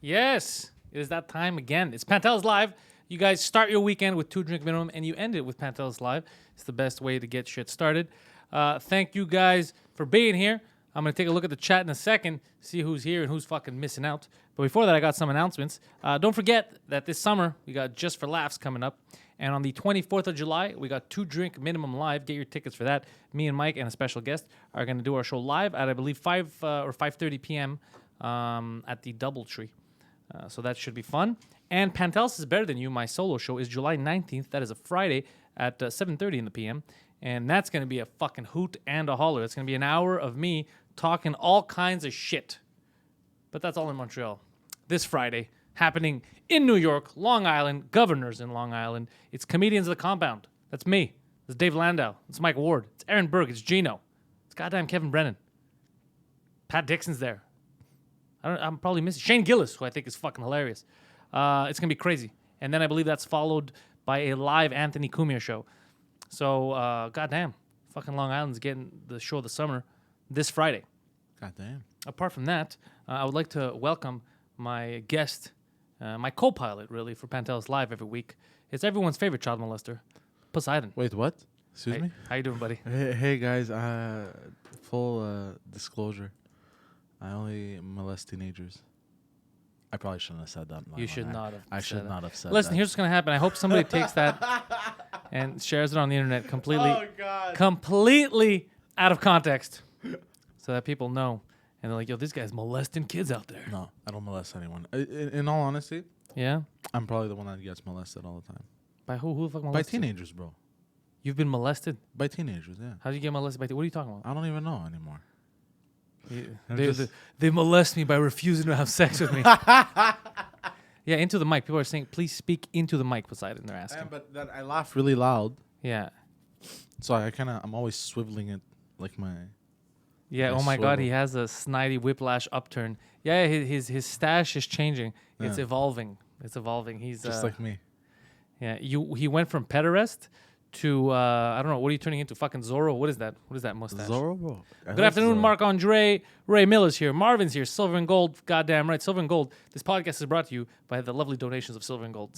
Yes, it is that time again. It's Pantelis Live. You guys start your weekend with 2 drink minimum, and you end it with Pantelis Live. It's the best way to get shit started. Thank you guys for being here. I'm going to take a look at the chat in a second, see who's here and who's fucking missing out. But before that, I got some announcements. Don't forget that this summer, we got Just for Laughs coming up. And on the 24th of July, we got 2 drink minimum live. Get your tickets for that. Me and Mike and a special guest are going to do our show live at, I believe, 5 or 5:30 p.m. At the Doubletree. So that should be fun. And Pantelis is Better Than You, my solo show, is July 19th. That is a Friday at 7:30 in the p.m. And that's going to be a fucking hoot and a holler. It's going to be an hour of me talking all kinds of shit. But that's all in Montreal. This Friday, happening in New York, Long Island, Governors in Long Island. It's Comedians of the Compound. That's me. It's Dave Landau. It's Mike Ward. It's Aaron Berg. It's Gino. It's goddamn Kevin Brennan. Pat Dixon's there. I'm probably missing Shane Gillis, who I think is fucking hilarious. It's going to be crazy. And then I believe that's followed by a live Anthony Cumia show. So, goddamn, fucking Long Island's getting the show of the summer this Friday. Goddamn. Apart from that, I would like to welcome my guest, my co-pilot, really, for Pantelis Live every week. It's everyone's favorite child molester, Poseidon. Wait, what? Excuse me? How you doing, buddy? Hey guys, full disclosure. I only molest teenagers. I probably shouldn't have said that. You should not have. I should not have said Listen, that. here's what's going to happen. I hope somebody takes that and shares it on the internet completely out of context so that people know. And they're like, yo, this guy's molesting kids out there. No, I don't molest anyone. In all honesty, yeah, I'm probably the one that gets molested all the time. By who? Who the fuck By molested? teenagers, bro. You've been molested? By teenagers, yeah. How did you get molested by? What are you talking about? I don't even know anymore. They molest me by refusing to have sex with me. Yeah, into the mic. People are saying, please speak into the mic, Poseidon. They're asking. But then I laugh really loud. Yeah. So I'm always swiveling it like my... Yeah, my oh my God, swivel. he has a snidey whiplash upturn. Yeah, his stash is changing. Yeah. It's evolving. He's Just like me. Yeah, he went from pederast to I don't know, what are you turning into? Fucking Zorro? What is that? What is that mustache? Zorro, bro. Good afternoon, Marc Andre. Ray Miller's here. Marvin's here. Silver and Gold. Goddamn right. Silver and Gold. This podcast is brought to you by the lovely donations of Silver and Gold.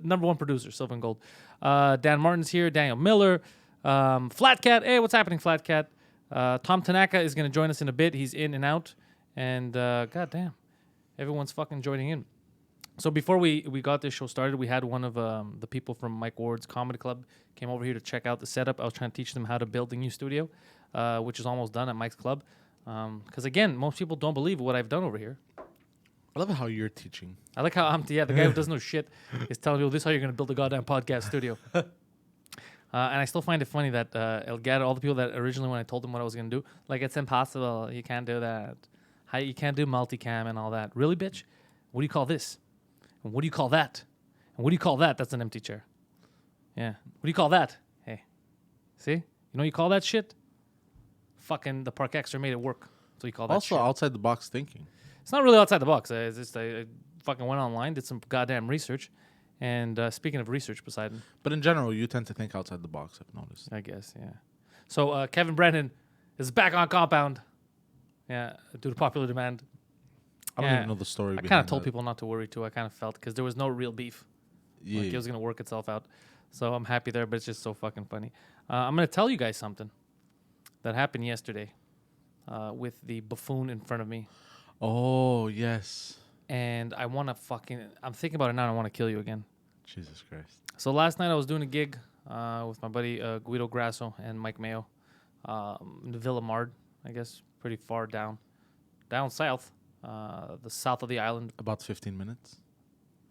Number one producer, Silver and Gold. Dan Martin's here. Daniel Miller. Flat Cat. Hey, what's happening, Flat Cat? Tom Tanaka is going to join us in a bit. He's in and out. And goddamn, everyone's fucking joining in. So before we got this show started, we had one of the people from Mike Ward's Comedy Club came over here to check out the setup. I was trying to teach them how to build the new studio, which is almost done at Mike's Club. Because again, most people don't believe what I've done over here. I love how you're teaching. I like how the guy who doesn't know shit is telling you, this is how you're going to build a goddamn podcast studio. And I still find it funny that Elgato, all the people that originally when I told them what I was going to do, like, it's impossible. You can't do that. You can't do multicam and all that. Really, bitch? What do you call this? And what do you call that? And what do you call that? That's an empty chair. Yeah. What do you call that? Hey. See? You know what you call that shit? Fucking the Park Extra made it work. So you call that Also, shit. outside the box thinking. It's not really outside the box. It's just I fucking went online, did some goddamn research. And speaking of research, Poseidon. But in general, you tend to think outside the box, I've noticed. I guess, yeah. So Kevin Brennan is back on Compound. Yeah, due to popular demand. I don't even know the story. I kind of told people not to worry too. I kind of felt because there was no real beef. Yeah. Like it was gonna work itself out. So I'm happy there, but it's just so fucking funny. I'm gonna tell you guys something that happened yesterday with the buffoon in front of me. Oh yes. And I want to I'm thinking about it now. And I want to kill you again. Jesus Christ. So last night I was doing a gig with my buddy Guido Grasso and Mike Mayo in Villa Mard, I guess, pretty far down south. The south of the island. About 15 minutes?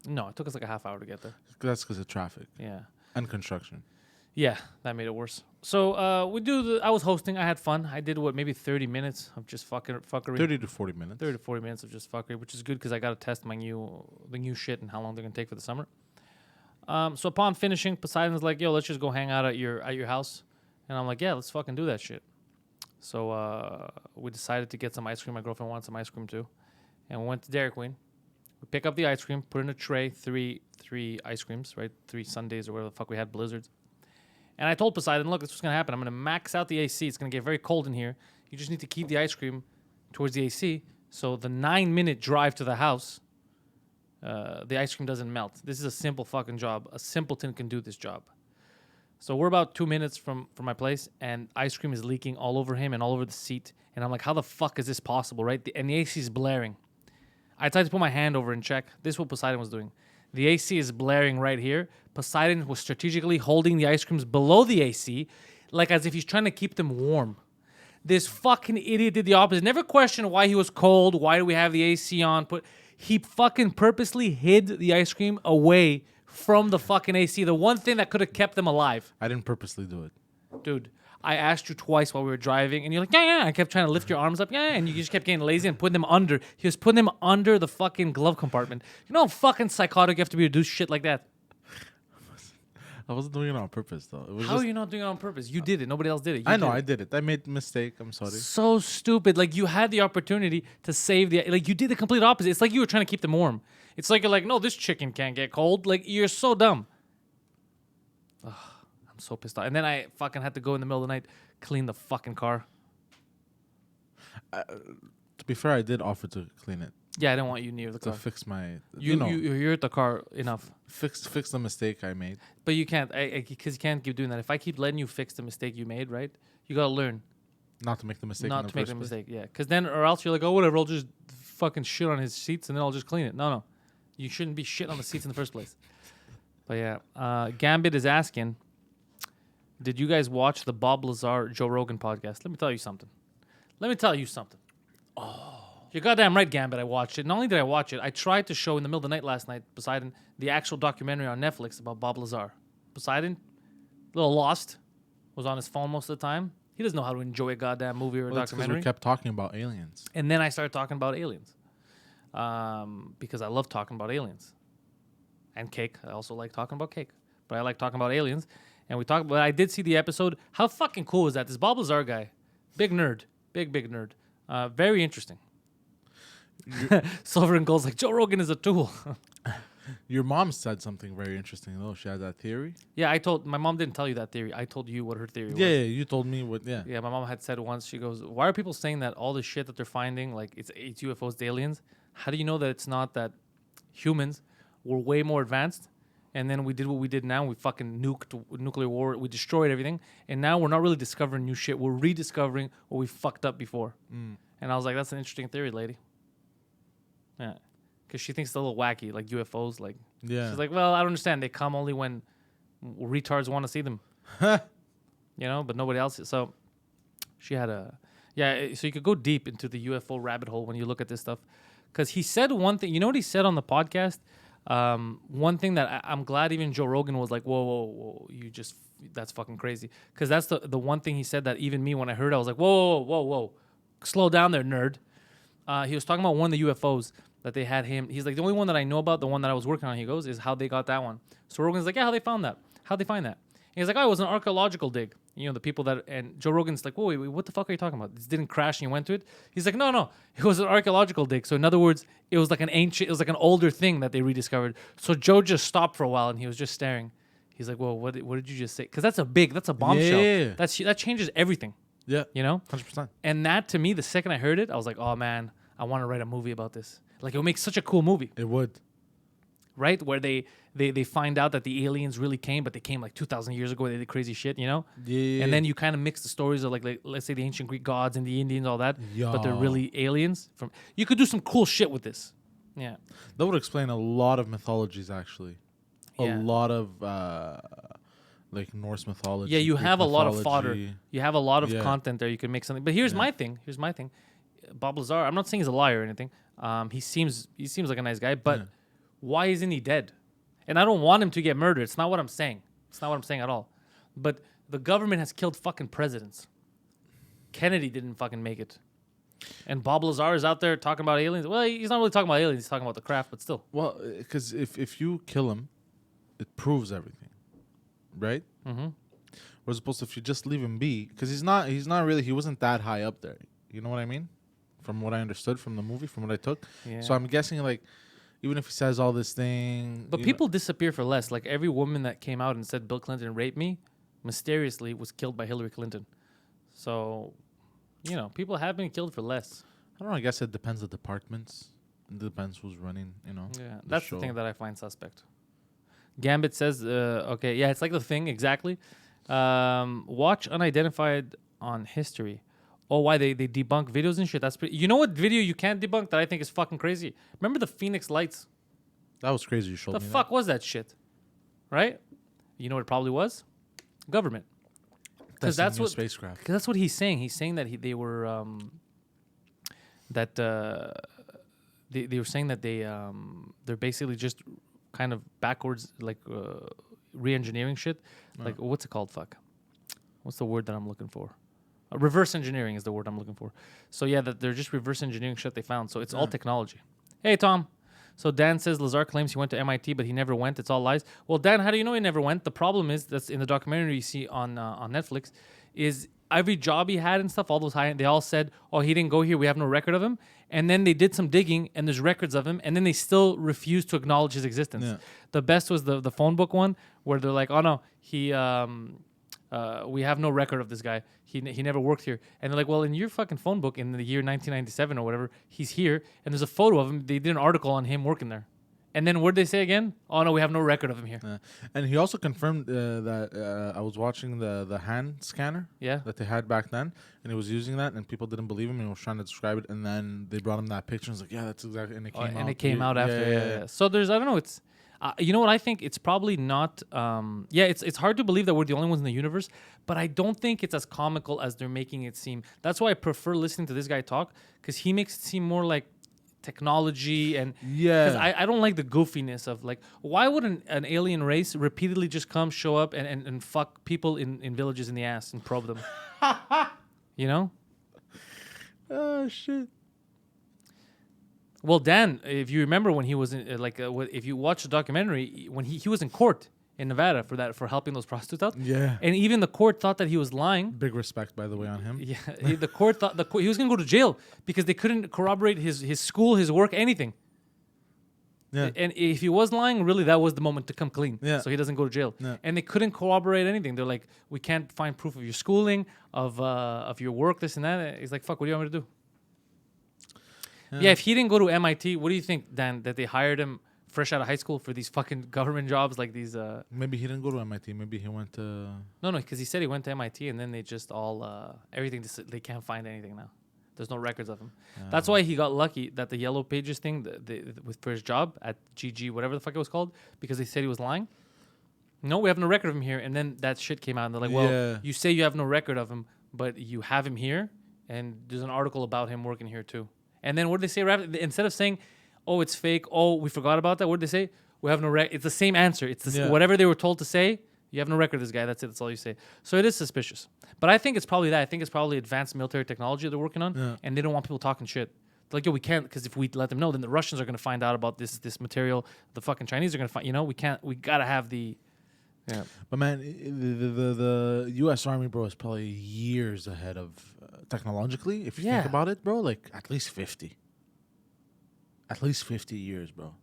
No, it took us like a half hour to get there. That's because of traffic. Yeah. And construction. Yeah, that made it worse. So I was hosting. I had fun. I did maybe 30 minutes of just fuckery. 30 to 40 minutes. 30 to 40 minutes of just fuckery, which is good because I got to test the new shit and how long they're going to take for the summer. So upon finishing, Poseidon's like, yo, let's just go hang out at your house. And I'm like, yeah, let's fucking do that shit. So we decided to get some ice cream. My girlfriend wanted some ice cream too. And we went to Dairy Queen. We pick up the ice cream, put it in a tray, three ice creams, right? 3 sundaes or whatever the fuck we had, blizzards. And I told Poseidon, look, this is what's going to happen. I'm going to max out the AC. It's going to get very cold in here. You just need to keep the ice cream towards the AC. So the 9-minute drive to the house The ice cream doesn't melt. This is a simple fucking job. A simpleton can do this job. So we're about 2 minutes from my place, and ice cream is leaking all over him and all over the seat. And I'm like, how the fuck is this possible, right? And the AC is blaring. I tried to put my hand over and check. This is what Poseidon was doing. The AC is blaring right here. Poseidon was strategically holding the ice creams below the AC, like as if he's trying to keep them warm. This fucking idiot did the opposite. Never questioned why he was cold. Why do we have the AC on? He fucking purposely hid the ice cream away from the fucking AC. The one thing that could have kept them alive. I didn't purposely do it. Dude, I asked you twice while we were driving, and you're like, yeah. I kept trying to lift your arms up, and you just kept getting lazy and putting them under. He was putting them under the fucking glove compartment. You know how fucking psychotic you have to be to do shit like that? I wasn't doing it on purpose, though. It was How are you not doing it on purpose? You did it. Nobody else did it. I know, I did it. I made a mistake. I'm sorry. So stupid. Like, you had the opportunity to save the... Like, you did the complete opposite. It's like you were trying to keep them warm. It's like you're like, no, this chicken can't get cold. Like, you're so dumb. Ugh, I'm so pissed off. And then I fucking had to go in the middle of the night, clean the fucking car. To be fair, I did offer to clean it. Yeah, I didn't want you near the To car. fix my... You're at the car enough. Fix the mistake I made. But you can't, because you can't keep doing that. If I keep letting you fix the mistake you made, right? You gotta learn Not to make the mistake not in the to make first the place. mistake. Yeah, because then, or else you're like, oh, whatever, I'll just fucking shit on his seats and then I'll just clean it. No, you shouldn't be shit on the seats in the first place. But yeah, Gambit is asking, did you guys watch the Bob Lazar Joe Rogan podcast? Let me tell you something. You're goddamn right, Gambit. I watched it. Not only did I watch it, I tried to show in the middle of the night last night, Poseidon, the actual documentary on Netflix about Bob Lazar. Poseidon, a little lost, was on his phone most of the time. He doesn't know how to enjoy a goddamn movie or a That's because documentary. we kept talking about aliens. And then I started talking about aliens, because I love talking about aliens, and cake. I also like talking about cake, but I like talking about aliens. And we talked. But I did see the episode. How fucking cool is that? This Bob Lazar guy, big nerd, big nerd. Very interesting. Silver and Gold's like, Joe Rogan is a tool. Your mom said something very interesting, though. She had that theory. Yeah, my mom didn't tell you that theory. I told you what her theory was. Yeah, you told me what. Yeah. Yeah, my mom had said once, she goes, why are people saying that all the shit that they're finding, like it's UFOs, it's aliens? How do you know that it's not that humans were way more advanced? And then we did what we did now. We fucking nuked nuclear war. We destroyed everything. And now we're not really discovering new shit. We're rediscovering what we fucked up before. And I was like, that's an interesting theory, lady. Yeah. Because she thinks it's a little wacky, like UFOs. Like, Yeah. she's like, well, I don't understand. They come only when retards want to see them. But nobody else. So she had so you could go deep into the UFO rabbit hole when you look at this stuff. Because he said one thing. You know what he said on the podcast? One thing that I'm glad even Joe Rogan was like, whoa, that's fucking crazy. Because that's the one thing he said that even me, when I heard it, I was like, whoa. Slow down there, nerd. He was talking about one of the UFOs that they had him. He's like, the only one that I know about, the one that I was working on, he goes, is how they got that one. So Rogan's like, yeah, how they found that? How'd they find that? And he's like, oh, it was an archaeological dig. The people that, and Joe Rogan's like, whoa, wait, what the fuck are you talking about? This didn't crash and you went to it? He's like, no, it was an archaeological dig. So in other words, it was like an older thing that they rediscovered. So Joe just stopped for a while and he was just staring. He's like, whoa, what did you just say? Because that's a bombshell. Yeah. That changes everything. Yeah. 100%. And that, to me, the second I heard it, I was like, oh man, I want to write a movie about this. Like, it would make such a cool movie. It would. Right? Where they find out that the aliens really came, but they came like 2,000 years ago. They did crazy shit, Yeah. And then you kind of mix the stories of like let's say the ancient Greek gods and the Indians, all that. Yeah. But they're really aliens. You could do some cool shit with this. Yeah. That would explain a lot of mythologies, actually. Yeah. A lot of like Norse mythology. Yeah, you Greek have a lot of mythology. fodder. You have a lot of Yeah. content there. You can make something. But here's my thing. Bob Lazar, I'm not saying he's a liar or anything. He seems like a nice guy, but why isn't he dead? And I don't want him to get murdered. It's not what I'm saying. It's not what I'm saying at all. But the government has killed fucking presidents. Kennedy didn't fucking make it. And Bob Lazar is out there talking about aliens. Well, he's not really talking about aliens. He's talking about the craft, but still. Well, because if you kill him, it proves everything, right? Mm-hmm. Whereas opposed to if you just leave him be, because he wasn't that high up there. You know what I mean? From what I understood from the movie, from what I took. Yeah. So I'm guessing like, even if he says all this thing, But people disappear for less. Like every woman that came out and said Bill Clinton raped me, mysteriously was killed by Hillary Clinton. So, people have been killed for less. I don't know. I guess it depends on departments. It depends who's running. Yeah, that's show. the thing that I find suspect. Gambit says, okay, yeah, it's like the thing exactly. Watch unidentified on history. Oh, why they debunk videos and shit? That's pretty. You know what video you can't debunk that I think is fucking crazy? Remember the Phoenix Lights? That was crazy. You showed The me fuck was that shit? Right? You know what it probably was? Government. Because that's what spacecraft. Cause that's what he's saying. He's saying that they were they were saying that they're basically just kind of backwards, like re-engineering shit. Like what's it called? Fuck. What's the word that I'm looking for? Reverse engineering is the word I'm looking for. So yeah, that they're just reverse engineering shit they found. So it's all technology. Hey Tom. So Dan says Lazar claims he went to MIT, but he never went. It's all lies. Well, Dan, how do you know he never went? The problem is that's in the documentary you see on Netflix is every job he had and stuff. All those they all said, "Oh, he didn't go here. We have no record of him." And then they did some digging, and there's records of him, and then they still refused to acknowledge his existence. Yeah. The best was the phone book one, where they're like, "Oh no, he." We have no record of this guy. He never worked here. And they're like, well, in your fucking phone book in the year 1997 or whatever, he's here. And there's a photo of him. They did an article on him working there. And then what did they say again? Oh, no, we have no record of him here. And he also confirmed that I was watching the hand scanner that they had back then, and he was using that, and people didn't believe him, and he was trying to describe it, and then they brought him that picture, and was like, yeah, that's exactly, and it came out. And it came out after. Yeah. So there's, I don't know, it's... you know what I think? It's probably not... it's hard to believe that we're the only ones in the universe, but I don't think it's as comical as they're making it seem. That's why I prefer listening to this guy talk, because he makes it seem more like technology and... Because I don't like the goofiness of, like, why would an alien race repeatedly just come, show up, and fuck people in villages in the ass and probe them? You know? Oh, shit. Well, Dan, if you remember when he was in, if you watch the documentary, when he was in court in Nevada for helping those prostitutes out. Yeah. And even the court thought that he was lying. Big respect, by the way, on him. Yeah. The court thought he was going to go to jail because they couldn't corroborate his school, his work, anything. Yeah. And if he was lying, really, that was the moment to come clean. Yeah. So he doesn't go to jail. Yeah. And they couldn't corroborate anything. They're like, we can't find proof of your schooling, of your work, this and that. He's like, fuck, what do you want me to do? Yeah, if he didn't go to MIT, what do you think, Dan, that they hired him fresh out of high school for these fucking government jobs like these... Maybe he didn't go to MIT. Maybe he went to... No, because he said he went to MIT and then they just all... everything, they can't find anything now. There's no records of him. That's why he got lucky that the Yellow Pages thing for his job at GG, whatever the fuck it was called, because they said he was lying. No, we have no record of him here. And then that shit came out and they're like, well, you say you have no record of him, but you have him here and there's an article about him working here too. And then what did they say? Instead of saying, oh, it's fake, oh, we forgot about that, what did they say? We have no record. It's the same answer. It's whatever they were told to say, you have no record of this guy. That's it. That's all you say. So it is suspicious. But I think it's probably that. I think it's probably advanced military technology they're working on, and they don't want people talking shit. They're like, yo, we can't, because if we let them know, then the Russians are going to find out about this material. The fucking Chinese are going to find, we got to have the... Yeah. But man, the U.S. Army, bro, is probably years ahead of technologically. If you think about it, bro, like at least 50. At least 50 years, bro.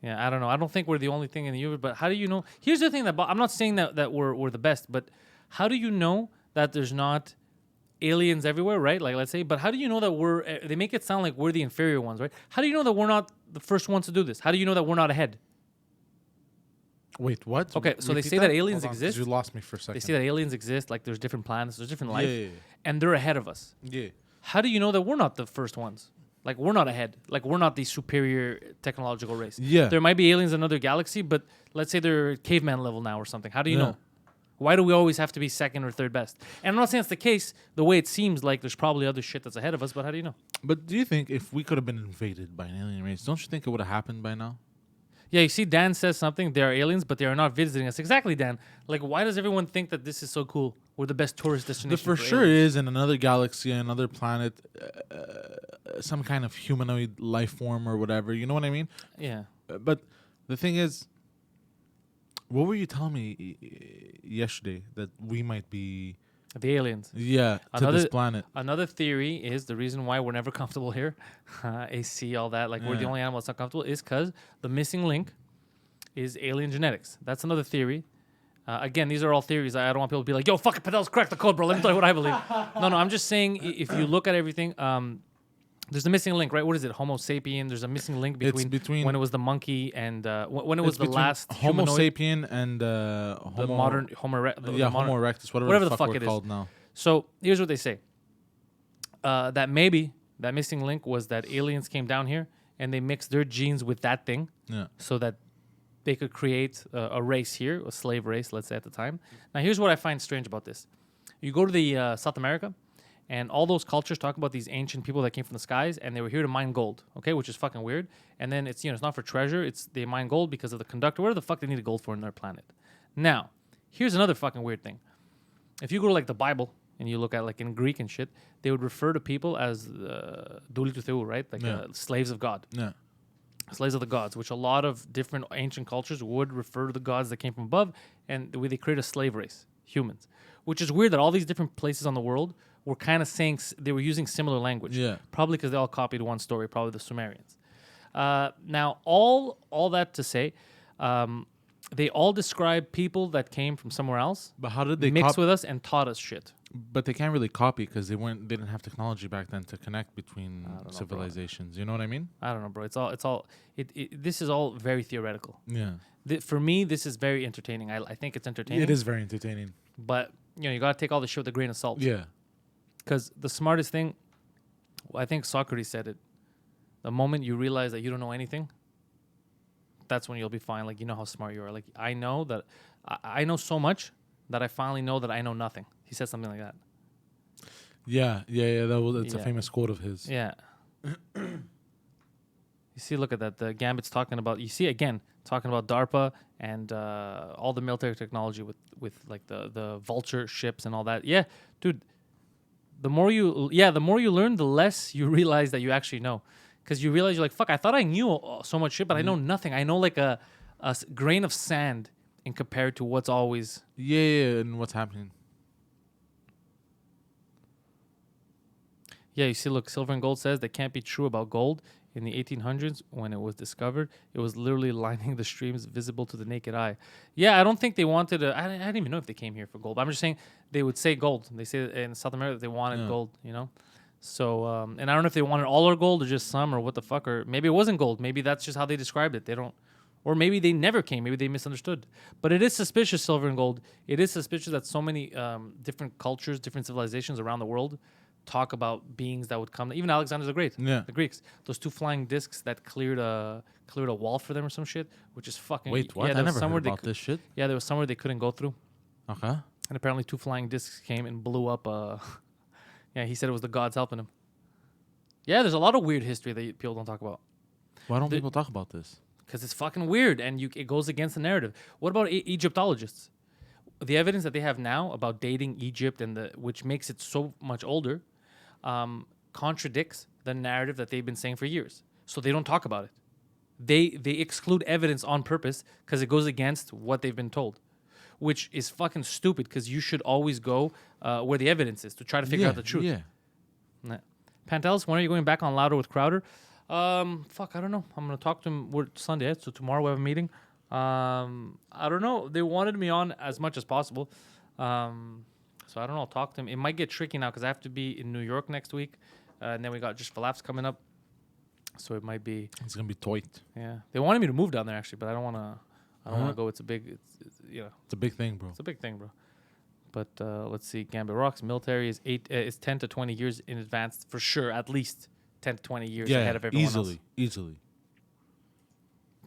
Yeah, I don't know. I don't think we're the only thing in the universe. But how do you know? Here's the thing that I'm not saying that we're the best, but how do you know that there's not aliens everywhere, right? Like, let's say, but how do you know that they make it sound like we're the inferior ones, right? How do you know that we're not the first ones to do this? How do you know that we're not ahead? Wait, what? Okay, so they say that aliens exist. You lost me for a second. They say that aliens exist, like there's different planets, there's different life, and they're ahead of us. Yeah. How do you know that we're not the first ones? Like, we're not ahead. Like, we're not the superior technological race. Yeah. There might be aliens in another galaxy, but let's say they're caveman level now or something. How do you know? Why do we always have to be second or third best? And I'm not saying it's the case. The way it seems like there's probably other shit that's ahead of us, but how do you know? But do you think if we could have been invaded by an alien race, don't you think it would have happened by now? Yeah, you see, Dan says something. There are aliens, but they are not visiting us. Exactly, Dan. Like, why does everyone think that this is so cool? We're the best tourist destination. For sure aliens. is in another galaxy, another planet, some kind of humanoid life form or whatever. You know what I mean? Yeah. But the thing is, what were you telling me yesterday that we might be? The aliens. Yeah, to this planet. Another theory is the reason why we're never comfortable here, AC, all that, like we're the only animal that's not comfortable, is because the missing link is alien genetics. That's another theory. Again, these are all theories. I don't want people to be like, yo, fucking Pantelis, crack the code, bro. Let me tell you what I believe. No, I'm just saying if you look at everything, There's a missing link, right? What is it? Homo sapien. There's a missing link between when it was the monkey and when it was the last Homo humanoid, sapien and the modern Homo Homo erectus, whatever the fuck we're it is called now. So here's what they say: that maybe that missing link was that aliens came down here and they mixed their genes with that thing, so that they could create a race here, a slave race, let's say at the time. Now, here's what I find strange about this: you go to the South America. And all those cultures talk about these ancient people that came from the skies, and they were here to mine gold, okay, which is fucking weird. And then it's it's not for treasure; it's they mine gold because of the conductor. Whatever the fuck they need gold for in their planet. Now, here's another fucking weird thing: if you go to like the Bible and you look at like in Greek and shit, they would refer to people as doulitoutheu, right? Like slaves of God. Yeah. Slaves of the gods, which a lot of different ancient cultures would refer to the gods that came from above, and the way they create a slave race, humans. Which is weird that all these different places on the world were kind of saying they were using similar language. Yeah. Probably because they all copied one story, probably the Sumerians. Now, all that to say, they all describe people that came from somewhere else, But how did they mixed with us and taught us shit. But they can't really copy because they didn't have technology back then to connect between civilizations. You know what I mean? I don't know, bro. This is all very theoretical. Yeah. For me, this is very entertaining. I think it's entertaining. It is very entertaining. But you got to take all this shit with a grain of salt. Yeah. Because the smartest thing, I think Socrates said it, the moment you realize that you don't know anything, that's when you'll be fine. Like, you know how smart you are. Like, I know that I know so much that I finally know that I know nothing. He said something like that. Yeah. That's a famous quote of his. Yeah. You see, look at that. The Gambit's talking about, you see, again, talking about DARPA and all the military technology with like the vulture ships and all that. Yeah, dude. The more you learn, the less you realize that you actually know. Because you realize you're like, fuck, I thought I knew so much shit, but I know nothing. I know like a grain of sand in compared to what's always... Yeah, and what's happening. Yeah, you see, look, Silver and Gold says that can't be true about gold. In the 1800s, when it was discovered, it was literally lining the streams visible to the naked eye. Yeah, I don't think they wanted to... I didn't even know if they came here for gold. I'm just saying they would say gold. They say in South America that they wanted gold, So, and I don't know if they wanted all our gold or just some or what the fuck. Or maybe it wasn't gold. Maybe that's just how they described it. They don't... Or maybe they never came. Maybe they misunderstood. But it is suspicious, Silver and Gold. It is suspicious that so many different cultures, different civilizations around the world talk about beings that would come. Even Alexander the Great, the Greeks, those 2 flying discs that cleared a wall for them or some shit, which is fucking... Wait, what? Yeah, I never heard about this shit. Yeah, there was somewhere they couldn't go through. Okay. And apparently 2 flying discs came and blew up. Yeah, he said it was the gods helping him. Yeah, there's a lot of weird history that people don't talk about. Why don't people talk about this? Because it's fucking weird and it goes against the narrative. What about Egyptologists? The evidence that they have now about dating Egypt which makes it so much older, contradicts the narrative that they've been saying for years. So they don't talk about it. They exclude evidence on purpose because it goes against what they've been told, which is fucking stupid because you should always go where the evidence is to try to figure out the truth. Yeah. Nah. Pantelis, when are you going back on Louder with Crowder? Fuck, I don't know. I'm going to talk to him. We're Sunday, so tomorrow we have a meeting. I don't know. They wanted me on as much as possible. So I don't know. I'll talk to him. It might get tricky now because I have to be in New York next week. And then we got just Falaps coming up. So it might be... It's going to be tight. Yeah. They wanted me to move down there, actually, but I don't want to... I don't want to go. It's a big... It's a big thing, bro. It's a big thing, bro. But let's see. Gambit Rocks. Military is 10 to 20 years in advance, for sure. At least 10 to 20 years ahead of everyone else. Easily.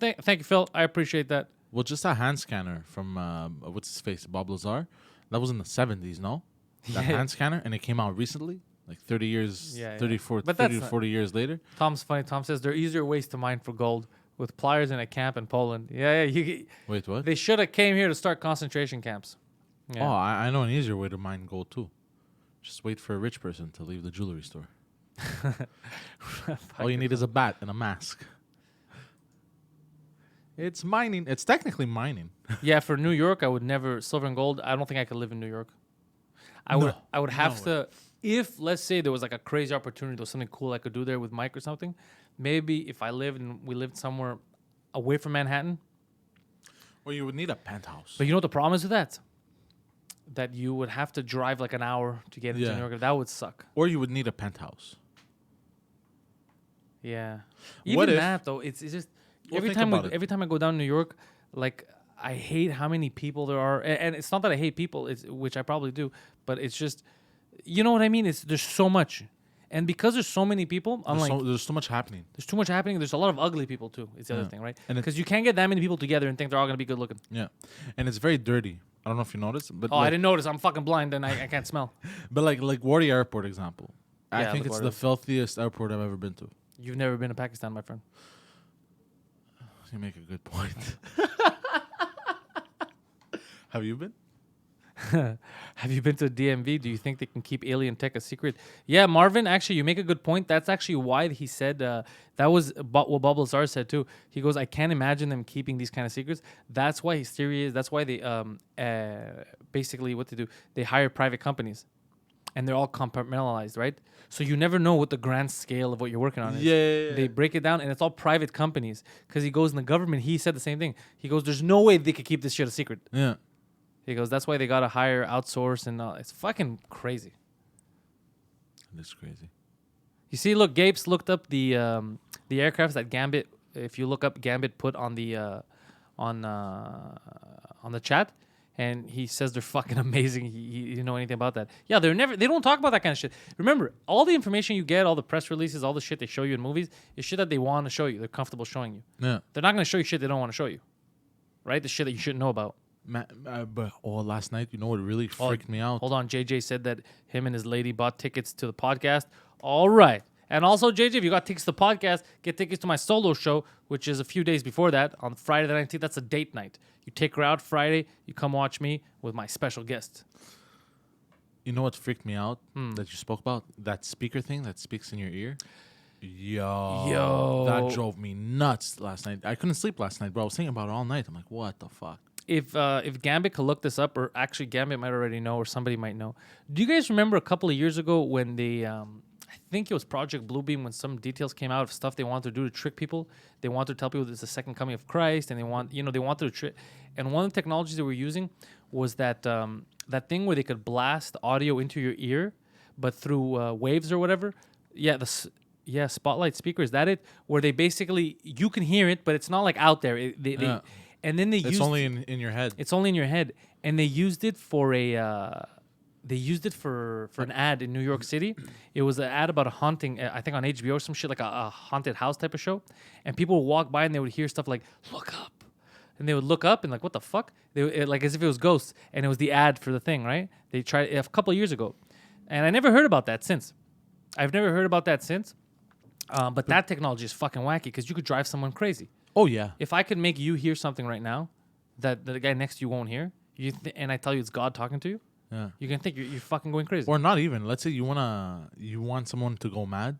Thank you, Phil. I appreciate that. Well, just a hand scanner from, what's his face, Bob Lazar. That was in the 70s, no? That hand scanner, and it came out recently, like 30 years, 30 to 40 years later. Tom's funny. Tom says there are easier ways to mine for gold with pliers in a camp in Poland. Yeah. Wait, what? They should have came here to start concentration camps. Yeah. Oh, I know an easier way to mine gold, too. Just wait for a rich person to leave the jewelry store. All you need is a bat and a mask. It's mining. It's technically mining. Yeah, for New York, I would never... Silver and gold, I don't think I could live in New York. I would have to... If, let's say, there was like a crazy opportunity, there was something cool I could do there with Mike or something, maybe if we lived somewhere away from Manhattan... Well, you would need a penthouse. But you know what the problem is with that? That you would have to drive like an hour to get into New York. That would suck. Or you would need a penthouse. Yeah. What Even if- that though, it's just Well, every think time about it. every time I go down to New York, like I hate how many people there are, and it's not that I hate people, which I probably do, but it's just, you know what I mean? There's so much, and because there's so many people, I'm like, There's so much happening. there's too much happening. There's a lot of ugly people too. It's the other Yeah. thing, right? And Because you can't get that many people together and think they're all gonna be good looking. Yeah, and it's very dirty. I don't know if you noticed, but Oh, I didn't notice. I'm fucking blind and I can't smell. But like Wardy Airport example, I Yeah, think it's LaGuardia. the filthiest airport I've ever been to. You've never been to Pakistan, my friend. You make a good point. Have you been? Have you been to DMV? Do you think they can keep alien tech a secret? Yeah, Marvin, actually, you make a good point. That's actually why he said that was what Bubbles R said too. He goes, I can't imagine them keeping these kind of secrets. That's why his theory is, that's why they basically what they do, they hire private companies and they're all compartmentalized, right? So you never know what the grand scale of what you're working on is. Yeah. They break it down and it's all private companies. Because he goes in the government, he said the same thing. He goes, there's no way they could keep this shit a secret. Yeah. He goes, that's why they got to hire, outsource, and it's fucking crazy. That's crazy. You see, look, Gapes looked up the aircrafts that Gambit. If you look up Gambit, put on the chat, and he says they're fucking amazing. He didn't know anything about that. Yeah, they don't talk about that kind of shit. Remember, all the information you get, all the press releases, all the shit they show you in movies, is shit that they want to show you. They're comfortable showing you. Yeah. They're not going to show you shit they don't want to show you, right? The shit that you shouldn't know about. But last night, you know what really freaked me out? Hold on, JJ said that him and his lady bought tickets to the podcast. All right. And also, JJ, if you got tickets to the podcast, get tickets to my solo show, which is a few days before that, on Friday the 19th. That's a date night. You take her out Friday, you come watch me with my special guest. You know what freaked me out that you spoke about? That speaker thing that speaks in your ear? Yo. That drove me nuts last night. I couldn't sleep last night, bro. I was thinking about it all night. I'm like, what the fuck? If Gambit could look this up, or actually Gambit might already know, or somebody might know. Do you guys remember a couple of years ago when they, I think it was Project Bluebeam, when some details came out of stuff they wanted to do to trick people? They wanted to tell people it's the second coming of Christ, and they wanted to trick. And one of the technologies they were using was that that thing where they could blast audio into your ear, but through waves or whatever. Yeah, Spotlight speaker, is that it? Where they basically, you can hear it, but it's not like out there. And then it's only in your head. It's only in your head, and they used it for an ad in New York City. It was an ad about a haunting, I think on HBO or some shit, like a haunted house type of show. And people would walk by and they would hear stuff like, look up. And they would look up and like, what the fuck? Like as if it was ghosts. And it was the ad for the thing, right? They tried it a couple of years ago. And I never heard about that since. I've never heard about that since. But that technology is fucking wacky because you could drive someone crazy. Oh, yeah. If I could make you hear something right now that the guy next to you won't hear, and I tell you it's God talking to you, you can think you're fucking going crazy. Or not even. Let's say you want someone to go mad.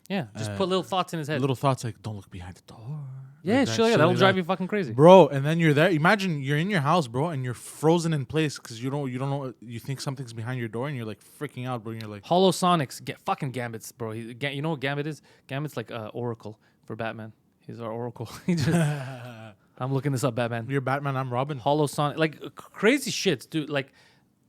Yeah, just put little thoughts in his head. Little thoughts like, don't look behind the door. Yeah, like sure, that'll drive you fucking crazy. Bro, and then you're there. Imagine you're in your house, bro, and you're frozen in place because you don't know. You think something's behind your door, and you're like freaking out, bro. And you're like, Holosonics, fucking Gambits, bro. You know what Gambit is? Gambit's like Oracle for Batman. He's our Oracle. I'm looking this up, Batman. You're Batman, I'm Robin. Holosonic, like crazy shits, dude. Like,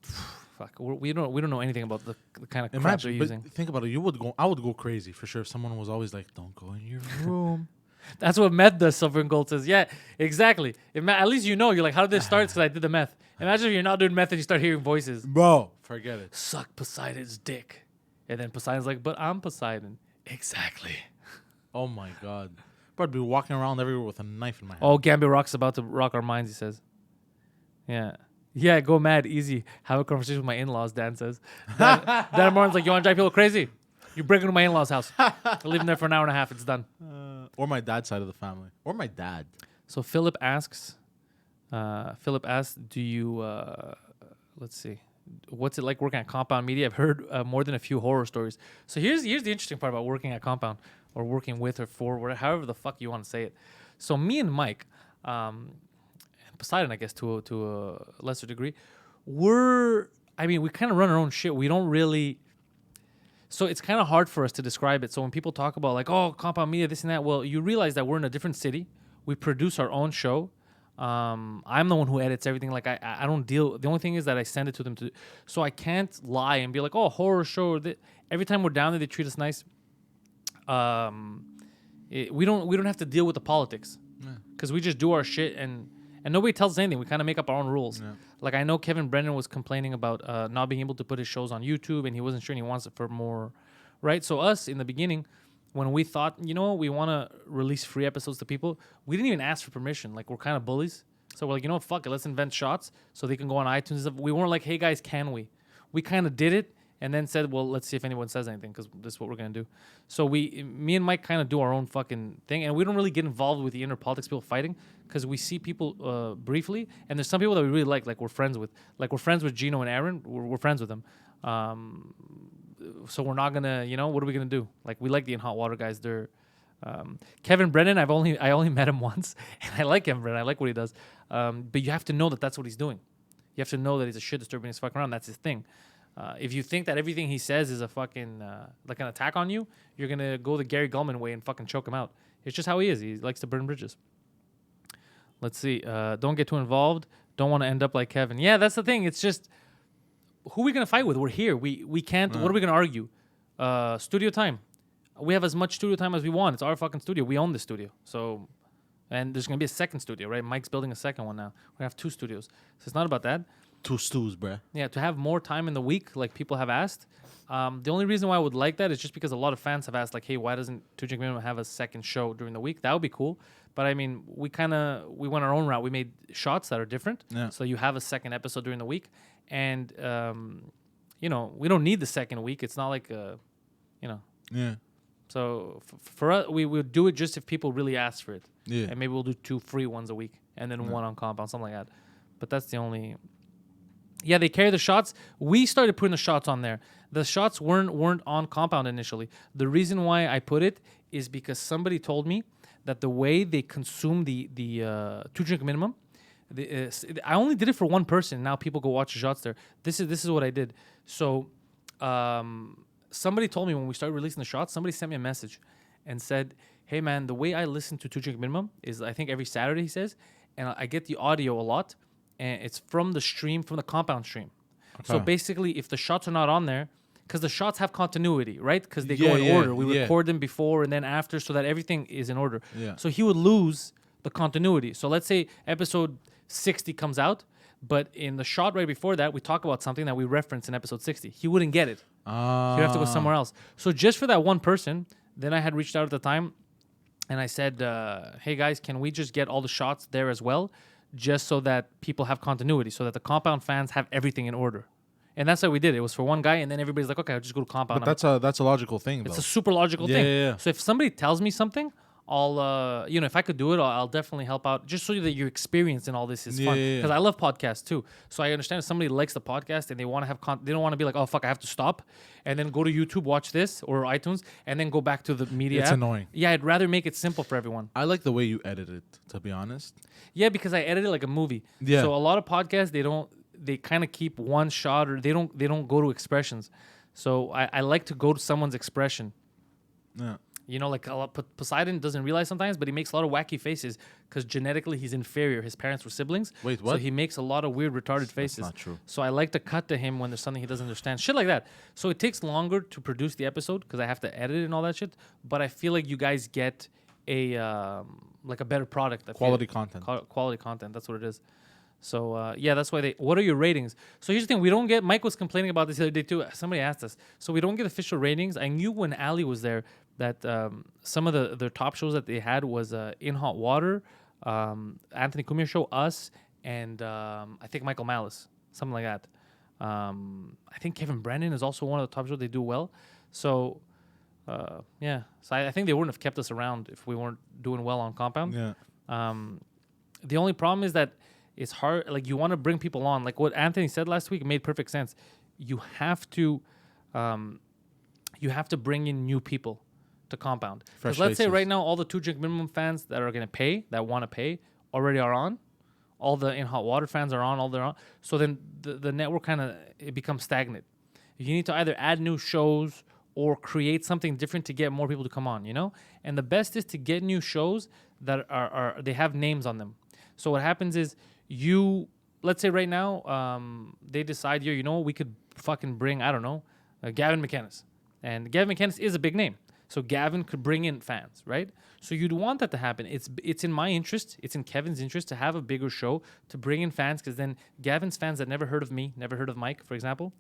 fuck, we don't know anything about the kind of crap they're using. Think about it. I would go crazy for sure if someone was always like, "Don't go in your room." That's what meth does. Silver and Gold says, yeah, exactly. At least you're like, how did this start? Because I did the meth. Imagine if you're not doing meth and you start hearing voices. Bro, forget it. Suck Poseidon's dick, and then Poseidon's like, but I'm Poseidon. Exactly. Oh my god. Bro, I'd be walking around everywhere with a knife in my hand. Oh, Gambit Rock's about to rock our minds, he says. Yeah, go mad, easy. Have a conversation with my in-laws, Dan says. Dan Martin's like, you want to drive people crazy? You break into my in-laws' house. I leave them there for an hour and a half. It's done. Or my dad's side of the family. Or my dad. So Philip asks, do you, let's see, what's it like working at Compound Media? I've heard more than a few horror stories. So here's the interesting part about working at Compound, or working with or for, however the fuck you want to say it. So me and Mike, Poseidon, I guess, to a lesser degree, we kind of run our own shit. We don't really... So it's kind of hard for us to describe it. So when people talk about like, oh, Compound Media, this and that, well, you realize that we're in a different city. We produce our own show. I'm the one who edits everything. Like I don't deal. The only thing is that I send it to them to. So I can't lie and be like, oh, horror show. Every time we're down there, they treat us nice. we don't have to deal with the politics because we just do our shit and nobody tells us anything. We kind of make up our own rules. Yeah. Like I know Kevin Brennan was complaining about not being able to put his shows on YouTube, and he wasn't sure, and he wants it for more, right? So us in the beginning, when we thought, you know, we want to release free episodes to people, we didn't even ask for permission. Like we're kind of bullies, so we're like, you know what, fuck it, let's invent shots so they can go on iTunes and stuff. We weren't like, hey guys, can we? We kind of did it. And then said, well, let's see if anyone says anything because this is what we're going to do. So me and Mike kind of do our own fucking thing. And we don't really get involved with the inner politics people fighting because we see people briefly. And there's some people that we really like we're friends with. Like we're friends with Gino and Aaron. We're friends with them. So we're not going to, you know, what are we going to do? Like we like the In Hot Water guys. They're Kevin Brennan, I only met him once. And I like Kevin Brennan. I like what he does. But you have to know that that's what he's doing. You have to know that he's a shit disturbing his fucking around. That's his thing. If you think that everything he says is a fucking like an attack on you, you're gonna go the Gary Gulman way and fucking choke him out. It's just how he is. He likes to burn bridges. Let's see. Don't get too involved. Don't want to end up like Kevin. Yeah, that's the thing. It's just who are we gonna fight with? We're here. We can't. What are we gonna argue? Studio time. We have as much studio time as we want. It's our fucking studio. We own the studio. So, and there's gonna be a second studio, right? Mike's building a second one now. We have 2 studios. So it's not about that. 2 stews, bruh. Yeah, to have more time in the week, like people have asked. The only reason why I would like that is just because a lot of fans have asked, like, hey, why doesn't Two Drink Minimum have a second show during the week? That would be cool. But I mean, we went our own route. We made shots that are different. Yeah. So you have a second episode during the week. And, you know, we don't need the second week. It's not like, you know. Yeah. So for us, we would do it just if people really ask for it. Yeah. And maybe we'll do 2 free ones a week and then 1 on compound, something like that. But that's the only... Yeah, they carry the shots. We started putting the shots on there. The shots weren't on compound initially. The reason why I put it is because somebody told me that the way they consume the 2 drink minimum, I only did it for one person. Now people go watch the shots there. This is what I did. So somebody told me when we started releasing the shots, somebody sent me a message and said, hey man, the way I listen to 2 drink minimum is I think every Saturday, he says, and I get the audio a lot. And it's from the stream, from the compound stream. Okay. So basically, if the shots are not on there, because the shots have continuity, right? Because they go in order. We record them before and then after so that everything is in order. Yeah. So he would lose the continuity. So let's say episode 60 comes out, but in the shot right before that, we talk about something that we reference in episode 60. He wouldn't get it. He'd have to go somewhere else. So just for that one person, then I had reached out at the time, and I said, hey guys, can we just get all the shots there as well? Just so that people have continuity, so that the compound fans have everything in order. And that's how we did it. It was for one guy, and then everybody's like, okay, I'll just go to compound. But that's a logical thing, though. It's a super logical thing. Yeah. So if somebody tells me something, I'll, you know, if I could do it, I'll definitely help out, just so that your experience in all this is fun. Because I love podcasts too. So I understand if somebody likes the podcast and they want to have, they don't want to be like, oh fuck, I have to stop and then go to YouTube, watch this or iTunes, and then go back to the media. It's annoying. Yeah, I'd rather make it simple for everyone. I like the way you edit it, to be honest. Yeah, because I edit it like a movie. Yeah. So a lot of podcasts, they kind of keep one shot, or they don't go to expressions. So I like to go to someone's expression. Yeah. You know, like Poseidon doesn't realize sometimes, but he makes a lot of wacky faces because genetically he's inferior. His parents were siblings. Wait, what? So he makes a lot of weird, retarded faces. That's not true. So I like to cut to him when there's something he doesn't understand. Shit like that. So it takes longer to produce the episode because I have to edit it and all that shit. But I feel like you guys get a better product. Quality content. Quality content. That's what it is. So, yeah, that's why what are your ratings? So here's the thing. We don't get, Mike was complaining about this the other day too. Somebody asked us. So we don't get official ratings. I knew when Ali was there that some of their top shows that they had was In Hot Water, Anthony Cumia Show, Us, and I think Michael Malice, something like that. I think Kevin Brennan is also one of the top shows. They do well. So, yeah. So I think they wouldn't have kept us around if we weren't doing well on Compound. Yeah. The only problem is that it's hard. Like, you want to bring people on. Like what Anthony said last week, it made perfect sense. You have to bring in new people to Compound. Because let's say right now all the 2 drink minimum fans that are going to pay, that want to pay, already are on. All the In Hot Water fans are on. All they're on. So then the network it becomes stagnant. You need to either add new shows or create something different to get more people to come on, you know? And the best is to get new shows that they have names on them. So what happens is let's say right now, they decide, you know, we could fucking bring, I don't know, Gavin McInnes. And Gavin McInnes is a big name. So Gavin could bring in fans, right? So you'd want that to happen. It's in my interest. It's in Kevin's interest to have a bigger show to bring in fans, because then Gavin's fans that never heard of me, never heard of Mike, for example,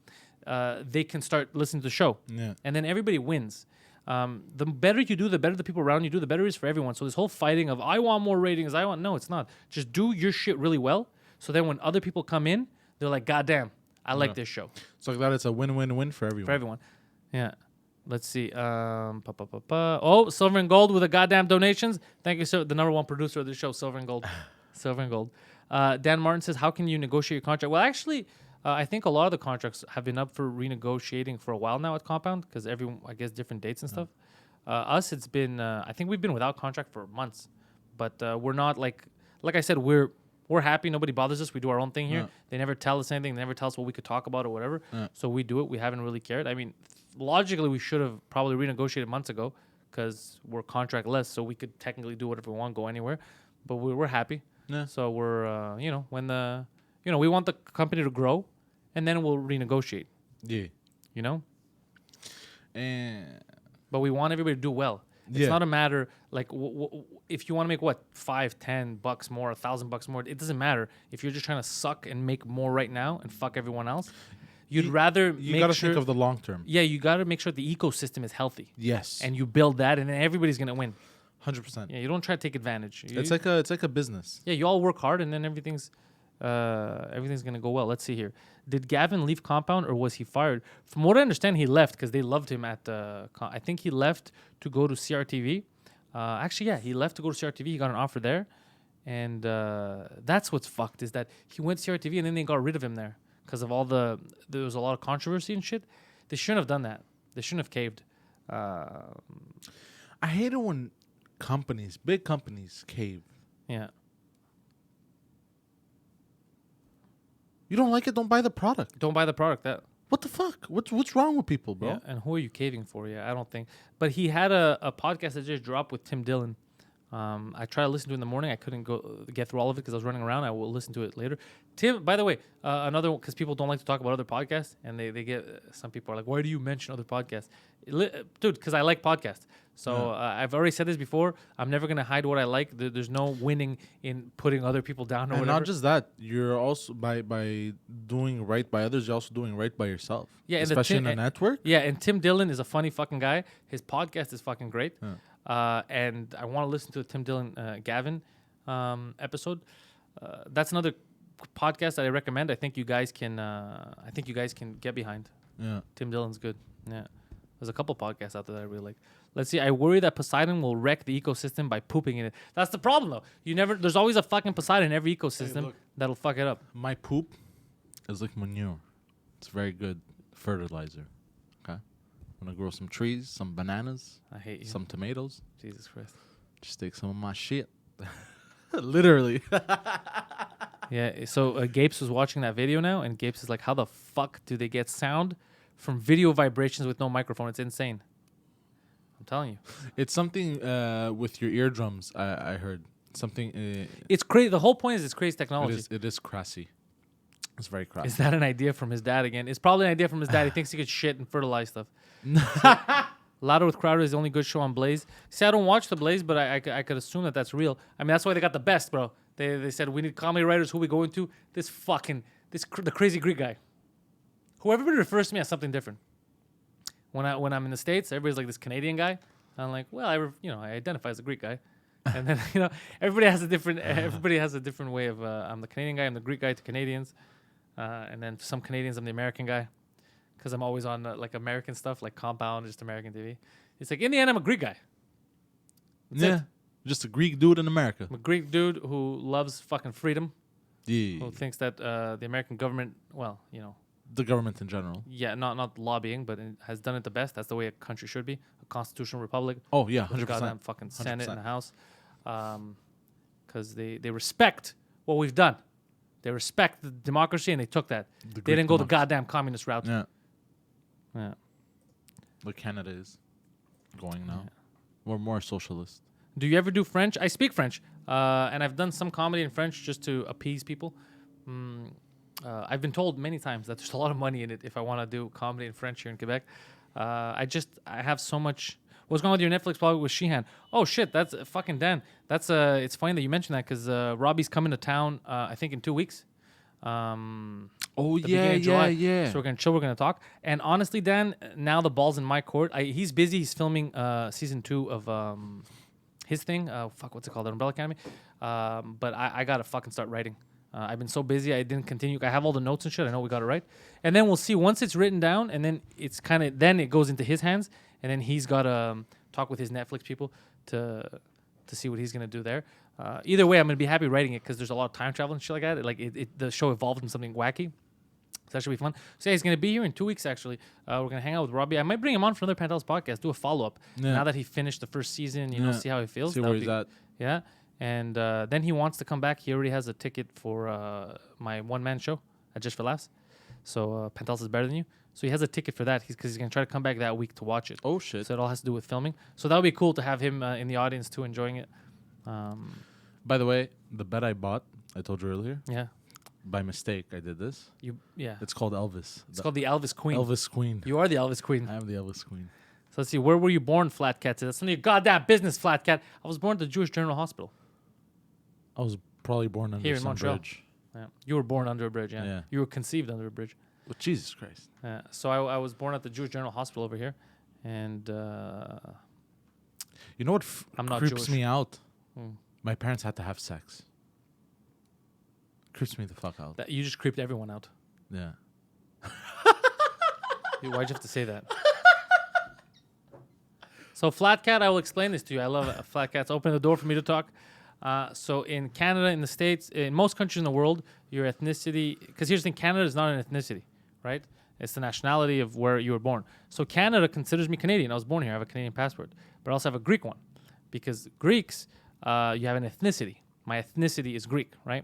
they can start listening to the show. Yeah. And then everybody wins. The better you do, the better the people around you do, the better it is for everyone. So this whole fighting of I want more ratings, no, it's not. Just do your shit really well. So then when other people come in, they're like, God damn, I like this show. So like that, it's a win-win-win for everyone. For everyone. Yeah. Let's see. Oh, Silver and Gold with the goddamn donations. Thank you, sir. The number one producer of the show, Silver and Gold. Silver and Gold. Dan Martin says, how can you negotiate your contract? Well, actually, I think a lot of the contracts have been up for renegotiating for a while now at Compound, because everyone, I guess, different dates and stuff. Us, it's been, I think we've been without contract for months. But we're not like I said, we're happy. Nobody bothers us. We do our own thing here. They never tell us anything. They never tell us what we could talk about or whatever. So we do it. We haven't really cared. I mean, logically, we should have probably renegotiated months ago, because we're contractless, so we could technically do whatever we want, go anywhere. But we're happy. Yeah. So we're, when we want the company to grow, and then we'll renegotiate. Yeah. And but we want everybody to do well. It's not a matter like if you want to make $5, $10 more, $1,000 more. It doesn't matter if you're just trying to suck and make more right now and fuck everyone else. You gotta think of the long term. Yeah, you gotta make sure the ecosystem is healthy. Yes. And you build that, and then everybody's gonna win. 100%. Yeah, you don't try to take advantage. It's like a business. Yeah, you all work hard, and then everything's gonna go well. Let's see here. Did Gavin leave Compound, or was he fired? From what I understand, he left because they loved him at. I think he left to go to CRTV. Actually, yeah, he left to go to CRTV. He got an offer there, and that's what's fucked, is that he went to CRTV and then they got rid of him there because of there was a lot of controversy and shit. They shouldn't have done that. They shouldn't have caved. I hate it when big companies cave. Yeah. You don't like it? Don't buy the product. Don't buy the product. What the fuck? What's wrong with people, bro? Yeah, and who are you caving for? Yeah, I don't think. But he had a podcast that just dropped with Tim Dillon. I tried to listen to it in the morning. I couldn't get through all of it because I was running around. I will listen to it later. Tim, by the way, another one, because people don't like to talk about other podcasts, and they get some people are like, why do you mention other podcasts? Dude, because I like podcasts. So I've already said this before. I'm never gonna hide what I like. There's no winning in putting other people down or and whatever. Not just that, you're also by doing right by others, you're also doing right by yourself. Yeah, especially in a network. Yeah, and Tim Dillon is a funny fucking guy. His podcast is fucking great. Yeah. And I want to listen to the Tim Dillon Gavin episode. That's another podcast that I recommend. I think you guys can get behind. Yeah, Tim Dillon's good. Yeah, there's a couple podcasts out there that I really like. Let's see. I worry that Poseidon will wreck the ecosystem by pooping in it. That's the problem, though. There's always a fucking Poseidon in every ecosystem that'll fuck it up. My poop is like manure. It's very good fertilizer. Okay, I'm gonna grow some trees, some bananas. I hate you. Some tomatoes. Jesus Christ. Just take some of my shit. Literally. Yeah. So Gapes was watching that video now, and Gapes is like, "How the fuck do they get sound from video vibrations with no microphone? It's insane." I'm telling you. It's something with your eardrums, I heard. Something... it's crazy. The whole point is it's crazy technology. It is crassy. It's very crassy. Is that an idea from his dad again? It's probably an idea from his dad. He thinks he could shit and fertilize stuff. Louder with Crowder is the only good show on Blaze. See, I don't watch the Blaze, but I could assume that that's real. I mean, that's why they got the best, bro. They said, we need comedy writers. Who we going to? The crazy Greek guy. Who everybody refers to me as something different. When I'm in the States, everybody's like this Canadian guy. I'm like, well, I identify as a Greek guy, and then everybody has a different way of. I'm the Canadian guy. I'm the Greek guy to Canadians, and then some Canadians, I'm the American guy, because I'm always on like American stuff, like Compound, just American TV. It's like in the end, I'm a Greek guy. That's it. Just a Greek dude in America. I'm a Greek dude who loves fucking freedom. Yeah. Who thinks that the American government, the government in general. Yeah, not lobbying, but it has done it the best. That's the way a country should be. A constitutional republic. Oh, yeah, 100%. Goddamn fucking Senate 100%. And the House. Because they respect what we've done. They respect the democracy, and they took that. They didn't go the goddamn communist route. Yeah. Yeah. Like Canada is going now. Yeah. We're more socialist. Do you ever do French? I speak French. And I've done some comedy in French just to appease people. I've been told many times that there's a lot of money in it if I want to do comedy in French here in Quebec. I have so much... What's going on with your Netflix project with Sheehan? Oh shit, that's fucking Dan. That's it's funny that you mentioned that because Robbie's coming to town. I think in 2 weeks. Yeah. So we're gonna chill. We're gonna talk. And honestly, Dan, now the ball's in my court. He's busy. He's filming season 2 of his thing. What's it called? The Umbrella Academy. But I gotta fucking start writing. I've been so busy. I didn't continue. I have all the notes and shit. I know we got to write. And then we'll see once it's written down, and then it's kind of then it goes into his hands, and then he's got to talk with his Netflix people to see what he's gonna do there. Either way, I'm gonna be happy writing it because there's a lot of time travel and shit like that. The show evolved into something wacky. So that should be fun. So yeah, he's gonna be here in 2 weeks. Actually, we're gonna hang out with Robbie. I might bring him on for another Pantelis podcast. Do a follow up now that he finished the first season. You know, see how he feels. See where he's at. Yeah. And then he wants to come back. He already has a ticket for my one-man show at Just for Laughs. So Pantelis is better than you. So he has a ticket for that because he's going to try to come back that week to watch it. Oh, shit. So it all has to do with filming. So that would be cool to have him in the audience too, enjoying it. By the way, the bed I bought, I told you earlier. Yeah. By mistake, I did this. Yeah. It's called Elvis. It's called the Elvis Queen. Elvis Queen. You are the Elvis Queen. I am the Elvis Queen. So let's see. Where were you born, Flat Cat? That's none of your goddamn business, Flat Cat. I was born at the Jewish General Hospital. I was probably born under some bridge. Yeah. You were born under a bridge, yeah. You were conceived under a bridge. Well, Jesus Christ. So I was born at the Jewish General Hospital over here. And you know what I'm not creeps Jewish. me out? My parents had to have sex. Creeps me the fuck out. You just creeped everyone out. Yeah. Why'd you have to say that? So Flat Cat, I will explain this to you. I love it. Flat Cat's open the door for me to talk. So in Canada, in the States, in most countries in the world, your ethnicity, because here's the thing, Canada is not an ethnicity, right? It's the nationality of where you were born. So Canada considers me Canadian. I was born here. I have a Canadian passport. But I also have a Greek one. Because Greeks, you have an ethnicity. My ethnicity is Greek, right?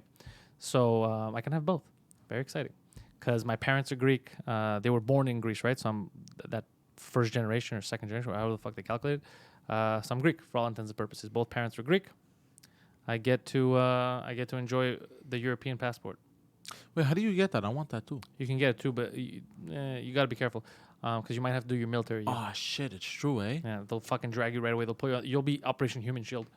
So I can have both. Very exciting. Because my parents are Greek. They were born in Greece, right? So I'm that first generation or second generation, however the fuck they calculated. So I'm Greek for all intents and purposes. Both parents were Greek. I get to enjoy the European passport. Wait, how do you get that? I want that too. You can get it too, but you got to be careful because you might have to do your military. Oh shit, it's true, eh? Yeah, they'll fucking drag you right away. They'll put you on, you'll be Operation Human Shield.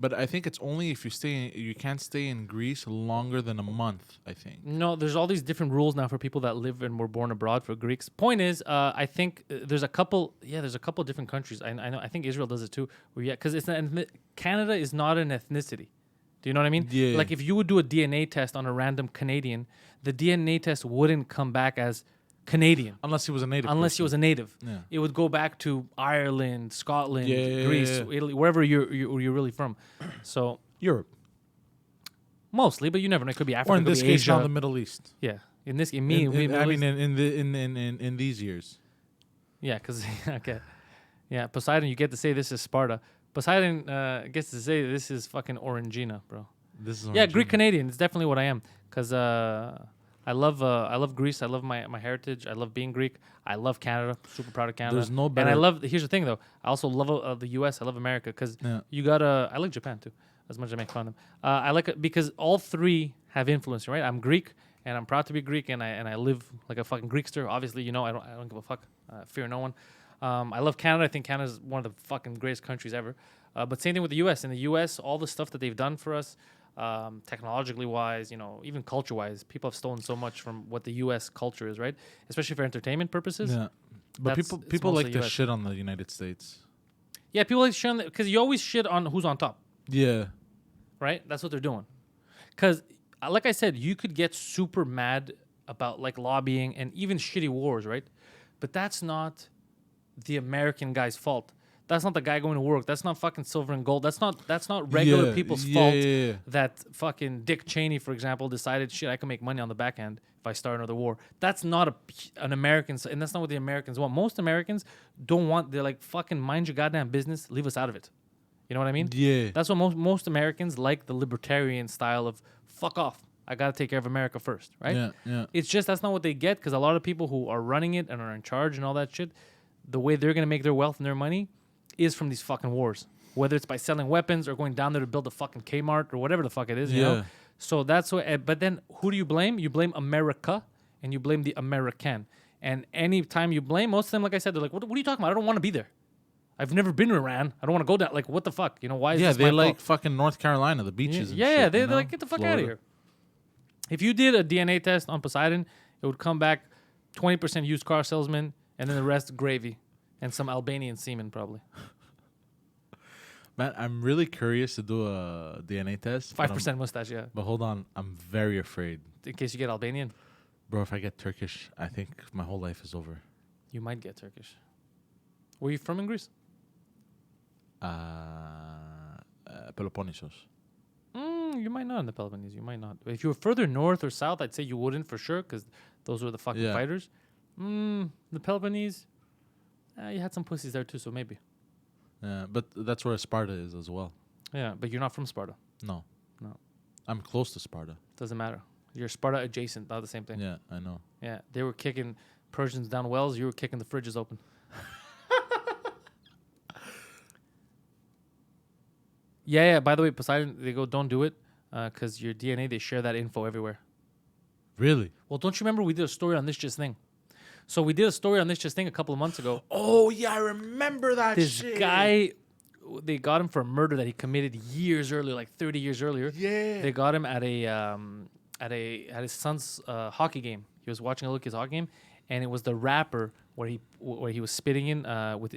But I think it's only if you can't stay in Greece longer than a month, I think. No, there's all these different rules now for people that live and were born abroad for Greeks. Point is, I think there's a couple of different countries. I know. I think Israel does it too. Because Canada is not an ethnicity. Do you know what I mean? Yeah. Like if you would do a DNA test on a random Canadian, the DNA test wouldn't come back as Canadian. Unless he was a native. He was a native. Yeah. It would go back to Ireland, Scotland, Greece, Italy, wherever you're really from. So Europe. Mostly, but you never know. It could be Africa. Or in this case, not the Middle East. Yeah. In these years. Yeah, because okay. Yeah, Poseidon, you get to say this is Sparta. Poseidon gets to say this is fucking Orangina, bro. This is Orangina. Greek Canadian. It's definitely what I am. Because I love Greece. I love my heritage. I love being Greek. I love Canada. Super proud of Canada. There's no better. And here's the thing though. I also love the U.S. I love America because you gotta. I like Japan too, as much as I make fun of them. I like it because all three have influence, right? I'm Greek and I'm proud to be Greek and I live like a fucking Greekster. Obviously, you know I don't give a fuck. Fear no one. I love Canada. I think Canada is one of the fucking greatest countries ever. But same thing with the U.S. In the U.S., all the stuff that they've done for us. Technologically wise, even culture wise, people have stolen so much from what the U.S. culture is, right? Especially for entertainment purposes. Yeah, but people like to shit on the United States. Yeah, people like to shit on because you always shit on who's on top. Yeah, right. That's what they're doing. Because, like I said, you could get super mad about like lobbying and even shitty wars, right? But that's not the American guy's fault. That's not the guy going to work. That's not fucking silver and gold. That's not regular people's fault that fucking Dick Cheney, for example, decided, shit, I can make money on the back end if I start another war. That's not an American, and that's not what the Americans want. Most Americans don't want, they're like, fucking mind your goddamn business, leave us out of it. You know what I mean? Yeah. That's what most Americans like, the libertarian style of, fuck off. I got to take care of America first, right? Yeah. It's just that's not what they get because a lot of people who are running it and are in charge and all that shit, the way they're going to make their wealth and their money is from these fucking wars, whether it's by selling weapons or going down there to build a fucking Kmart or whatever the fuck it is, you know? So that's what, but then who do you blame? You blame America and you blame the American. And any time you blame, most of them, like I said, they're like, what are you talking about? I don't want to be there. I've never been to Iran. I don't want to go down. Like, what the fuck? You know, why is this they my like fault? fucking North Carolina, the beaches. Yeah, and shit, they're like, get the fuck out of here. If you did a DNA test on Poseidon, it would come back 20% used car salesman, and then the rest gravy and some Albanian semen probably. Man, I'm really curious to do a DNA test. 5% mustache, yeah. But hold on, I'm very afraid. In case you get Albanian, bro. If I get Turkish, I think my whole life is over. You might get Turkish. Were you from in Greece? Peloponnesos. You might not in the Peloponnese. You might not. If you were further north or south, I'd say you wouldn't for sure because those were the fucking fighters. The Peloponnese, you had some pussies there too, so maybe. Yeah, but that's where Sparta is as well. Yeah, but you're not from Sparta. No. No. I'm close to Sparta. Doesn't matter. You're Sparta adjacent, not the same thing. Yeah, I know. Yeah, they were kicking Persians down wells. You were kicking the fridges open. Yeah. By the way, Poseidon, they go, don't do it because your DNA, they share that info everywhere. Really? Well, don't you remember we did a story on This Just Thing? So we did a story on This Just Thing a couple of months ago. Oh, yeah, I remember that This guy, they got him for a murder that he committed years earlier, like 30 years earlier. Yeah. They got him at his son's hockey game. He was watching a look at his hockey game, and it was the wrapper where he was spitting in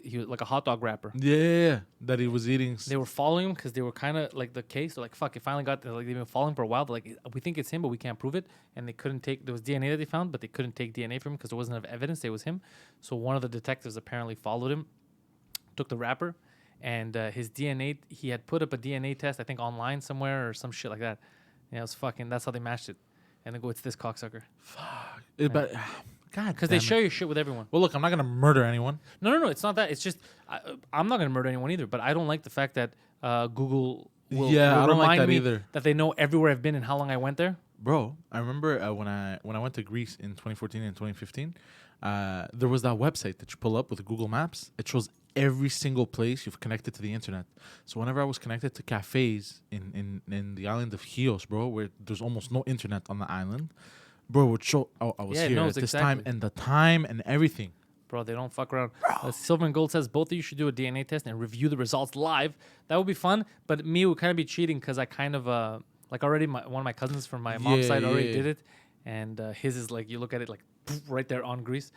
he was like a hot dog wrapper. Yeah, that he was eating. They were following him because they were kind of like the case. They're like, fuck, it finally got, like, they've been following for a while. They're like, we think it's him, but we can't prove it. And they couldn't take, there was DNA that they found, but they couldn't take DNA from him because there wasn't enough evidence that it was him. So one of the detectives apparently followed him, took the wrapper, and his DNA, he had put up a DNA test, I think online somewhere or some shit like that. Yeah, it was fucking, that's how they matched it. And they go, it's this cocksucker. Fuck. But God, because they share your shit with everyone. Well, look, I'm not gonna murder anyone. No. It's not that. It's just I'm not gonna murder anyone either. But I don't like the fact that Google will I don't like remind that me either. that they know everywhere I've been and how long I went there. Bro, I remember when I went to Greece in 2014 and 2015, there was that website that you pull up with Google Maps. It shows every single place you've connected to the internet. So whenever I was connected to cafes in the island of Chios, bro, where there's almost no internet on the island, bro, would show I was here at this time and the time and everything. Bro, they don't fuck around. Silver and Gold says both of you should do a DNA test and review the results live. That would be fun, but me would kind of be cheating because I kind of like already one of my cousins from my mom's side already did it, and his is like you look at it like right there on Greece.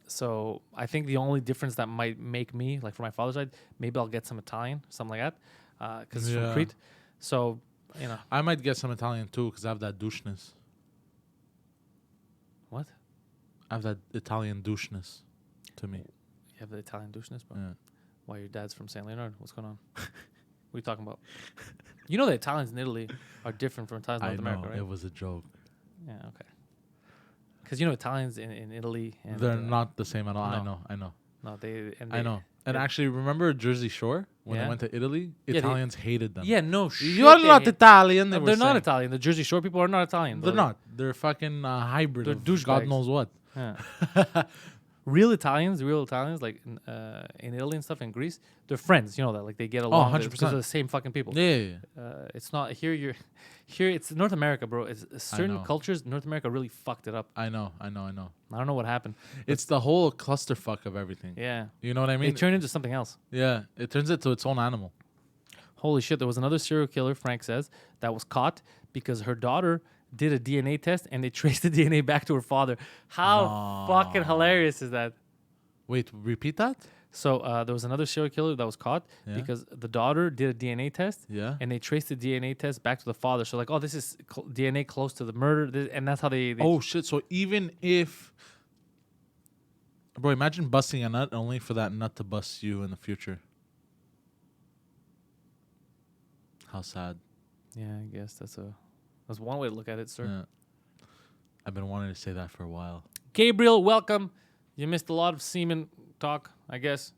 So I think the only difference that might make me, like for my father's side, maybe I'll get some Italian, something like that, because it's from Crete. So, you know. I might get some Italian too because I have that doucheness. What? I have that Italian doucheness to me. You have the Italian doucheness, bro? Yeah. Why, your dad's from St. Leonard? What's going on? What are you talking about? You know the Italians in Italy are different from Italians in North America, right? It was a joke. Yeah, okay. Because you know Italians in Italy, and they're not the same at all. No. I know. No, I know. And actually, remember Jersey Shore when they went to Italy? Italians hated them. Yeah, no shit. You're not Italian. They're not Italian. The Jersey Shore people are not Italian. They're not. They're fucking hybrid. They're of God knows what. Yeah. real Italians, like in Italy and stuff, in Greece, they're friends. You know that, like they get along 100%. because they're the same fucking people. Yeah. It's not here. Here it's North America, bro. It's certain cultures. North America really fucked it up. I know. I don't know what happened. It's the whole clusterfuck of everything. Yeah. You know what I mean? It turned into something else. Yeah. It turns into its own animal. Holy shit! There was another serial killer, Frank says, that was caught because her daughter did a DNA test and they traced the DNA back to her father. How fucking hilarious is that? Wait, repeat that? So there was another serial killer that was caught because the daughter did a DNA test and they traced the DNA test back to the father. So like, oh, this is DNA close to the murder. And that's how they oh, shit. So even if... Bro, imagine busting a nut only for that nut to bust you in the future. How sad. Yeah, I guess that's one way to look at it, sir. Yeah. I've been wanting to say that for a while. Gabriel, welcome. You missed a lot of semen talk, I guess.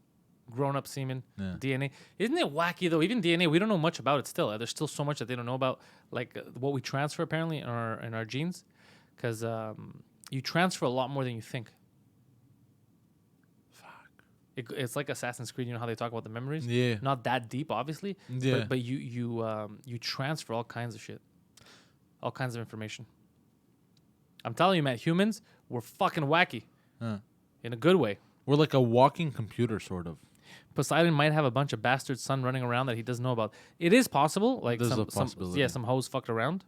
Grown-up semen, DNA. Isn't it wacky, though? Even DNA, we don't know much about it still. There's still so much that they don't know about, like what we transfer, apparently, in our genes. Because you transfer a lot more than you think. Fuck. It's like Assassin's Creed, you know how they talk about the memories? Yeah. Not that deep, obviously. Yeah. But you transfer all kinds of shit. All kinds of information. I'm telling you, man, humans, we're fucking wacky. In a good way. We're like a walking computer, sort of. Poseidon might have a bunch of bastard son running around that he doesn't know about. It is possible. Like There's a possibility. some hoes fucked around.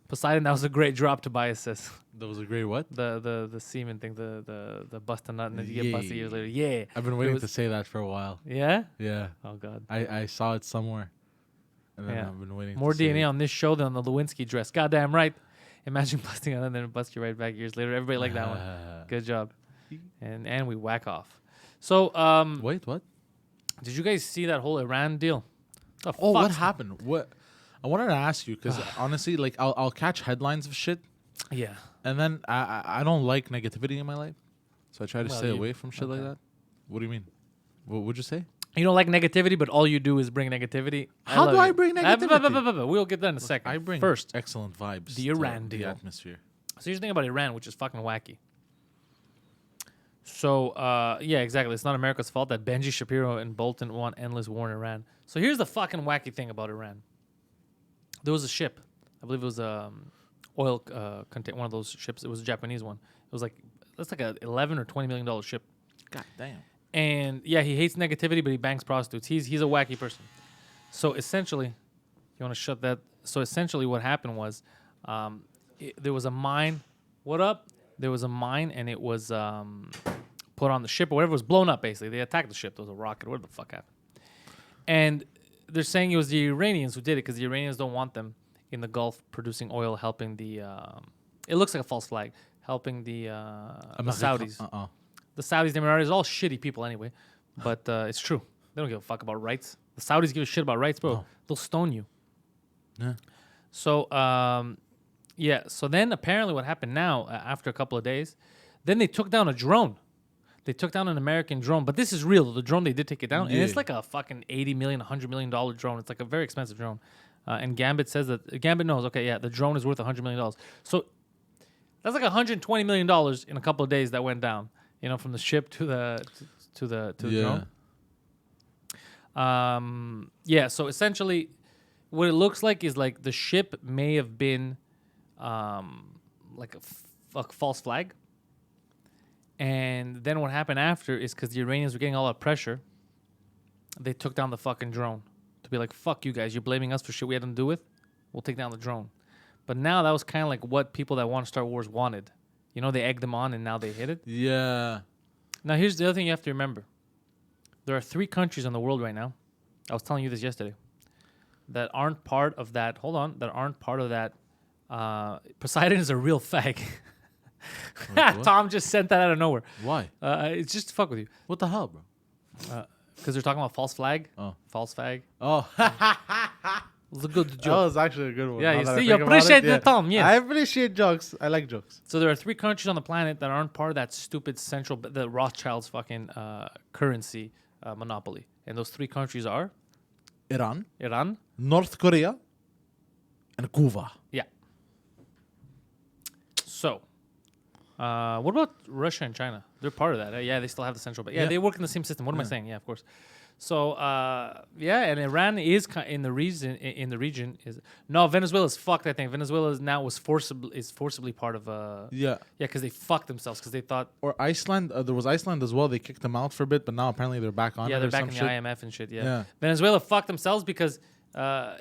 Poseidon, that was a great drop, Tobias says. That was a great what? The semen thing, the bust a nut and then you get busted years later. Yeah. I've been waiting to say that for a while. Yeah? Yeah. Oh, God. I saw it somewhere. And then I've been waiting More to DNA say on this show than on the Lewinsky dress. Goddamn right. Imagine busting on and then bust you right back years later. Everybody liked that one. Good job. And we whack off. So, wait, what? Did you guys see that whole Iran deal? What happened? What? I wanted to ask you because honestly, like I'll catch headlines of shit. Yeah. And then I don't like negativity in my life, so I try to stay away from shit like that. What do you mean? What would you say? You don't like negativity, but all you do is bring negativity. How do I bring negativity? We'll get that in a second. I bring first excellent vibes. The Iran deal. The atmosphere. So here's the thing about Iran, which is fucking wacky. So, yeah, exactly. It's not America's fault that Benji Shapiro and Bolton want endless war in Iran. So here's the fucking wacky thing about Iran. There was a ship. I believe it was oil contain one of those ships. It was a Japanese one. It was that's like a $11 or $20 million ship. God damn. And yeah, he hates negativity, but he bangs prostitutes. He's a wacky person. So essentially, you want to shut that. So essentially, what happened was, there was a mine. What up? There was a mine, and it was put on the ship or whatever. It was blown up. Basically, they attacked the ship. There was a rocket. What the fuck happened? And they're saying it was the Iranians who did it because the Iranians don't want them in the Gulf producing oil, helping the. It looks like a false flag, helping the Saudis. The Saudis, the Emiratis, all shitty people anyway. But it's true. They don't give a fuck about rights. The Saudis give a shit about rights, bro. Oh. They'll stone you. Yeah. So, yeah. So then apparently what happened now, after a couple of days, then they took down a drone. They took down an American drone. But this is real. The drone, they did take it down. Yeah. And it's like a fucking $80 million, $100 million drone. It's like a very expensive drone. And Gambit says that, Gambit knows, okay, yeah, the drone is worth $100 million. So that's like $120 million in a couple of days that went down. You know, from the ship to the drone. Yeah. So essentially, what it looks like is like the ship may have been, like a false flag. And then what happened after is because the Iranians were getting all that pressure, they took down the fucking drone to be like, "Fuck you guys! You're blaming us for shit we had nothing to do with. We'll take down the drone." But now that was kind of like what people that want to start wars wanted. You know, they egged them on, and now they hit it. Yeah. Now, here's the other thing you have to remember. There are 3 countries in the world right now. I was telling you this yesterday. That aren't part of that. Hold on. That aren't part of that. Poseidon is a real fag. Wait, Tom just sent that out of nowhere. Why? It's just to fuck with you. What the hell, bro? Because they're talking about false flag. Oh. False fag. Oh. It was a good joke. That was actually a good one. Yeah, you see, you appreciate the Tom, yes. I appreciate jokes. I like jokes. So there are 3 countries on the planet that aren't part of that stupid the Rothschilds fucking currency monopoly. And those 3 countries are? Iran, North Korea, and Cuba. Yeah. So, what about Russia and China? They're part of that. Yeah, they still have the central bank. Yeah, they work in the same system. What am I saying? Yeah, of course. So, yeah, and Iran is in the region. No, Venezuela's fucked. I think Venezuela is forcibly part of. Yeah, because they fucked themselves because they thought. Or Iceland. There was Iceland as well. They kicked them out for a bit, but now apparently they're back on. Yeah, they're back in the IMF and shit. Yeah. Venezuela fucked themselves because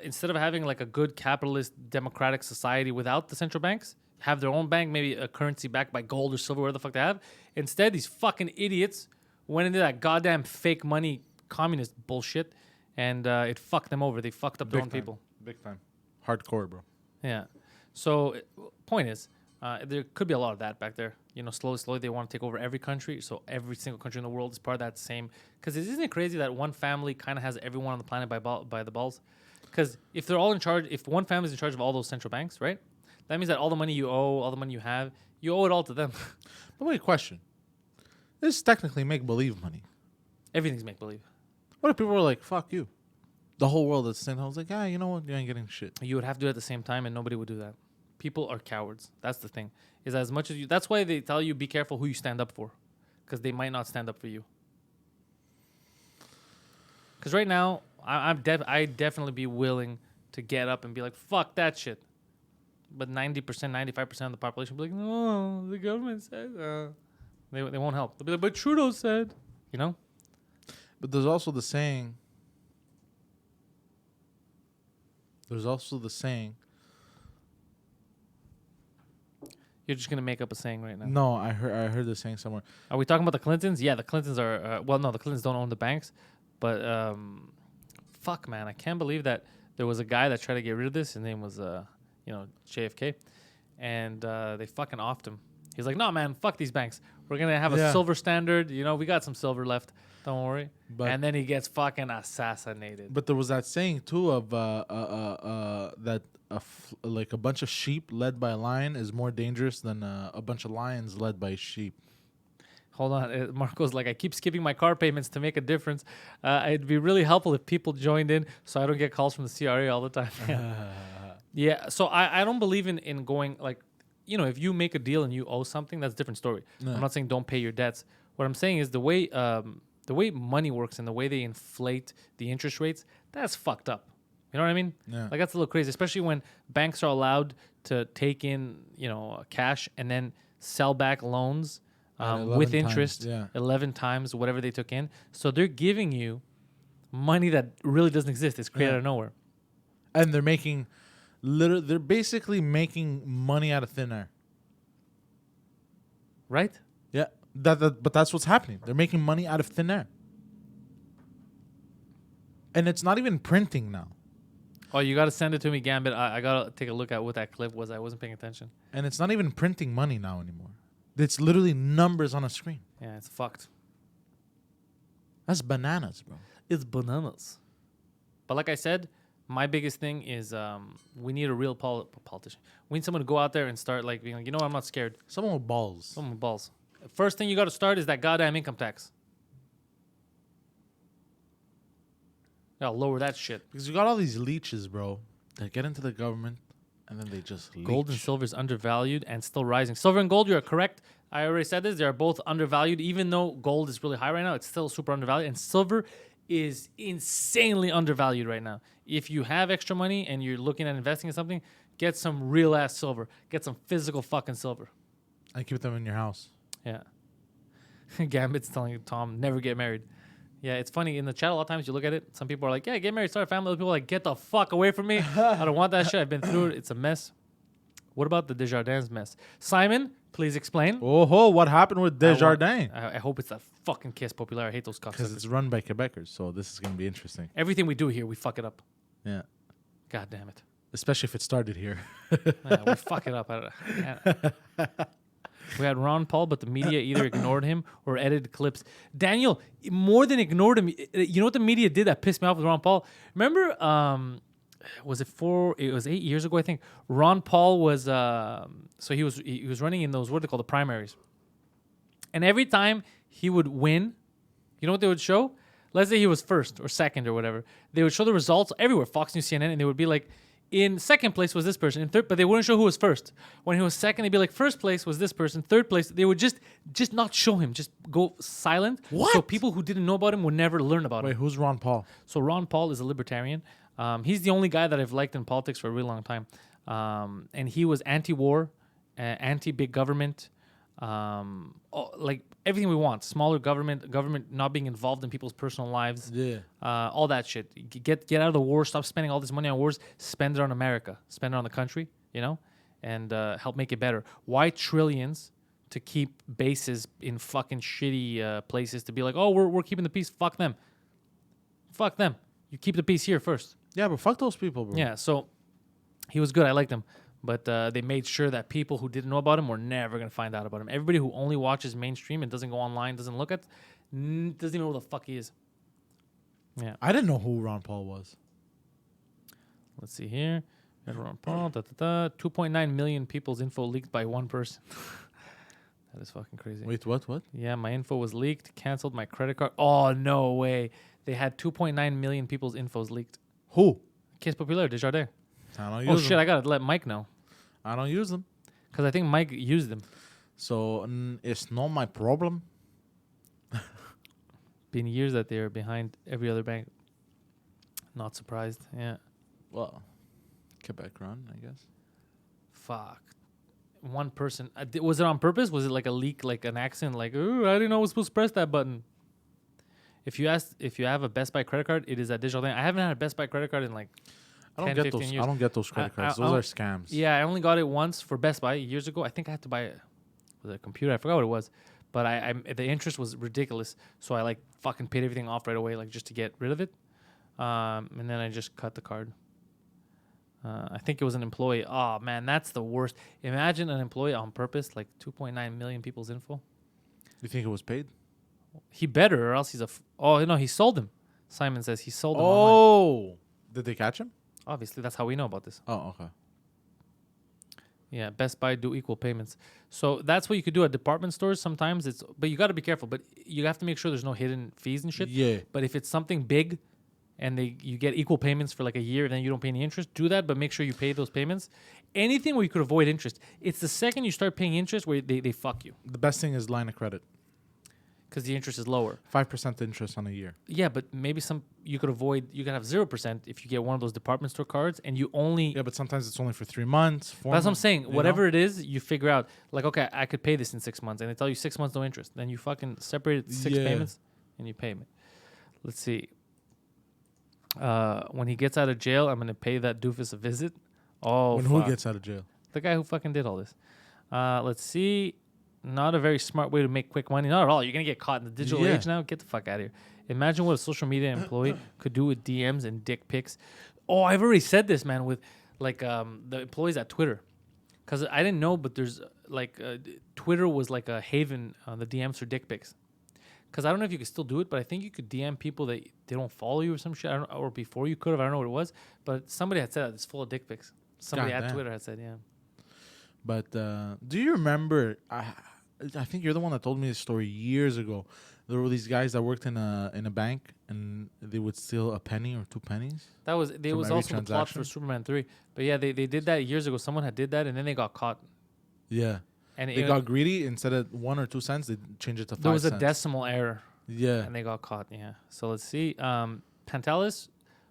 instead of having like a good capitalist democratic society without the central banks, have their own bank, maybe a currency backed by gold or silver, whatever the fuck they have. Instead, these fucking idiots went into that goddamn fake money communist bullshit, and it fucked them over. They fucked up their own people. Big time. Hardcore, bro. Yeah. So, point is, there could be a lot of that back there. You know, slowly they want to take over every country. So every single country in the world is part of that same. Because isn't it crazy that one family kind of has everyone on the planet by the balls? Because if they're all in charge, if one family is in charge of all those central banks, right? That means that all the money you owe, all the money you have, you owe it all to them. But wait, question. This is technically make-believe money. Everything's make-believe. What if people were like, fuck you? The whole world at the same time. I was like, you know what? You ain't getting shit. You would have to do it at the same time, and nobody would do that. People are cowards. That's the thing. Is as much as you. That's why they tell you be careful who you stand up for, because they might not stand up for you. Because right now, I'd definitely be willing to get up and be like, fuck that shit. But 90%, 95% of the population will be like, no, the government said. They won't help. They'll be like, but Trudeau said. You know? But there's also the saying. You're just going to make up a saying right now. No, I heard the saying somewhere. Are we talking about the Clintons? Yeah, the Clintons are... well, no, the Clintons don't own the banks. But, fuck, man. I can't believe that there was a guy that tried to get rid of this. His name was, JFK. And they fucking offed him. He's like, no, man, fuck these banks. We're going to have a silver standard. You know, we got some silver left. Don't worry. And then he gets fucking assassinated. But there was that saying, too, of that like a bunch of sheep led by a lion is more dangerous than a bunch of lions led by sheep. Hold on. Marco's like, I keep skipping my car payments to make a difference. It'd be really helpful if people joined in so I don't get calls from the CRA all the time. Yeah. So I don't believe in going like, you know, if you make a deal and you owe something, that's a different story. I'm not saying don't pay your debts. What I'm saying is the way money works and the way they inflate the interest rates, that's fucked up. You know what I mean? Yeah. Like, that's a little crazy, especially when banks are allowed to take in, you know, cash and then sell back loans with interest 11 times whatever they took in. So they're giving you money that really doesn't exist. It's created out of nowhere. And they're basically making money out of thin air. Right? Yeah. But that's what's happening. They're making money out of thin air. And it's not even printing now. Oh, you got to send it to me, Gambit. I got to take a look at what that clip was. I wasn't paying attention. And it's not even printing money now anymore. It's literally numbers on a screen. Yeah, it's fucked. That's bananas, bro. It's bananas. But like I said, my biggest thing is we need a real politician. We need someone to go out there and start like being like, you know what, I'm not scared. Someone with balls. Someone with balls. First thing you got to start is that goddamn income tax. Gotta lower that shit. Because you got all these leeches, bro, that get into the government and then they just leech. Gold and silver is undervalued and still rising. Silver and gold, you're correct. I already said this. They are both undervalued. Even though gold is really high right now, it's still super undervalued. And silver is insanely undervalued right now. If you have extra money and you're looking at investing in something, get some real ass silver. Get some physical fucking silver. And keep them in your house. Yeah. Gambit's telling Tom, never get married. Yeah, it's funny. In the chat, a lot of times you look at it, some people are like, yeah, get married, start a family. Other people are like, get the fuck away from me. I don't want that shit. I've been through it. It's a mess. What about the Desjardins mess? Simon, please explain. Oh, what happened with Desjardins? I hope it's that fucking Caisse Populaire. I hate those cocksuckers. Because it's run by Quebecers, so this is going to be interesting. Everything we do here, we fuck it up. Yeah. God damn it. Especially if it started here. Yeah, we fuck it up. We had Ron Paul, but the media either ignored him or edited clips. Daniel, more than ignored him, you know what the media did that pissed me off with Ron Paul? Remember, was it 8 years ago, I think. Ron Paul was, so he was running in those, what are they called, the primaries. And every time he would win, you know what they would show? Let's say he was first or second or whatever. They would show the results everywhere, Fox News, CNN, and they would be like, in second place was this person, in third, but they wouldn't show who was first. When he was second, they'd be like, first place was this person, third place. They would just not show him, just go silent. What? So people who didn't know about him would never learn about him. Wait, who's Ron Paul? So Ron Paul is a libertarian. He's the only guy that I've liked in politics for a really long time. And he was anti-war, anti-big government, like everything we want. Smaller government not being involved in people's personal lives. Yeah. All that shit. Get out of the war. Stop spending all this money on wars. Spend it on America. Spend it on the country, you know, and help make it better. Why trillions to keep bases in fucking shitty places to be like, oh, we're keeping the peace. Fuck them. Fuck them. You keep the peace here first. Yeah, but fuck those people, bro. Yeah, so he was good. I liked him. But they made sure that people who didn't know about him were never going to find out about him. Everybody who only watches mainstream and doesn't go online, doesn't look at, doesn't even know who the fuck he is. Yeah. I didn't know who Ron Paul was. Let's see here. Ron Paul, 2.9 million people's info leaked by one person. That is fucking crazy. Wait, what? Yeah, my info was leaked, canceled my credit card. Oh, no way. They had 2.9 million people's infos leaked. Who? Caisse Populaire, Desjardins. I don't use them. Shit, I got to let Mike know. I don't use them. Because I think Mike used them. So it's not my problem. Been years that they're behind every other bank. Not surprised. Yeah. Well, Quebec run, I guess. fuck. One person. Was it on purpose? Was it like a leak, like an accident? Like, ooh, I didn't know I was supposed to press that button. If you have a Best Buy credit card, it is that digital thing. I haven't had a Best Buy credit card in like 10, 15 years. I don't get those credit cards. Those are scams. Yeah, I only got it once for Best Buy years ago. I think I had to buy it with a computer. I forgot what it was. But I the interest was ridiculous. So I like fucking paid everything off right away, like just to get rid of it. And then I just cut the card. I think it was an employee. Oh, man, that's the worst. Imagine an employee on purpose, like 2.9 million people's info. You think it was paid? He better, or else he's oh, no, he sold him. Simon says he sold him online. Did they catch him? Obviously, that's how we know about this. Oh, okay. Yeah, Best Buy do equal payments. So that's what you could do at department stores sometimes. But you got to be careful. But you have to make sure there's no hidden fees and shit. Yeah. But if it's something big and you get equal payments for like a year and then you don't pay any interest, do that, but make sure you pay those payments. Anything where you could avoid interest. It's the second you start paying interest where they fuck you. The best thing is line of credit. Because the interest is lower. 5% interest on a year. Yeah, but maybe you could avoid, you could have 0% if you get one of those department store cards and you only... Yeah, but sometimes it's only for 3 months, 4 months. That's what I'm saying. Whatever it is, you figure out, like, okay, I could pay this in 6 months. And they tell you 6 months, no interest. Then you fucking separate it 6 payments and you pay it. Let's see. When he gets out of jail, I'm going to pay that doofus a visit. Oh, When who gets out of jail? The guy who fucking did all this. Let's see. Not a very smart way to make quick money. Not at all. You're going to get caught in the digital age now. Get the fuck out of here. Imagine what a social media employee could do with DMs and dick pics. Oh, I've already said this, man, with like the employees at Twitter. Because I didn't know, but there's like Twitter was like a haven on the DMs for dick pics. Because I don't know if you could still do it, but I think you could DM people that they don't follow you or some shit. I don't know, or before you could have. I don't know what it was. But somebody had said that it's full of dick pics. Somebody at Twitter had said, yeah. But do you remember... I think you're the one that told me this story years ago. There were these guys that worked in a bank and they would steal a penny or 2 pennies. That was also the plot for Superman 3. But yeah, they did that years ago. Someone had did that and then they got caught. Yeah. And they got greedy. Instead of 1 or 2 cents, they changed it to 5 cents. There was a decimal error. Yeah. And they got caught. Yeah. So let's see. Pantelis,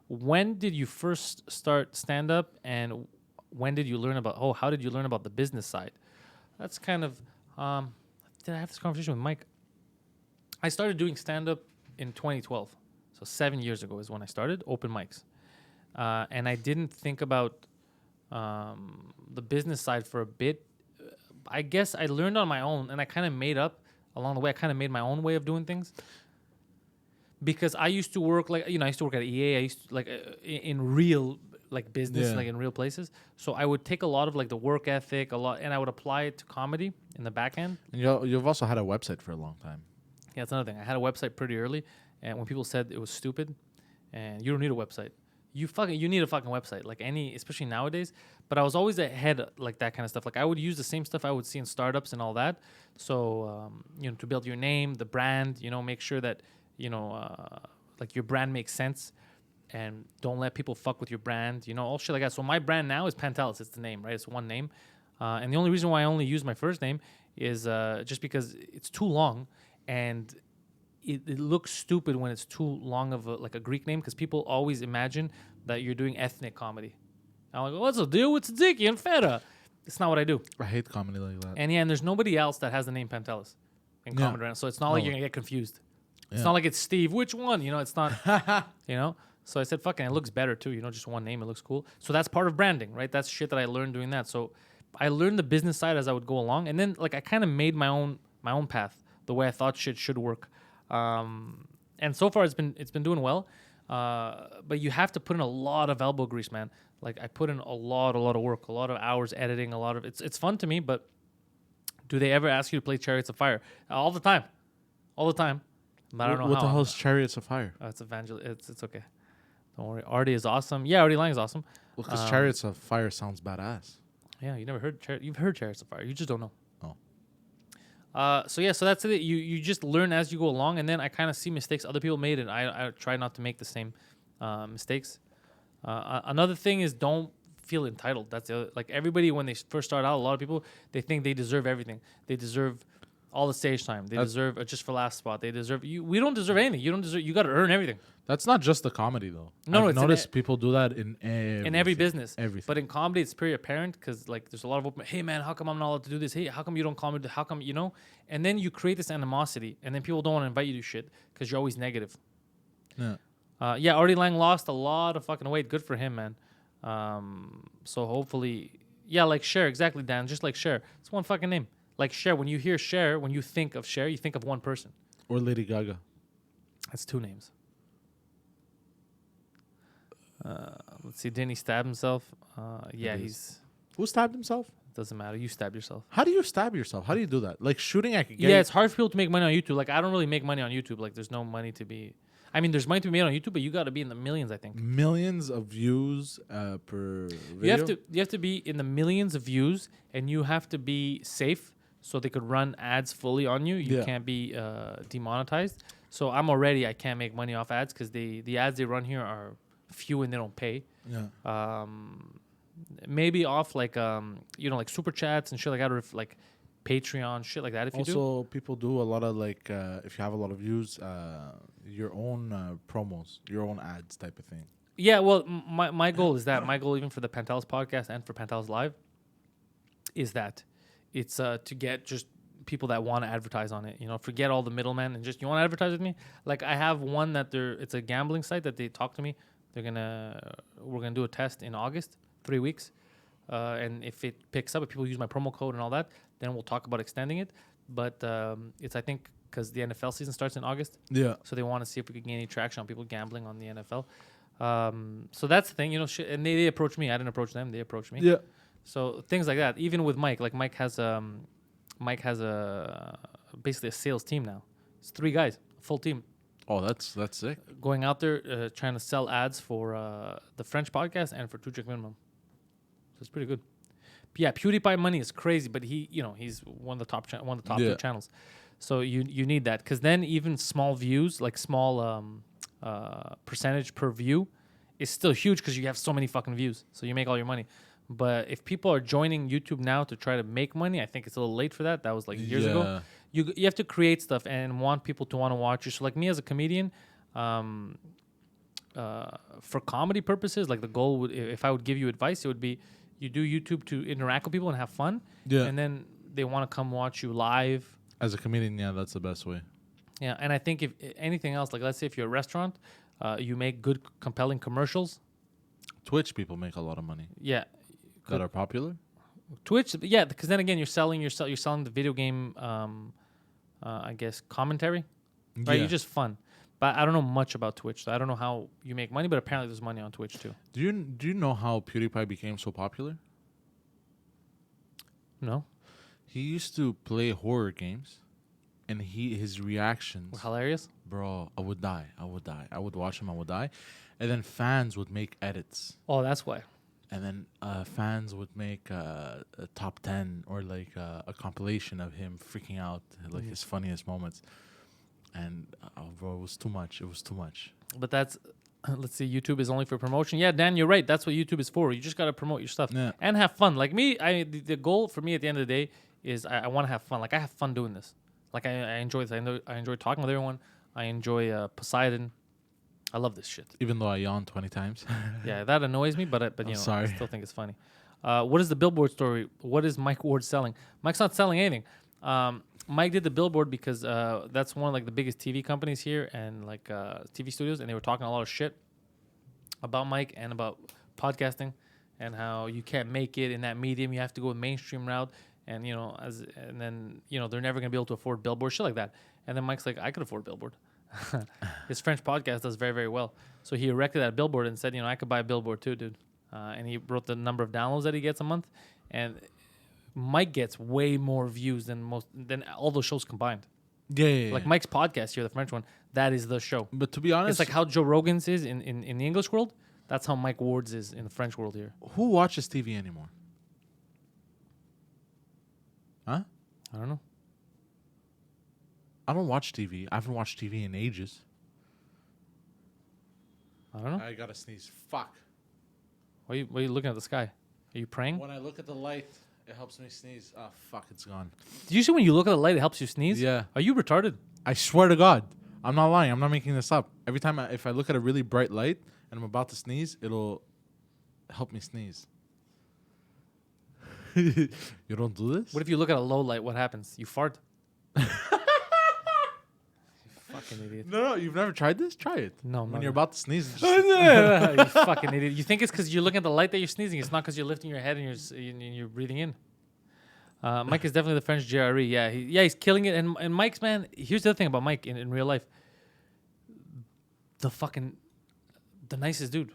when did you first start stand up and when did you learn about how did you learn about the business side? That's kind of did I have this conversation with Mike? I started doing stand-up in 2012. So 7 years ago is when I started, open mics. And I didn't think about the business side for a bit. I guess I learned on my own, and I kind of made up along the way. I kind of made my own way of doing things. Because I used to work I used to work at EA. I used to in real business, like in real places. So I would take a lot of the work ethic, and I would apply it to comedy in the back end. And you've also had a website for a long time. Yeah, that's another thing. I had a website pretty early, and when people said it was stupid, and you don't need a website, you need a fucking website, especially nowadays. But I was always ahead, that kind of stuff. I would use the same stuff I would see in startups and all that. So to build your name, the brand, make sure that your brand makes sense. And don't let people fuck with your brand, all shit like that. So my brand now is Pantelis. It's the name, right? It's one name. And the only reason why I only use my first name is just because it's too long. And it looks stupid when it's too long of a Greek name because people always imagine that you're doing ethnic comedy. I'm like, what's the deal with tzatziki and feta? It's not what I do. I hate comedy like that. And there's nobody else that has the name Pantelis in comedy right now. So it's not like you're going to get confused. It's not like it's Steve. Which one? It's not, So I said, fucking, it looks better too. Just one name. It looks cool. So that's part of branding, right? That's shit that I learned doing that. So I learned the business side as I would go along. And then I kind of made my own path, the way I thought shit should work. And so far it's been doing well. But you have to put in a lot of elbow grease, man. I put in a lot of work, a lot of hours editing, it's fun to me, but do they ever ask you to play Chariots of Fire? All the time. But I don't know what how. the hell is Chariots of Fire? It's it's okay. Don't worry. Artie is awesome. Yeah, Artie Lang is awesome. Well, because Chariots of Fire sounds badass. Yeah, you never heard. You've heard Chariots of Fire. You just don't know. Oh. So that's it. You just learn as you go along, and then I kind of see mistakes other people made, and I try not to make the same mistakes. Another thing is don't feel entitled. That's the other, everybody when they first start out, a lot of people they think they deserve everything. They deserve all the stage time. They deserve a just for last spot. They deserve you. We don't deserve anything. You don't deserve. You got to earn everything. That's not just the comedy though. No, I've noticed people do that in every business. Everything. But in comedy, it's pretty apparent because like there's a lot of open. Hey man, how come I'm not allowed to do this? Hey, how come you don't call me? How come you know? And then you create this animosity, and then people don't want to invite you to shit because you're always negative. Yeah. Artie Lang lost a lot of fucking weight. Good for him, man. So hopefully, like Cher, exactly, Dan. Just like Cher, it's one fucking name. Like Cher, when you hear Cher, when you think of Cher, you think of one person. Or Lady Gaga. That's two names. Let's see. Didn't he stab himself? He's. Who stabbed himself? Doesn't matter. You stabbed yourself. How do you stab yourself? How do you do that? Like shooting, I could get. Yeah, it's hard for people to make money on YouTube. Like I don't really make money on YouTube. Like there's no money to be. I mean, there's money to be made on YouTube, but you got to be in the millions. I think millions of views per video. You have to be in the millions of views, and you have to be safe, so they could run ads fully on you. You can't be demonetized. So I can't make money off ads because the ads they run here are few and they don't pay. Yeah. Maybe off like like super chats and shit like that, or if like Patreon shit like that. If you do. Also, people do a lot of like if you have a lot of views, your own promos, your own ads type of thing. Yeah, well, my goal is that my goal even for the Pantelis podcast and for Pantelis Live is that it's to get just people that want to advertise on it. You know, forget all the middlemen and just you want to advertise with me. Like I have one that it's a gambling site that they talk to me. We're gonna do a test in August, 3 weeks, and if it picks up, if people use my promo code and all that, then we'll talk about extending it. But it's I think because the NFL season starts in August. Yeah. So they want to see if we can gain any traction on people gambling on the NFL. So that's the thing, you know. And they approached me. I didn't approach them. They approached me. Yeah. So things like that. Even with Mike, like Mike has a basically a sales team now. It's 3 guys, full team. Oh, that's sick. Going out there trying to sell ads for the French podcast and for 2 Drink Minimum. So it's pretty good. But yeah, PewDiePie money is crazy, but he's one of the top 2 channels. So you need that because then even small views, like small percentage per view, is still huge because you have so many fucking views. So you make all your money. But if people are joining YouTube now to try to make money, I think it's a little late for that. That was like years ago. You have to create stuff and want people to want to watch you. So like me as a comedian, for comedy purposes, like the goal would, if I would give you advice, it would be you do YouTube to interact with people and have fun. Yeah. And then they want to come watch you live. As a comedian, yeah, that's the best way. Yeah, and I think if anything else, like let's say if you're a restaurant, you make good, compelling commercials. Twitch people make a lot of money. Yeah. That are popular. Twitch, yeah, because then again, you're selling the video game, I guess commentary, right? You're just fun, but I don't know much about Twitch, so I don't know how you make money. But apparently, there's money on Twitch too. Do you know how PewDiePie became so popular? No. He used to play horror games, and his reactions were hilarious. Bro, I would die. I would watch him. I would die, and then fans would make edits. Oh, that's why. And then fans would make a top 10 or like a compilation of him freaking out, like his funniest moments. And bro, it was too much. It was too much. But that's, let's see, YouTube is only for promotion. Yeah, Dan, you're right. That's what YouTube is for. You just got to promote your stuff and have fun. Like me, the goal for me at the end of the day is I want to have fun. Like I have fun doing this. Like I enjoy this. I enjoy talking with everyone. I enjoy Poseidon. I love this shit. Even though I yawned 20 times. Yeah, that annoys me, but you know, sorry. I still think it's funny. What is the billboard story? What is Mike Ward selling? Mike's not selling anything. Mike did the billboard because that's one of like the biggest TV companies here and like TV studios, and they were talking a lot of shit about Mike and about podcasting and how you can't make it in that medium. You have to go a mainstream route, and you know, and then you know they're never gonna be able to afford billboard shit like that. And then Mike's like, I could afford billboard. His French podcast does very, very well. So he erected that billboard and said, you know, I could buy a billboard too, dude. And he wrote the number of downloads that he gets a month. And Mike gets way more views than all those shows combined. Yeah. Like Mike's podcast here, the French one, that is the show. But to be honest, it's like how Joe Rogan's is in the English world. That's how Mike Ward's is in the French world here. Who watches TV anymore? Huh? I don't know. I don't watch TV. I haven't watched TV in ages. I don't know. I gotta sneeze. Fuck. Why are you looking at the sky? Are you praying? When I look at the light It helps me sneeze. Oh, fuck, it's gone. Usually when you look at the light, it helps you sneeze? Yeah. Are you retarded? I swear to God. I'm not lying. I'm not making this up. Every time if I look at a really bright light and I'm about to sneeze, it'll help me sneeze. You don't do this? What if you look at a low light? What happens? You fart? You fucking idiot. No, you've never tried this? Try it. No, when you're about to sneeze. You fucking idiot. You think it's because you're looking at the light that you're sneezing. It's not because you're lifting your head and you're breathing in. Mike is definitely the French JRE. Yeah, he's killing it. And Mike's, man, here's the other thing about Mike in real life. The nicest dude.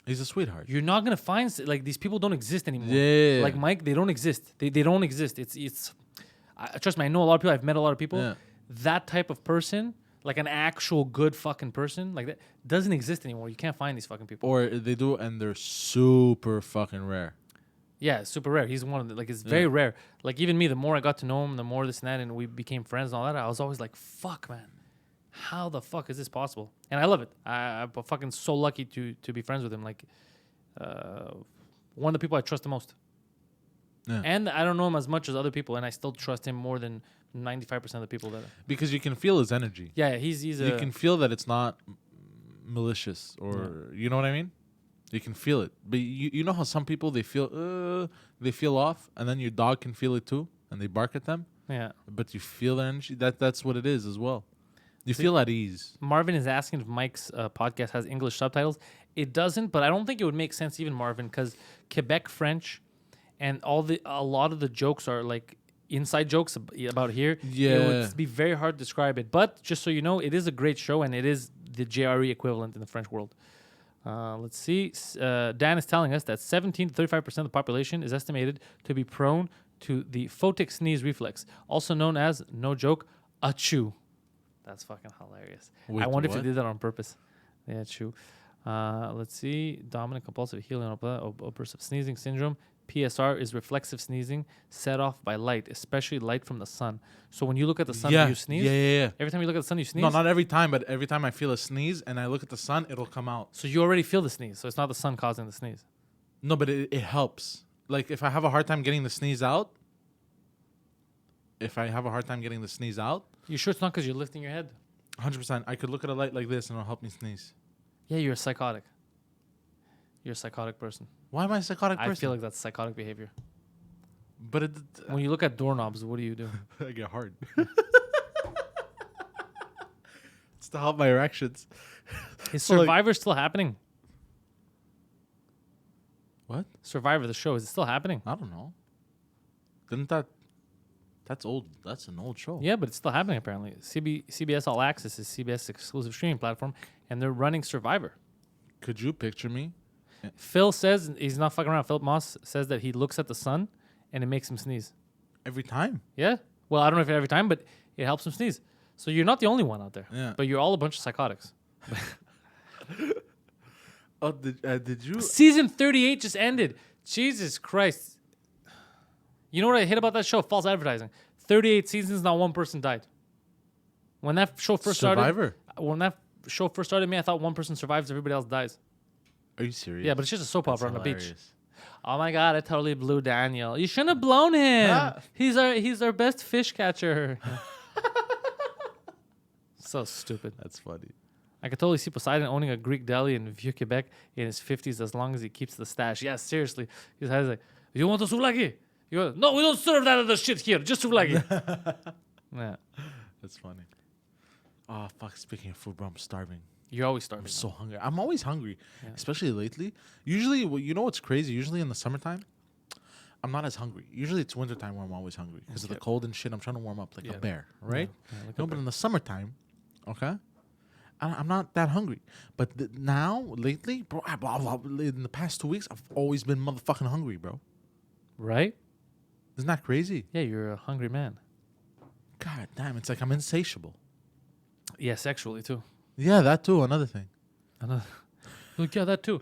He's a sweetheart. You're not gonna find like these people don't exist anymore. Yeah. Like Mike, they don't exist. They don't exist. Trust me, I know a lot of people. I've met a lot of people. Yeah. That type of person, like an actual good fucking person, like that doesn't exist anymore. You can't find these fucking people. Or they do, and they're super fucking rare. Yeah, it's super rare. He's one of the, like, it's very rare. Like, even me, the more I got to know him, the more this and that, and we became friends and all that, I was always like, fuck, man. How the fuck is this possible? And I love it. I'm fucking so lucky to be friends with him. Like, one of the people I trust the most. Yeah. And I don't know him as much as other people, and I still trust him more than 95% of the people that... Because you can feel his energy. Yeah, he's you can feel that it's not malicious, or... You know what I mean? You can feel it. But you know how some people, they feel off, and then your dog can feel it too, and they bark at them? Yeah. But you feel the energy? That's what it is as well. You feel at ease. Marvin is asking if Mike's podcast has English subtitles. It doesn't, but I don't think it would make sense even, Marvin, because Quebec French and a lot of the jokes are like inside jokes about here. Yeah. It would be very hard to describe it. But just so you know, it is a great show, and it is the JRE equivalent in the French world. Let's see. Dan is telling us that 17 to 35% of the population is estimated to be prone to the photic sneeze reflex, also known as, no joke, achoo. That's fucking hilarious. Wait, I wonder if what? Oh, they did that on purpose. Yeah, true. Let's see. Dominant compulsive healing obstructive sneezing syndrome. PSR is reflexive sneezing set off by light, especially light from the sun. So when you look at the sun, do you sneeze? Yeah. Every time you look at the sun, you sneeze? No, not every time, but every time I feel a sneeze and I look at the sun, it'll come out. So you already feel the sneeze. So it's not the sun causing the sneeze. No, but it helps. Like, if I have a hard time getting the sneeze out, You sure it's not because you're lifting your head? 100%, I could look at a light like this and it'll help me sneeze. Yeah, you're psychotic. You're a psychotic person. Why am I a psychotic person? I feel like that's psychotic behavior. But When you look at doorknobs, what do you do? I get hard. It's to help my erections. Is Survivor still happening? What? Survivor, the show, is it still happening? I don't know. That's old. That's an old show. Yeah, but it's still happening apparently. CBS All Access is CBS exclusive streaming platform, and they're running Survivor. Could you picture me? Phil says, he's not fucking around, Philip Moss says that he looks at the sun and it makes him sneeze. Every time? Yeah? Well, I don't know if every time, but it helps him sneeze. So you're not the only one out there. Yeah. But you're all a bunch of psychotics. Oh, did you? Season 38 just ended. Jesus Christ. You know what I hate about that show? False advertising. 38 seasons, not one person died. When that show first Survivor? started, me, I thought one person survives, everybody else dies. Are you serious? Yeah, but it's just a soap opera on the beach. Hilarious. Oh my God, I totally blew Daniel. You shouldn't have blown him. Ah. He's our best fish catcher. So stupid. That's funny. I could totally see Poseidon owning a Greek deli in Vieux Quebec in his 50s as long as he keeps the stash. Yeah, seriously. He's like, you want a souvlaki? No, we don't serve that other shit here. Just souvlaki. Yeah. That's funny. Oh, fuck. Speaking of food, bro, I'm starving. You're always starving. I'm so hungry. I'm always hungry, especially lately. Usually, you know what's crazy? Usually in the summertime, I'm not as hungry. Usually it's wintertime where I'm always hungry because of the cold and shit. I'm trying to warm up like a bear, right? No, but in the summertime, okay, I'm not that hungry. But now, lately, bro, in the past 2 weeks, I've always been motherfucking hungry, bro. Right? Isn't that crazy? Yeah, you're a hungry man. God damn, it's like I'm insatiable. Yeah, sexually too. Yeah, that too. Another thing. Look, yeah, that too.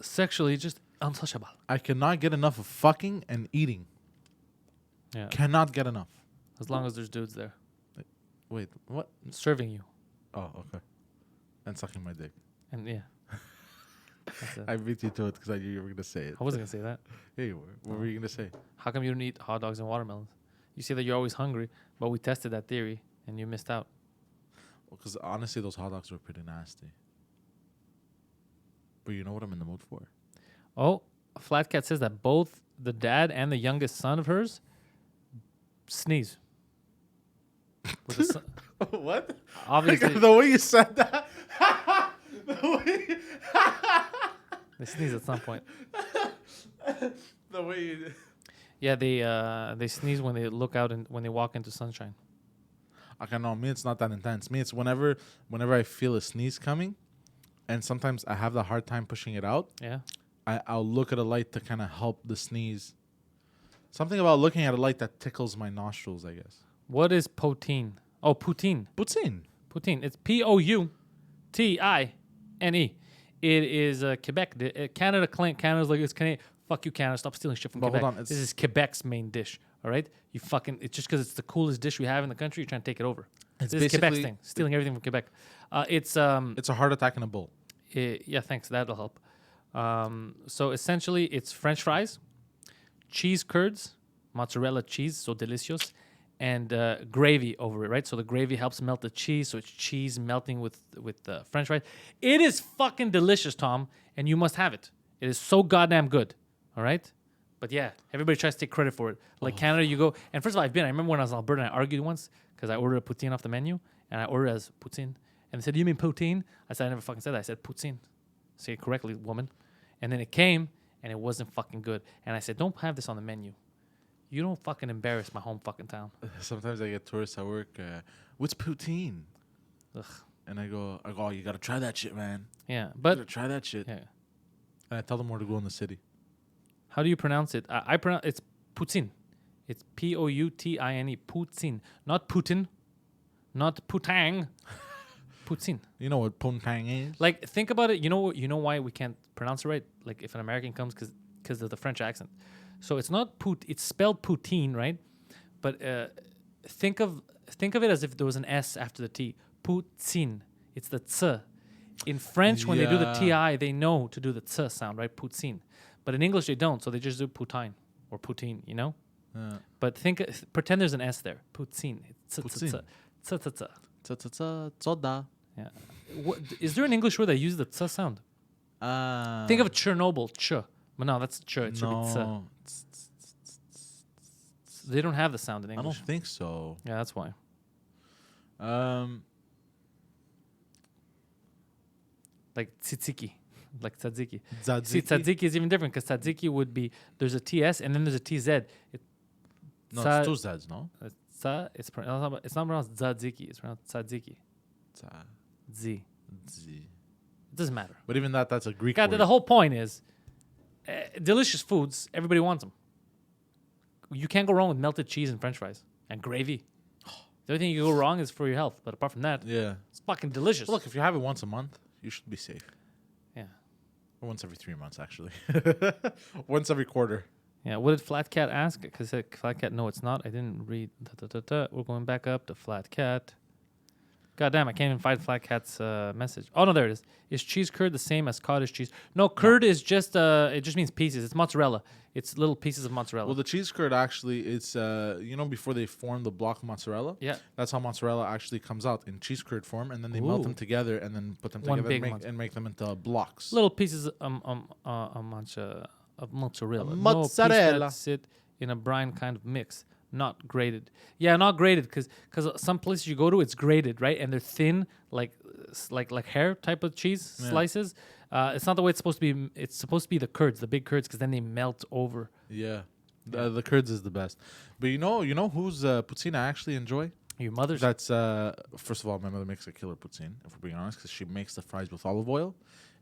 Sexually, just untouchable. I cannot get enough of fucking and eating. Yeah. Cannot get enough. As long as there's dudes there. Wait, what? Serving you. Oh, okay. And sucking my dick. And yeah. I beat you to it because I knew you were gonna say it. I wasn't gonna say that. Yeah, you were. What were you gonna say? How come you don't eat hot dogs and watermelons? You say that you're always hungry, but we tested that theory and you missed out. Because honestly, those hot dogs were pretty nasty. But you know what I'm in the mood for? Oh, Flat Cat says that both the dad and the youngest son of hers sneeze. With the son. What? Obviously, The way you said that. they sneeze at some point. The way you. Yeah, they sneeze when they look out and when they walk into sunshine. Okay, no, me it's not that intense. Me it's whenever I feel a sneeze coming, and sometimes I have the hard time pushing it out. Yeah. I'll look at a light to kind of help the sneeze. Something about looking at a light that tickles my nostrils, I guess. What is Poutine? Oh, Poutine. Poutine. Poutine. It's Poutine. It is Quebec. Canada claim Canada's like it's Canadian. Fuck you, Canada. Stop stealing shit from Quebec. Hold on, this is Quebec's main dish. All right, you fucking. It's just because it's the coolest dish we have in the country. You're trying to take it over. This is Quebec's thing. Stealing everything from Quebec. It's a heart attack in a bowl. Yeah, thanks. That'll help. So essentially, it's French fries, cheese curds, mozzarella cheese, so delicious, and gravy over it, right? So the gravy helps melt the cheese, so it's cheese melting with French fries. It is fucking delicious, Tom, and you must have it. It is so goddamn good, all right? But yeah, everybody tries to take credit for it. Like Canada, you go, and first of all, I remember when I was in Alberta, and I argued once because I ordered a poutine off the menu, and I ordered as poutine, and they said, "You mean poutine?" I said, "I never fucking said that." I said poutine. Say it correctly, woman. And then it came, and it wasn't fucking good. And I said, "Don't have this on the menu. You don't fucking embarrass my home fucking town." Sometimes I get tourists at work. What's poutine? Ugh. And I go, oh, you gotta try that shit, man. Yeah, but you gotta try that shit. Yeah. And I tell them where to go in the city. How do you pronounce it? I pronounce it's Poutine. It's Poutine. Poutine, not Putin, not Putang. Poutine. You know what Poutine is? Like, think about it. You know why we can't pronounce it right? Like, if an American comes, because of the French accent. So it's not it's spelled Poutine, right? But think of it as if there was an S after the T. Poutine. It's the ts. In French, when they do the ti, they know to do the ts sound, right? Poutine. But in English, they don't, so they just do Poutine or Poutine. You know. But pretend there's an S there. Poutine. Poutine. Soda. Yeah. Is there an English word that uses the ts sound? Think of Chernobyl. Ch. But no, that's ch. It should be ts. They don't have the sound in English. I don't think so. Yeah, that's why. Like tzatziki. Like tzatziki. See, tzatziki is even different because tzatziki would be, there's a TS and then there's a TZ. No, it's two Zs, no? It's not pronounced tzatziki. It's pronounced tzatziki. Z. It doesn't matter. But even that's a Greek word. The whole point is, delicious foods, everybody wants them. You can't go wrong with melted cheese and French fries and gravy. The only thing you go wrong is for your health. But apart from that, it's fucking delicious. Well, look, if you have it once a month, you should be safe. Yeah. Or once every 3 months, actually. Once every quarter. Yeah. What did Flat Cat ask? Because Flat Cat, no, it's not. I didn't read. We're going back up to Flat Cat. God damn, I can't even find Flat Cat's message. Oh, no, there it is. Is cheese curd the same as cottage cheese? No, curd is just, it just means pieces. It's mozzarella. It's little pieces of mozzarella. Well, the cheese curd actually, it's, before they form the block of mozzarella? Yeah. That's how mozzarella actually comes out in cheese curd form, and then they melt them together and then put them together and make them into blocks. Little pieces of mozzarella. Mozzarella. No piece that sit in a brine kind of mix. Not grated. Yeah, not grated because some places you go to, it's grated, right? And they're thin, like hair type of cheese slices. It's not the way it's supposed to be. It's supposed to be the curds, the big curds, because then they melt over. Yeah. The curds is the best. But you know whose poutine I actually enjoy? Your mother's? That's, first of all, my mother makes a killer poutine, if we're being honest, because she makes the fries with olive oil,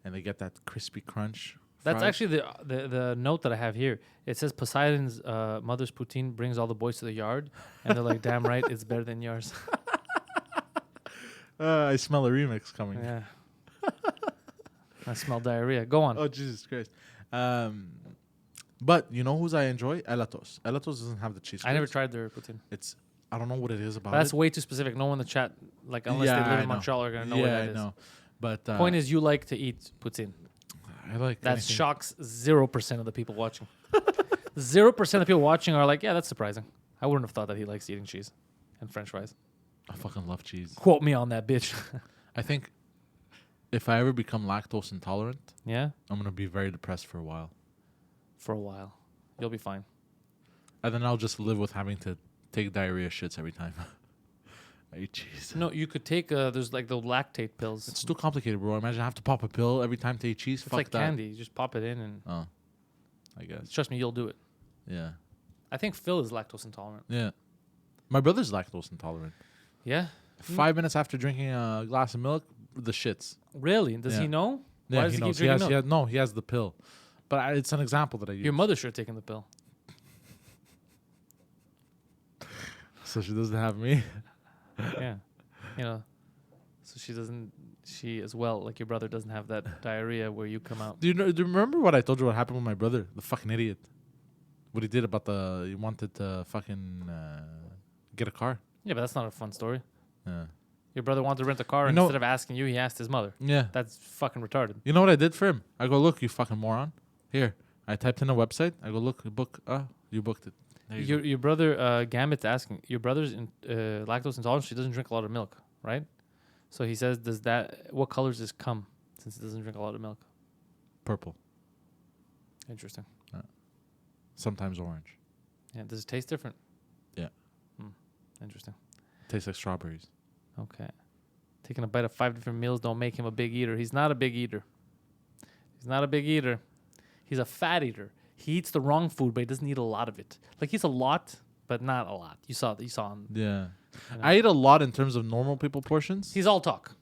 and they get that crispy crunch. That's actually the note that I have here. It says Poseidon's mother's poutine brings all the boys to the yard, and they're like, "Damn right, it's better than yours." I smell a remix coming. Yeah, I smell diarrhea. Go on. Oh Jesus Christ! But you know whose I enjoy? Elatos. Elatos doesn't have the cheese. I never tried their poutine. I don't know what it is about. That's way too specific. No one in the chat, unless they live in Montreal, are gonna know what that is. I know. But point is, you like to eat poutine. I like that anything. shocks 0% of the people watching. 0% of the people watching are like, yeah, that's surprising. I wouldn't have thought that he likes eating cheese and French fries. I fucking love cheese. Quote me on that, bitch. I think if I ever become lactose intolerant, Yeah, I'm gonna be very depressed for a while, for a while, you'll be fine. and then I'll just live with having to take diarrhea shits every time I eat cheese. No, you could take there's like the lactate pills. It's too complicated, bro. Imagine I have to pop a pill every time to eat cheese. It's Fuck like that. candy. You just pop it in, and Oh, I guess. trust me, you'll do it. Yeah. I think Phil is lactose intolerant. Yeah. My brother's lactose intolerant. Yeah, 5 minutes after drinking a glass of milk, the shits. really? Does he Yeah. know? Yeah, Why does he he knows. keep drinking milk? He has the pill. But it's an example that I use. Your mother should have taken the pill. So she doesn't have me. Yeah, you know, so she as well, like your brother, doesn't have that diarrhea where you come out. Do you remember what I told you what happened with my brother? The fucking idiot. What he did about he wanted to fucking get a car. Yeah, but that's not a fun story. Yeah. Your brother wanted to rent a car, and instead of asking you, he asked his mother. Yeah. That's fucking retarded. You know what I did for him? I go, look, you fucking moron. Here. I typed in a website. I go, look, book. You booked it. There you go. Your brother, Gambit's asking, your brother's lactose intolerant. She doesn't drink a lot of milk, right? So he says, what colors does cum, since it doesn't drink a lot of milk? Purple. Interesting. Sometimes orange. Yeah, does it taste different? Yeah. Interesting. Tastes like strawberries. Okay. Taking a bite of 5 different meals don't make him a big eater. He's not a big eater. He's not a big eater. He's a fat eater. He eats the wrong food, but he doesn't eat a lot of it. Like, he eats a lot, but not a lot. You saw him. Yeah. You know? I eat a lot in terms of normal people portions. He's all talk.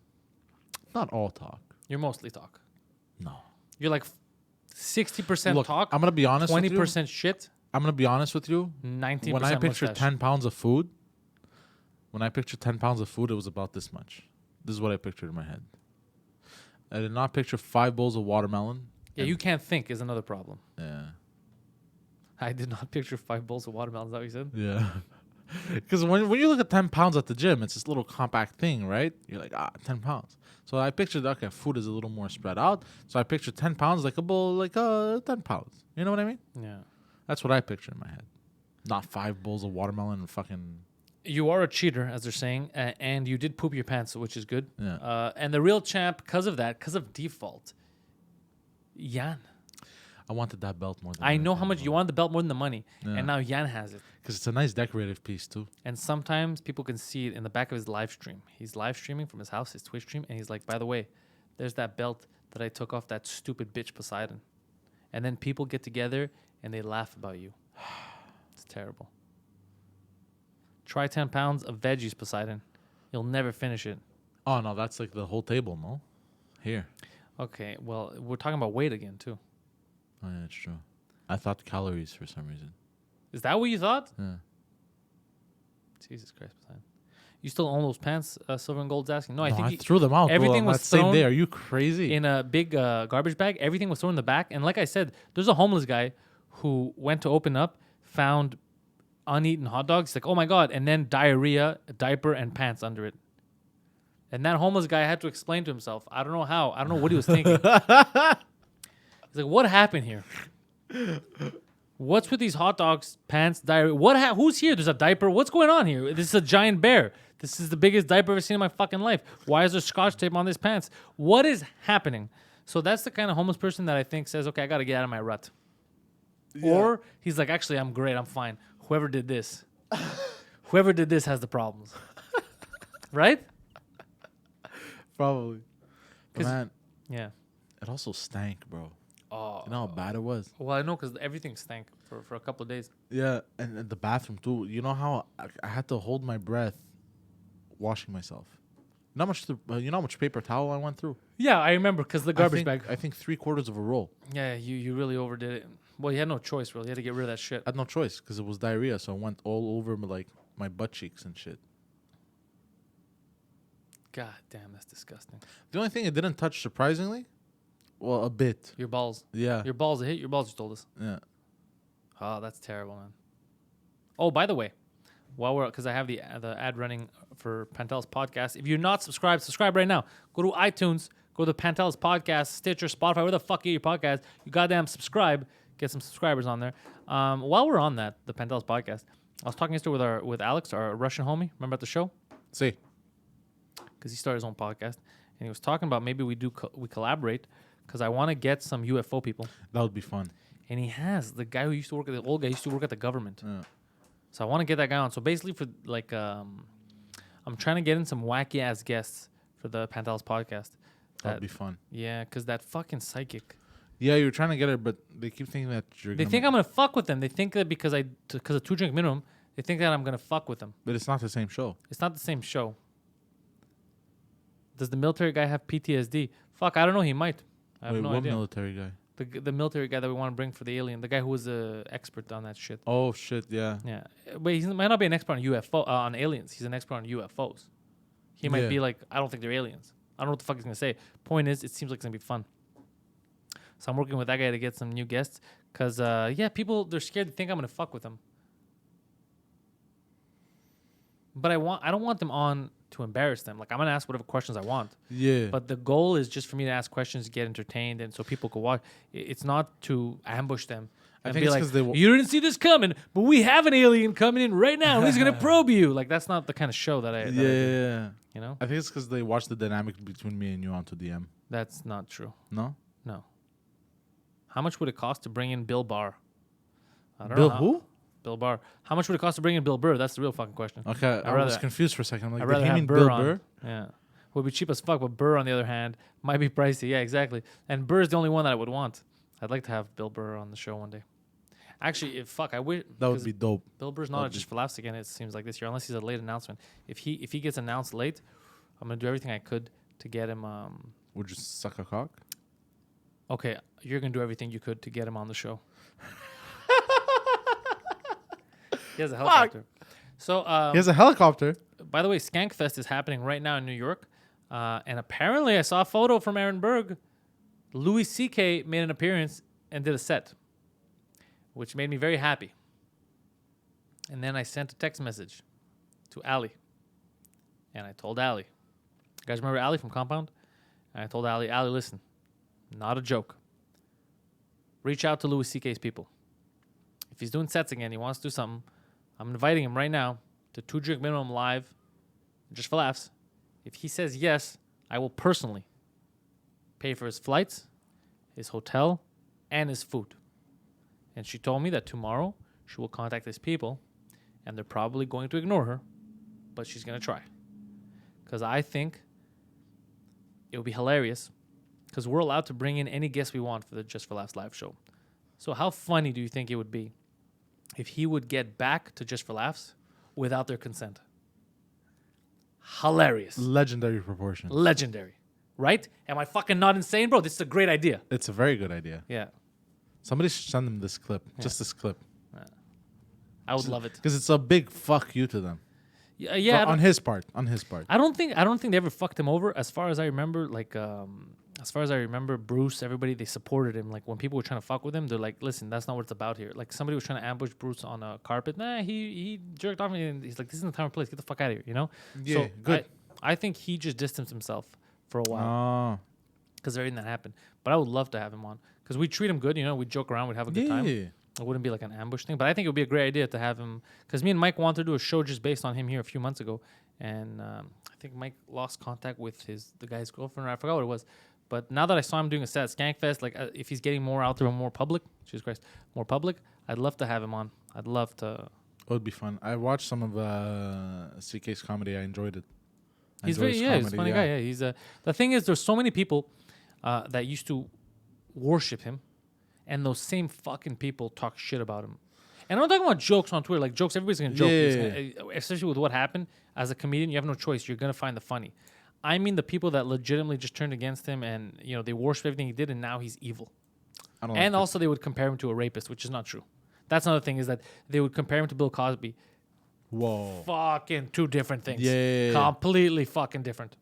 Not all talk. You're mostly talk. No. You're like 60% Look, talk. I'm going to be honest with you. 20% shit. I'm going to be honest with you. 19% When I picture mustache. 10 pounds of food, it was about this much. This is what I pictured in my head. I did not picture 5 bowls of watermelon. Yeah, you can't think is another problem. Yeah. I did not picture 5 bowls of watermelon. Is that what you said? Yeah. Because when you look at 10 pounds at the gym, it's this little compact thing, right? You're like, 10 pounds. So I pictured, okay, food is a little more spread out. So I pictured 10 pounds like a bowl, 10 pounds. You know what I mean? Yeah. That's what I pictured in my head. Not 5 bowls of watermelon and fucking... You are a cheater, as they're saying, and you did poop your pants, which is good. Yeah. And the real champ, because of default, Jan. I wanted that belt more than I know how anything, much bro. you wanted the belt more than the money, Yeah. and now Jan has it. Because it's a nice decorative piece, too. And sometimes people can see it in the back of his live stream. He's live streaming from his house, his Twitch stream, and he's like, by the way, there's that belt that I took off that stupid bitch Poseidon. And then people get together and they laugh about you. It's terrible. Try 10 pounds of veggies, Poseidon. You'll never finish it. Oh, no, that's like the whole table, no? Here. Okay, well, we're talking about weight again, too. Oh, yeah, it's true. I thought calories for some reason. Is that what you thought? Yeah. Jesus Christ, Poseidon. You still own those pants, Silver and Gold's asking? No, I think I threw them out. everything bro, was that same thrown day. Are you crazy? in a big garbage bag. Everything was thrown in the back. And like I said, there's a homeless guy who went to open up, found uneaten hot dogs. He's like, oh my God. And then diarrhea, a diaper, and pants under it. And that homeless guy had to explain to himself. I don't know how. I don't know what he was thinking. He's like, what happened here? What's with these hot dogs, pants, diarrhea? Who's here? There's a diaper. What's going on here? This is a giant bear. This is the biggest diaper I've ever seen in my fucking life. Why is there scotch tape on these pants? What is happening? So that's the kind of homeless person that I think says, okay, I got to get out of my rut. Yeah. Or he's like, actually, I'm great. I'm fine. Whoever did this has the problems. Right? Probably. Man, yeah. it also stank, bro. Oh. You know how bad it was? Well, I know because everything stank for a couple of days. Yeah, and the bathroom, too. You know how I had to hold my breath washing myself? You know how much paper towel I went through? Yeah, I remember because the garbage bag. I think 3/4 of a roll. Yeah, you really overdid it. Well, you had no choice, really. You had to get rid of that shit. I had no choice because it was diarrhea, so it went all over my butt cheeks and shit. God damn, that's disgusting. The only thing it didn't touch, surprisingly, well, a bit. Your balls. Yeah. Your balls hit your balls, you told us. Yeah. Oh, that's terrible, man. Oh, by the way, because I have the ad running for Pantelis podcast. If you're not subscribed, subscribe right now. Go to iTunes, Go to the Pantelis podcast, Stitcher, Spotify, where the fuck you get your podcast. You goddamn subscribe. Get some subscribers on there. While we're on that, the Pantelis podcast, I was talking yesterday with Alex, our Russian homie. Remember at the show? See. Because he started his own podcast, and he was talking about maybe we collaborate because I want to get some UFO people. That would be fun. And he has the guy who used to work at the old guy used to work at the government. Yeah. So I want to get that guy on. So basically, for like, I'm trying to get in some wacky ass guests for the Pantelis podcast. That'd be fun. Yeah, because that fucking psychic. Yeah, you're trying to get her, but they keep thinking that you're. They think I'm gonna fuck with them. They think that because of 2 drink minimum, they think that I'm gonna fuck with them. But it's not the same show. It's not the same show. Does the military guy have PTSD? Fuck, I don't know. He might. I have no idea. What military guy? The military guy that we want to bring for the alien. The guy who was an expert on that shit. Oh shit! Yeah. Yeah, but he might not be an expert on UFO on aliens. He's an expert on UFOs. He might be like, I don't think they're aliens. I don't know what the fuck he's gonna say. Point is, it seems like it's gonna be fun. So I'm working with that guy to get some new guests. Cause people they're scared to think I'm gonna fuck with them. But I don't want them on to embarrass them. Like I'm gonna ask whatever questions I want. Yeah. But the goal is just for me to ask questions, get entertained, and so people can watch. It's not to ambush them. I And think be it's like, 'cause they you didn't see this coming, but we have an alien coming in right now, and he's gonna probe you. Like that's not the kind of show that I. That I do, Yeah. you know. I think it's because they watch the dynamic between me and you onto DM. That's not true. No. No. How much would it cost to bring in Bill Barr? I don't Bill know. who? Bill Barr. How much would it cost to bring in Bill Burr? That's the real fucking question. Okay, I was rather- confused for a second. I'm like, I'd did rather he have mean Burr Bill on. Burr? Yeah. Would be cheap as fuck, but Burr, on the other hand, might be pricey. Yeah, exactly. And Burr is the only one that I would want. I'd like to have Bill Burr on the show one day. Actually, I wish That would be dope. Bill Burr's not just for laughs again. It seems like this year, unless he's a late announcement. If he gets announced late, I'm gonna do everything I could to get him. Would you suck a cock? Okay, you're gonna do everything you could to get him on the show. He has a helicopter. So He has a helicopter. by the way, Skankfest is happening right now in New York, and apparently I saw a photo from Aaron Berg. Louis C.K. made an appearance and did a set, which made me very happy. And then I sent a text message to Ali, and I told Ali, you guys remember Ali from Compound? And I told Ali, listen, not a joke. Reach out to Louis C.K.'s people. If he's doing sets again, he wants to do something, I'm inviting him right now to 2 Drink Minimum Live, just for laughs. If he says yes, I will personally pay for his flights, his hotel, and his food. And she told me that tomorrow she will contact his people, and they're probably going to ignore her, but she's going to try. Because I think it would be hilarious, because we're allowed to bring in any guest we want for the Just for Laughs live show. So how funny do you think it would be if he would get back to Just for Laughs without their consent? Hilarious. Legendary proportions. Legendary. Right? Am I fucking not insane, bro? This is a great idea. It's a very good idea. Yeah. Somebody should send them this clip. Just this clip. I would love it. Because it's a big fuck you to them. Yeah. On his part. I don't think they ever fucked him over. As far as I remember, Bruce, everybody, they supported him. Like when people were trying to fuck with him, they're like, listen, that's not what it's about here. Like somebody was trying to ambush Bruce on a carpet. Nah, he jerked off me and he's like, this isn't the time or place. Get the fuck out of here, you know? Yeah, so good. I think he just distanced himself for a while. Oh. Because everything that happened. But I would love to have him on. Because we treat him good, you know, we joke around, we'd have a good time. It wouldn't be like an ambush thing. But I think it would be a great idea to have him. Because me and Mike wanted to do a show just based on him here a few months ago. And I think Mike lost contact with the guy's girlfriend. Or I forgot what it was. But now that I saw him doing a set at Skankfest, like if he's getting more out there and more public, Jesus Christ, more public, I'd love to have him on. I'd love to. It would be fun. I watched some of CK's comedy. I enjoyed it. He's he's a funny guy. Yeah, he's the thing is, there's so many people that used to worship him, and those same fucking people talk shit about him. And I'm not talking about jokes on Twitter. Like jokes, everybody's gonna joke. Especially with what happened. As a comedian, you have no choice. You're gonna find the funny. I mean the people that legitimately just turned against him, and you know they worship everything he did, and now he's evil. And also they would compare him to a rapist, which is not true. That's another thing, is that they would compare him to Bill Cosby. Whoa. Fucking two different things. Yeah. Completely fucking different.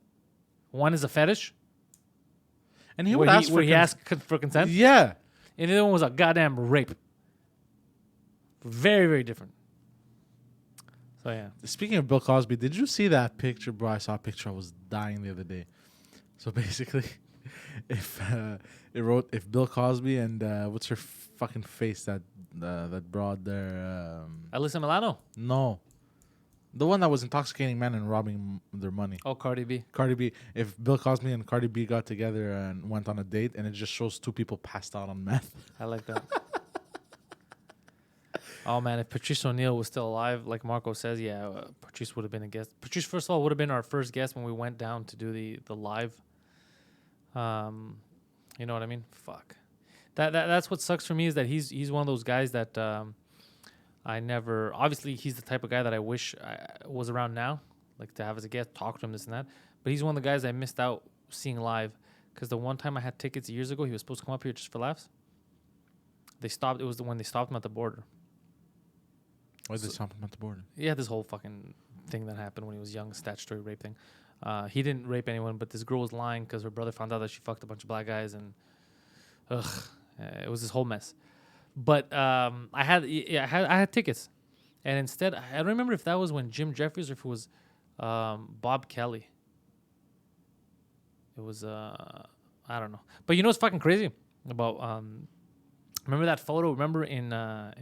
One is a fetish. And he would ask for consent. Yeah. And the other one was a goddamn rape. Very, very different. So, yeah. Speaking of Bill Cosby, did you see that picture, bro? I saw a picture. I was dying the other day. So basically, if it wrote if Bill Cosby and what's her fucking face that broad there? Alyssa Milano. No, the one that was intoxicating men and robbing their money. Oh, Cardi B. Cardi B. If Bill Cosby and Cardi B got together and went on a date, and it just shows two people passed out on meth. I like that. Oh man, if Patrice O'Neill was still alive, like Marco says, Patrice would have been a guest. Patrice, first of all, would have been our first guest when we went down to do the live. You know what I mean? Fuck. That's what sucks for me is that he's one of those guys that I never. Obviously, he's the type of guy that I wish I was around now, like to have as a guest, talk to him, this and that. But he's one of the guys I missed out seeing live because the one time I had tickets years ago, he was supposed to come up here just for laughs. They stopped. It was when they stopped him at the border. Why did they stop him at the border? Yeah, this whole fucking thing that happened when he was young, statutory rape thing. He didn't rape anyone, but this girl was lying because her brother found out that she fucked a bunch of black guys, and it was this whole mess. But I had tickets, and instead I don't remember if that was when Jim Jeffries or if it was Bob Kelly. It was I don't know, but you know what's fucking crazy about remember that photo? Remember in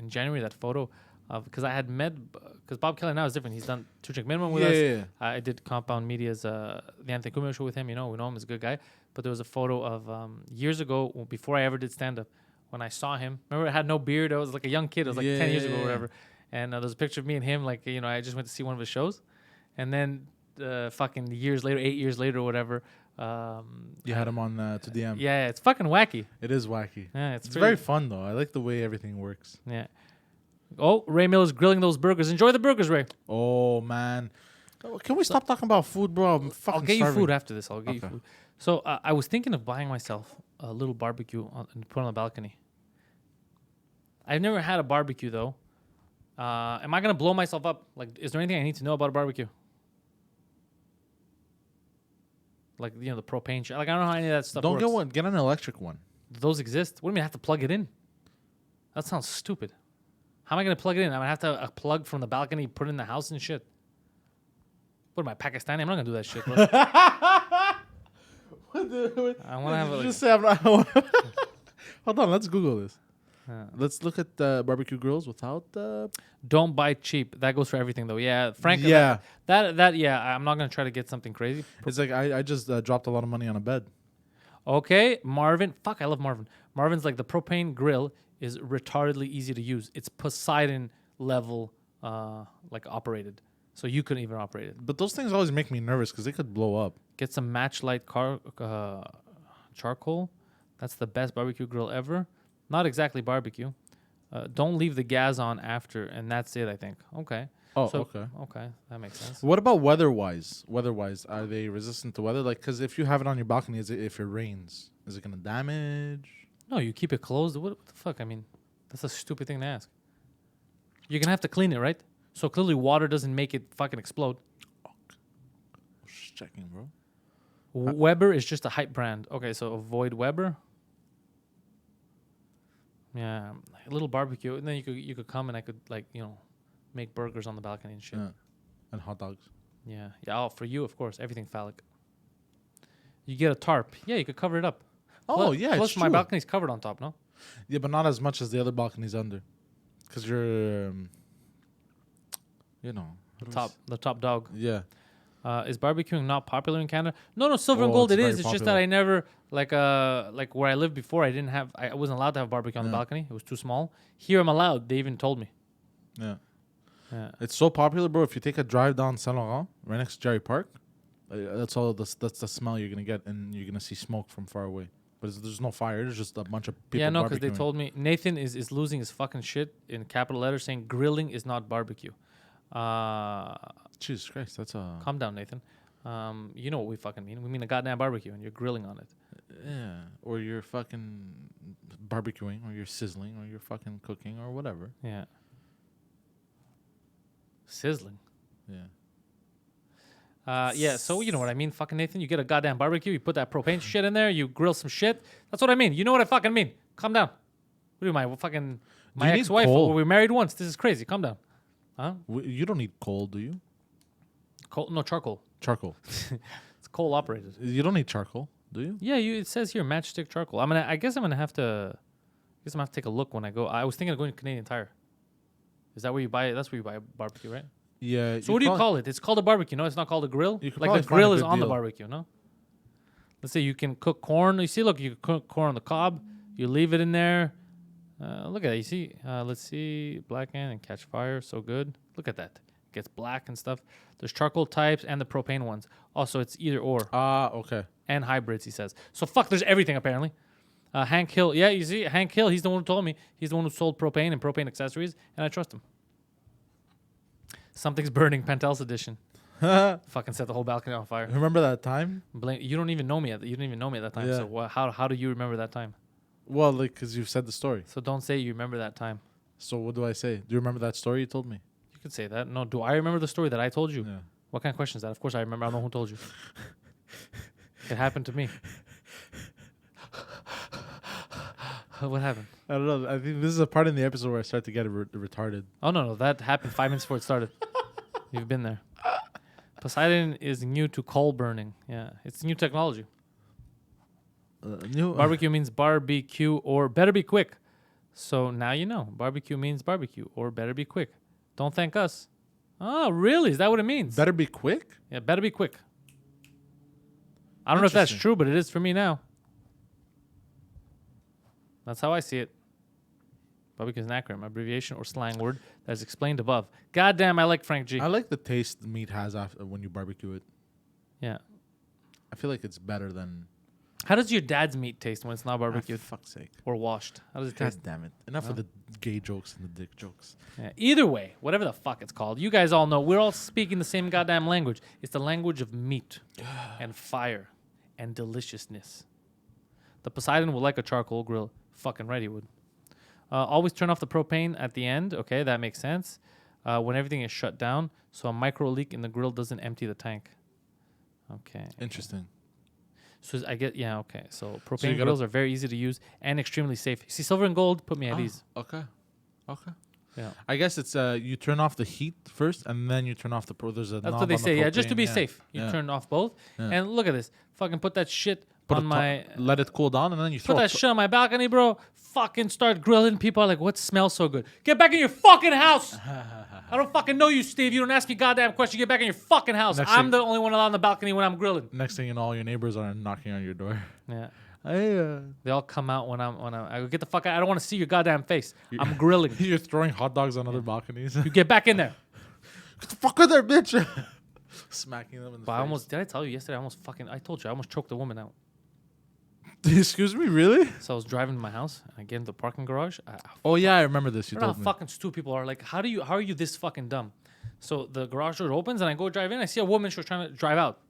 January that photo. Because I had met, because Bob Kelly now is different. He's done 2 Drink Minimum with us. Yeah. I did Compound Media's the Anthony Cumio show with him. You know, we know him as a good guy. But there was a photo of years ago, before I ever did stand up, when I saw him. Remember, I had no beard. I was like a young kid. It was like 10 years ago or whatever. And there's a picture of me and him. Like, you know, I just went to see one of his shows. And then fucking years later, 8 years later or whatever. You had him on to DM. Yeah, it's fucking wacky. It is wacky. Yeah, it's very fun though. I like the way everything works. Yeah. Oh, Ray Miller's grilling those burgers. Enjoy the burgers, Ray. Oh, man. Can we stop talking about food, bro? I'm fucking I'll get starving. you food after this. I'll get you food. So I was thinking of buying myself a little barbecue and put on the balcony. I've never had a barbecue, though. Am I going to blow myself up? Like, is there anything I need to know about a barbecue? Like, you know, the propane shit. Like, I don't know how any of that stuff works. Don't get one. Get an electric one. Those exist? What do you mean I have to plug it in? That sounds stupid. How am I going to plug it in? I'm going to have to a plug from the balcony, put it in the house and shit. What am I, Pakistani? I'm not going to do that shit, bro. I want to have a... Just say Hold on, let's Google this. Let's look at barbecue grills without... Don't buy cheap. That goes for everything, though. Yeah, frankly, yeah. I'm not going to try to get something crazy. It's like I just dropped a lot of money on a bed. Okay, Marvin. Fuck, I love Marvin. Marvin's like the propane grill is retardedly easy to use. It's Poseidon level, like operated, so you couldn't even operate it. But those things always make me nervous because they could blow up. Get some matchlight charcoal. That's the best barbecue grill ever. Not exactly barbecue. Don't leave the gas on after, and that's it. I think. Okay. Oh, so, okay. Okay, that makes sense. What about weather-wise? Weather-wise, are they resistant to weather? Like, because if you have it on your balcony, if it rains, is it gonna damage? No, you keep it closed. What the fuck? I mean, that's a stupid thing to ask. You're going to have to clean it, right? So clearly water doesn't make it fucking explode. Just checking, bro. Weber is just a hype brand. Okay, so avoid Weber. Yeah, a little barbecue. And then you could come and I could, like, you know, make burgers on the balcony and shit. Yeah. And hot dogs. Yeah. Yeah, oh, for you, of course. Everything phallic. You get a tarp. Yeah, you could cover it up. Oh, yeah, plus my balcony's covered on top, no? Yeah, but not as much as the other balconies under. Because you're, you know. The top dog. Yeah. Is barbecuing not popular in Canada? No, silver and gold it is. It's popular. Just that I never, like where I lived before, I wasn't allowed to have barbecue on the balcony. It was too small. Here I'm allowed. They even told me. Yeah. It's so popular, bro. If you take a drive down Saint Laurent, right next to Jerry Park, that's the smell you're going to get, and you're going to see smoke from far away. But there's no fire. There's just a bunch of people. Yeah, no, because they told me Nathan is losing his fucking shit in capital letters, saying grilling is not barbecue. Jesus Christ, that's a... Calm down, Nathan. You know what we fucking mean. We mean a goddamn barbecue, and you're grilling on it. Yeah, or you're fucking barbecuing, or you're sizzling, or you're fucking cooking, or whatever. Yeah. Sizzling. Yeah. Yeah, so you know what I mean, fucking Nathan. You get a goddamn barbecue, you put that propane shit in there, you grill some shit. That's what I mean. You know what I fucking mean. Calm down. What am I, my ex-wife? We were married once. This is crazy. Calm down. Huh? You don't need coal, do you? Coal? No, charcoal. Charcoal. It's coal operated. You don't need charcoal. Do you? Yeah, it says here matchstick charcoal. I guess I'm gonna have to take a look when I go. I was thinking of going to Canadian Tire. Is that where you buy it? That's where you buy a barbecue, right? Yeah. So what do you call it? It's called a barbecue. No, it's not called a grill. You could like the grill is on the barbecue. No. Let's say you can cook corn. You see, look, you can cook corn on the cob. You leave it in there. Look at that. You see, let's see, blacken and catch fire. So good. Look at that. It gets black and stuff. There's charcoal types and the propane ones. Also, it's either or. Okay. And hybrids, he says. So fuck, there's everything apparently. Hank Hill. Yeah, you see, Hank Hill, he's the one who told me. He's the one who sold propane and propane accessories, and I trust him. Something's burning, Pantelis edition. Fucking set the whole balcony on fire. Remember that time? You don't even know me at that time. Yeah. So how do you remember that time? Well, like, because you've said the story. So don't say you remember that time. So what do I say? Do you remember that story you told me? You could say that. No, do I remember the story that I told you? Yeah. What kind of question is that? Of course I remember. I don't know who told you. It happened to me. What happened? I don't know. I think this is a part in the episode where I start to get retarded. Oh, no. That happened 5 minutes before it started. You've been there. Poseidon is new to coal burning. Yeah. It's new technology. Barbecue means barbecue or better be quick. So now you know. Barbecue means barbecue or better be quick. Don't thank us. Oh, really? Is that what it means? Better be quick? Yeah, better be quick. I don't know if that's true, but it is for me now. That's how I see it. Barbecue is an acronym, abbreviation, or slang word that is explained above. Goddamn, I like Frank G. I like the taste the meat has after when you barbecue it. Yeah. I feel like it's better than... How does your dad's meat taste when it's not barbecued? For fuck's sake. Or washed? How does it taste? God damn it. Enough of the gay jokes and the dick jokes. Yeah. Either way, whatever the fuck it's called, you guys all know we're all speaking the same goddamn language. It's the language of meat and fire and deliciousness. The Poseidon would like a charcoal grill. Fucking right he would. Always turn off the propane at the end. Okay, that makes sense. When everything is shut down, so a micro leak in the grill doesn't empty the tank. Okay. Interesting. So I get, yeah, okay. So propane grills are very easy to use and extremely safe. See, silver and gold, put me at ease. Okay. Yeah. I guess it's you turn off the heat first and then you turn off the there's a That's knob what they on the say. Yeah, propane. just to be safe. You turn off both. Yeah. And look at this. Fucking put that shit on my... Let it cool down and then you throw that shit on my balcony, bro. Fucking start grilling. People are like, what smells so good? Get back in your fucking house. I don't fucking know you, Steve. You don't ask me goddamn question. Get back in your fucking house. I'm the only one allowed on the balcony when I'm grilling. Next thing you know, all your neighbors are knocking on your door. Yeah. They all come out when I go, get the fuck out. I don't want to see your goddamn face. I'm grilling. You're throwing hot dogs on other balconies. You get back in there. Get the fuck in there, bitch. Smacking them in the face. Did I tell you yesterday? I told you, I almost choked a woman out. Excuse me, really? So I was driving to my house. I get into the parking garage. Yeah, I remember this. You I don't know told me. how fucking stupid people are. Like, how are you this fucking dumb? So the garage door opens and I go drive in. I see a woman. She was trying to drive out.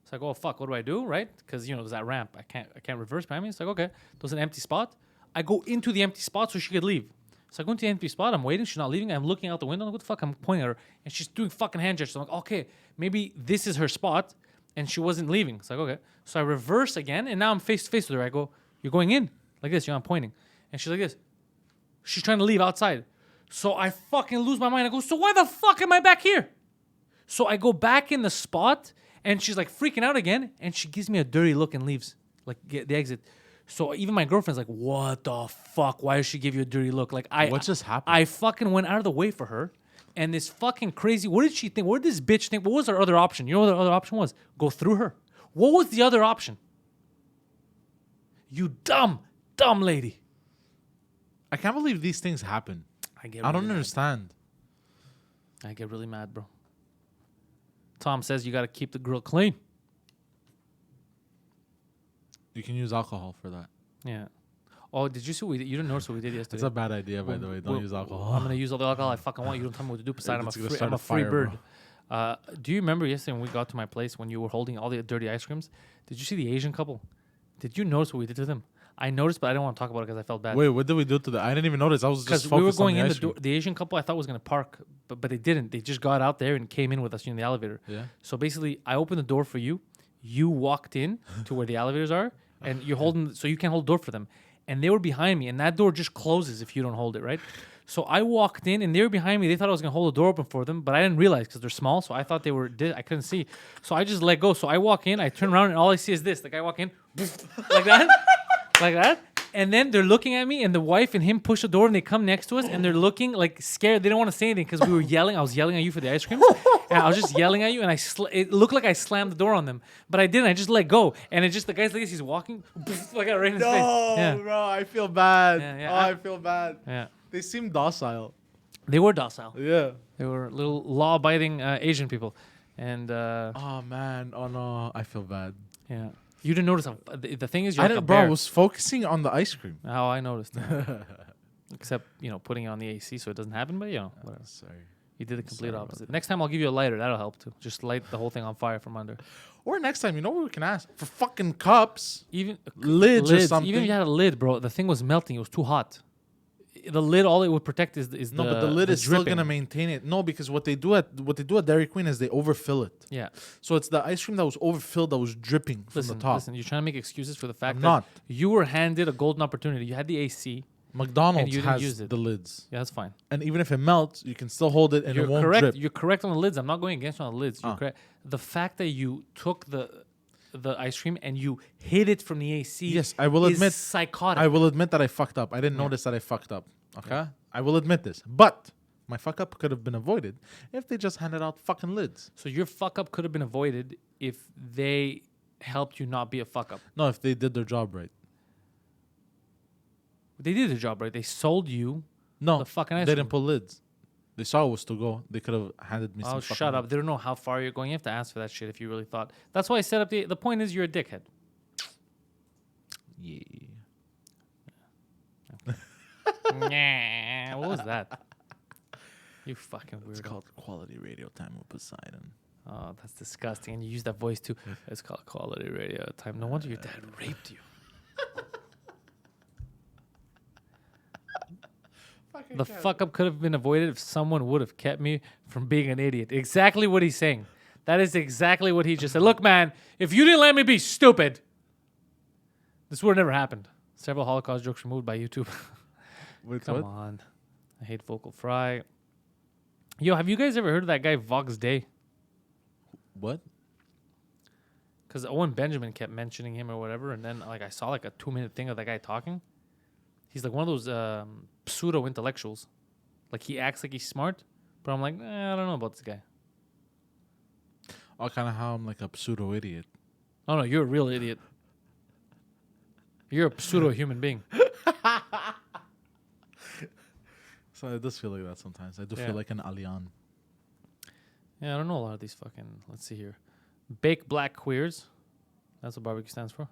It's like, oh fuck, what do I do? Right? Because there's that ramp. I can't reverse behind me. It's like, okay, there's an empty spot. I go into the empty spot so she could leave. So I go into the empty spot. I'm waiting. She's not leaving. I'm looking out the window. Like, what the fuck? I'm pointing at her, and she's doing fucking hand gestures. I'm like, okay, maybe this is her spot, and she wasn't leaving. It's like, okay. So I reverse again, and now I'm face to face with her. I go, you're going in like this. I'm pointing, and she's like this. She's trying to leave outside. So I fucking lose my mind. I go, so why the fuck am I back here? So I go back in the spot, and she's like freaking out again, and she gives me a dirty look and leaves, like the exit. So even my girlfriend's like, what the fuck? Why does she give you a dirty look? Like what just happened? I fucking went out of the way for her, and this fucking crazy. What did she think? What did this bitch think? What was her other option? You know what the other option was? Go through her. What was the other option? You dumb lady. I can't believe these things happen. I don't understand. I get really mad, bro. Tom says you got to keep the grill clean. You can use alcohol for that. Yeah. Oh, did you see what we did? You didn't notice what we did yesterday. It's a bad idea, by the way. Don't use alcohol. I'm going to use all the alcohol I fucking want. You don't tell me what to do, Poseidon. I'm a free bird. Do you remember yesterday when we got to my place when you were holding all the dirty ice creams? Did you see the Asian couple? Did you notice what we did to them? I noticed, but I didn't want to talk about it because I felt bad. Wait, what did we do to them? I didn't even notice. I was just focused on the ice cream. Because we were going in the Asian couple I thought was going to park, but they didn't. They just got out there and came in with us in the elevator. Yeah. So basically, I opened the door for you. You walked in to where the elevators are, and you're holding, so you can't hold the door for them. And they were behind me, and that door just closes if you don't hold it, right? So I walked in, and they were behind me. They thought I was gonna hold the door open for them, but I didn't realize because they're small. So I thought they were. I couldn't see. So I just let go. So I walk in, I turn around, and all I see is this. Like I walk in, like that, like that. And then they're looking at me, and the wife and him push the door, and they come next to us, and they're looking like scared. They don't want to say anything because we were yelling. I was yelling at you for the ice cream, and I was just yelling at you, and it looked like I slammed the door on them, but I didn't. I just let go, and it just the guy's like this. He's walking, like right in his face. Yeah. Bro, I feel bad. Yeah. Oh, I feel bad. Yeah. They seem docile. They were docile. Yeah. They were little law-abiding Asian people, and Oh man. Oh no. I feel bad. yeah. You didn't notice. The thing is, you're I like a didn't, bro. bear. I was focusing on the ice cream. Oh, I noticed. Except, putting it on the AC so it doesn't happen, but, whatever. Sorry. You did the complete Sorry opposite. Next time I'll give you a lighter. That'll help, too. Just light the whole thing on fire from under. Or next time, you know what we can ask? For fucking cups. Even Lids or something. Even if you had a lid, bro, the thing was melting. It was too hot. The lid, all it would protect is no, the but the lid is dripping. still gonna maintain it. No, because what they do at Dairy Queen is they overfill it. Yeah. So it's the ice cream that was overfilled that was dripping from the top. Listen, you're trying to make excuses for the fact I'm that not. you were handed a golden opportunity. You had the AC. McDonald's you didn't use has it. the lids, Yeah, that's fine. and even if it melts, you can still hold it and You're it won't correct. drip. You're correct on the lids. I'm not going against you on the lids. You're correct. The fact that you took the ice cream and you hid it from the AC. Yes, I will is admit. psychotic. I will admit that I fucked up. I didn't notice that I fucked up. Okay, I will admit this, but my fuck up could have been avoided if they just handed out fucking lids. So your fuck up could have been avoided if they helped you not be a fuck up. No, if they did their job right. They did their job right. They sold you No, the fucking ice they cream. didn't put lids. They saw it was to go. They could have handed me some. Oh, fucking shut up. lids. They don't know how far you're going. You have to ask for that shit if you really thought. That's why I set up the point is you're a dickhead. Yeah. Nah, what was that? You fucking weirdo. It's called Quality Radio Time with Poseidon. Oh, that's disgusting. And you use that voice too. It's called quality radio time. No wonder your dad raped you. The fuck up could have been avoided if someone would have kept me from being an idiot. Exactly what he's saying. That is exactly what he just said. Look, man, if you didn't let me be stupid, this would have never happened. Several Holocaust jokes removed by YouTube. Wait, Come what? on. I hate Vocal Fry. Yo, have you guys ever heard of that guy Vox Day? What? Because Owen Benjamin kept mentioning him or whatever, and then I saw a 2-minute thing of that guy talking. He's like one of those pseudo intellectuals. Like he acts like he's smart, but I'm like, I don't know about this guy. Oh, kind of how I'm like a pseudo idiot. Oh no, you're a real idiot. You're a pseudo human being. So it does feel like that sometimes. I do Yeah. feel like an alien. Yeah, I don't know a lot of these fucking. Let's see here. Baked black queers. That's what barbecue stands for.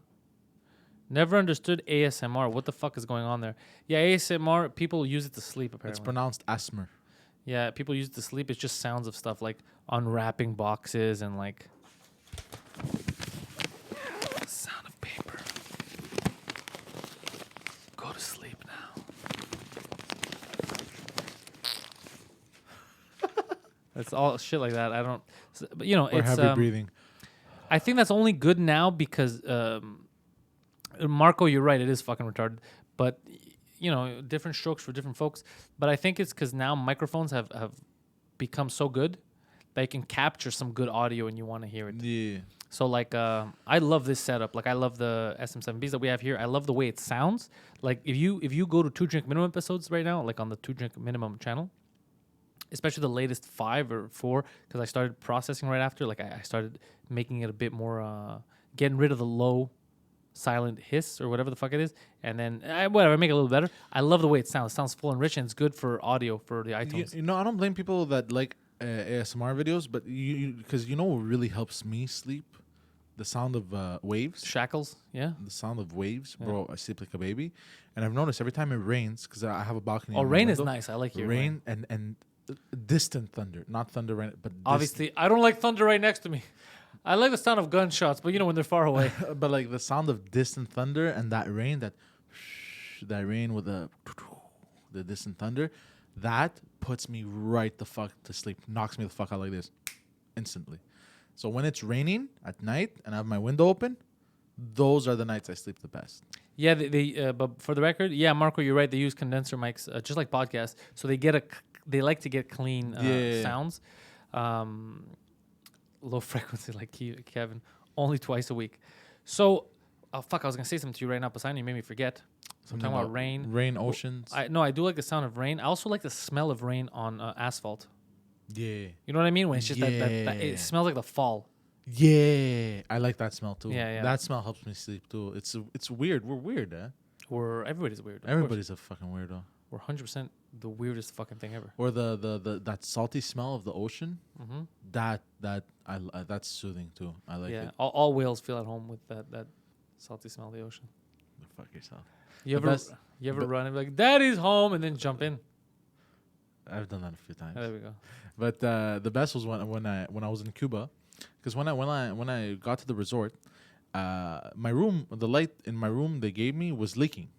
Never understood ASMR. What the fuck is going on there? Yeah, ASMR, people use it to sleep, apparently. It's pronounced asthma. Yeah, people use it to sleep. It's just sounds of stuff like unwrapping boxes and like sound of paper. Go to sleep now. It's all shit like that. I don't, but Or it's heavy breathing. I think that's only good now because Marco, you're right. It is fucking retarded, but different strokes for different folks. But I think it's because now microphones have become so good that you can capture some good audio and you want to hear it. Yeah. So I love this setup. Like I love the SM7Bs that we have here. I love the way it sounds. Like if you go to 2 Drink Minimum episodes right now, like on the 2 Drink Minimum channel, especially the latest 5 or 4, because I started processing right after. Like I started making it a bit more, getting rid of the low silent hiss or whatever the fuck it is, and then whatever, make it a little better. I love the way it sounds. It sounds full and rich, and it's good for audio for the iTunes. I don't blame people that like ASMR videos, but because what really helps me sleep? The sound of waves. Shackles, yeah. The sound of waves, bro. I sleep like a baby, and I've noticed every time it rains, because I have a balcony. Oh, in my rain is window, nice. I like your rain and distant thunder, not thunder rain, but obviously I don't like thunder right next to me. I like the sound of gunshots, but when they're far away. but like the sound of distant thunder and that rain, that rain with the distant thunder, that puts me right the fuck to sleep, knocks me the fuck out like this, instantly. So when it's raining at night and I have my window open, those are the nights I sleep the best. Yeah, but for the record, yeah, Marco, you're right. They use condenser mics, just like podcasts. So they like to get clean sounds. Low frequency, like Kevin, only twice a week. So, I was gonna say something to you right now, Poseidon. You made me forget. I'm talking about rain. Rain, oceans. I do like the sound of rain. I also like the smell of rain on asphalt. Yeah. You know what I mean? When it's just that it smells like the fall. Yeah, I like that smell too. Yeah. That smell helps me sleep too. It's weird. We're weird, eh? Everybody's weird. Everybody's a fucking weirdo. We're 100% the weirdest fucking thing ever. Or the that salty smell of the ocean. Mm-hmm. That's soothing too. I like it. All whales feel at home with that salty smell of the ocean. Fuck yourself. You ever run and be like, Daddy's home, and then jump in? I've done that a few times. There we go. But the best was when I was in Cuba, because when I got to the resort, the light in my room they gave me was leaking,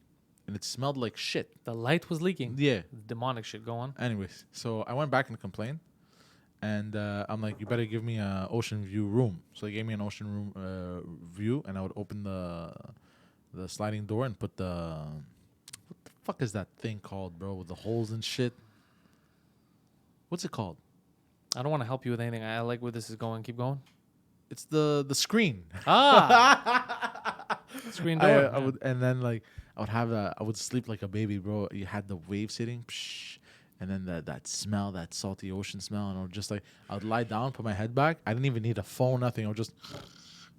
and it smelled like shit. The light was leaking. Yeah, demonic shit. Go on. Anyways, so I went back and complained, and I'm like, you better give me a ocean view room. So they gave me an ocean room view, and I would open the sliding door and put what the fuck is that thing called, bro, with the holes and shit? What's it called? I don't want to help you with anything. I like where this is going. Keep going. It's the screen. Screen door. I would, and then like I would sleep like a baby, bro. You had the waves hitting, and then that smell, that salty ocean smell, and I would lie down, put my head back. I didn't even need a phone, nothing. I would just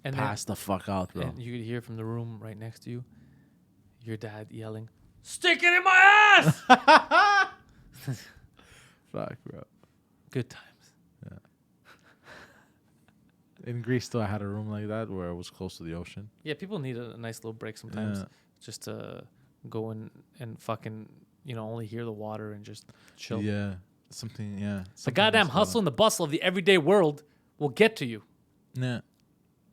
pass the fuck out, bro. And you could hear from the room right next to you, your dad yelling, "Stick it in my ass!" Fuck, bro. Good times. Yeah. In Greece, though, I had a room like that where it was close to the ocean. Yeah, people need a nice little break sometimes, just to go in and fucking, only hear the water and just chill. Yeah, something. Yeah, the goddamn hustle and the bustle of the everyday world will get to you. Yeah,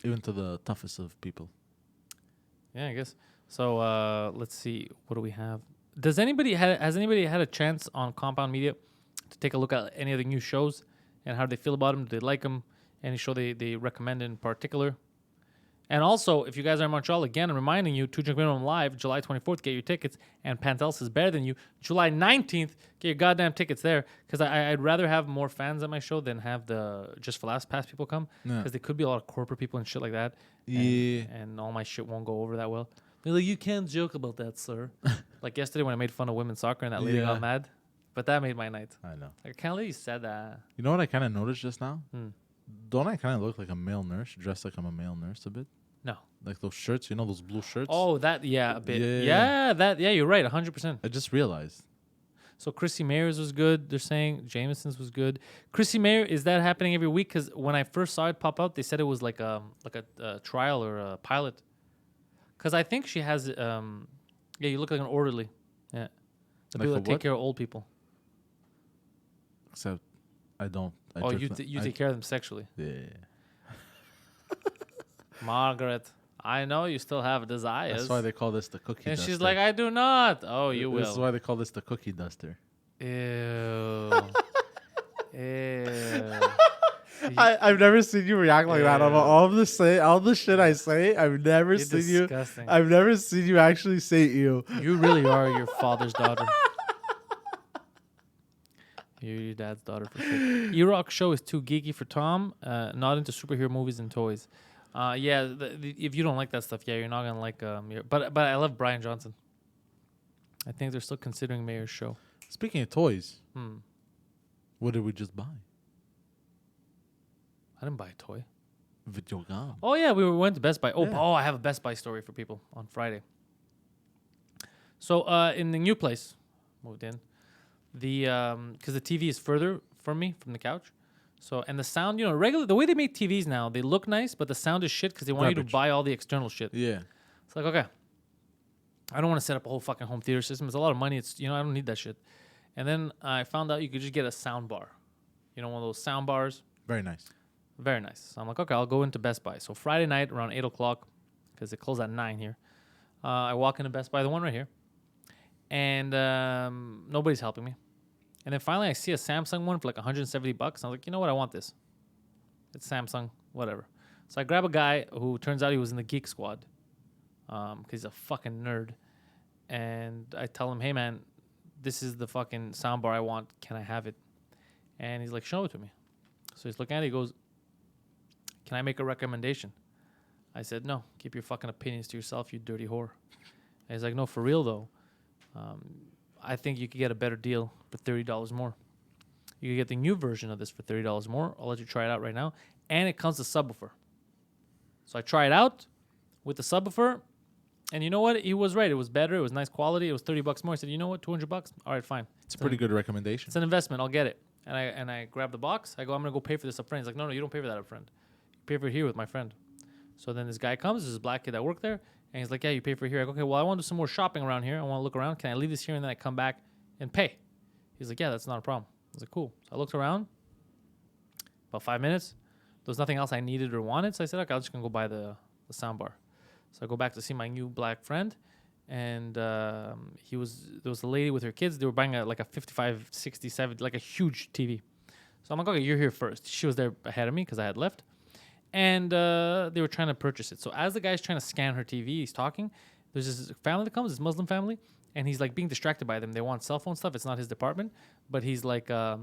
even to the toughest of people. Yeah, I guess. So let's see. What do we have? Has anybody had a chance on Compound Media to take a look at any of the new shows and how they feel about them? Do they like them? Any show they recommend in particular? And also, if you guys are in Montreal, again, I'm reminding you, 2 Drink Minimum Live, July 24th, get your tickets. And Pantelis is better than you. July 19th, get your goddamn tickets there. Because I'd rather have more fans at my show than have the Just for Laughs Pass people come. Because there could be a lot of corporate people and shit like that. Yeah. And all my shit won't go over that well. They're like, you can't joke about that, sir. Like yesterday when I made fun of women's soccer and that lady got mad. But that made my night. I know. I can't believe you said that. You know what I kind of noticed just now? Don't I kind of look like a male nurse, dressed like I'm a male nurse a bit? No. Like those shirts, those blue shirts? Oh, that, a bit. Yeah, you're right, 100%. I just realized. So Chrissy Mayer's was good, they're saying. Jameson's was good. Chrissy Mayer, is that happening every week? Because when I first saw it pop out, they said it was like a trial or a pilot. Because I think she has, you look like an orderly. Yeah. The people that take care of old people. Except I don't. You take care of them sexually. Yeah. Margaret, I know you still have desires. That's why they call this the cookie duster. And she's like, I do not. Oh, you will. This is why they call this the cookie duster. Ew. Ew. I've never seen you react like that. All the shit I say, I've never seen you. I've never seen you actually say ew. You really are your father's daughter. You're your dad's daughter for sure. E-Rock Show is too geeky for Tom. Not into superhero movies and toys. If you don't like that stuff, you're not gonna like. But I love Brian Johnson. I think they're still considering Mayer's show. Speaking of toys, what did we just buy? I didn't buy a toy. Video game. Oh yeah, we went to Best Buy. Oh, I have a Best Buy story for people on Friday. So in the new place, moved in. Because the TV is further from me, from the couch. So, and the sound, the way they make TVs now, they look nice, but the sound is shit because they want you to buy all the external shit. Yeah. It's like, okay, I don't want to set up a whole fucking home theater system. It's a lot of money. I don't need that shit. And then I found out you could just get a sound bar. One of those sound bars. Very nice. Very nice. So I'm like, okay, I'll go into Best Buy. So Friday night around 8 o'clock, because it closed at 9 here, I walk into Best Buy, the one right here, and nobody's helping me. And then finally I see a Samsung one for like $170. I was like, you know what? I want this. It's Samsung, whatever. So I grab a guy who turns out he was in the Geek Squad. he's a fucking nerd. And I tell him, hey, man, this is the fucking soundbar I want. Can I have it? And he's like, show it to me. So he's looking at it. He goes, can I make a recommendation? I said, no. Keep your fucking opinions to yourself, you dirty whore. And he's like, no, for real, though. I think you could get a better deal for $30 more. You could get the new version of this for $30 more. I'll let you try it out right now. And it comes with subwoofer. So I try it out with the subwoofer. And you know what? He was right. It was better. It was nice quality. It was $30 more. I said, you know what? $200? All right, fine. It's a pretty good recommendation. It's an investment. I'll get it. And I grab the box. I go, I'm going to go pay for this up front. He's like, no, you don't pay for that up front. You pay for it here with my friend. So then this guy comes. There's a black kid that worked there. And he's like, yeah, you pay for it here. I go, okay, well, I want to do some more shopping around here. I want to look around. Can I leave this here and then I come back and pay? He's like, yeah, that's not a problem. I was like, cool. So I looked around. About 5 minutes. There was nothing else I needed or wanted. So I said, okay, I'm just going to go buy the soundbar. So I go back to see my new black friend. And there was a lady with her kids. They were buying like a 55, 67, like a huge TV. So I'm like, okay, you're here first. She was there ahead of me because I had left. And they were trying to purchase it. So as the guy's trying to scan her TV, he's talking. There's this family that comes, this Muslim family. And he's like being distracted by them. They want cell phone stuff. It's not his department. But he's like, all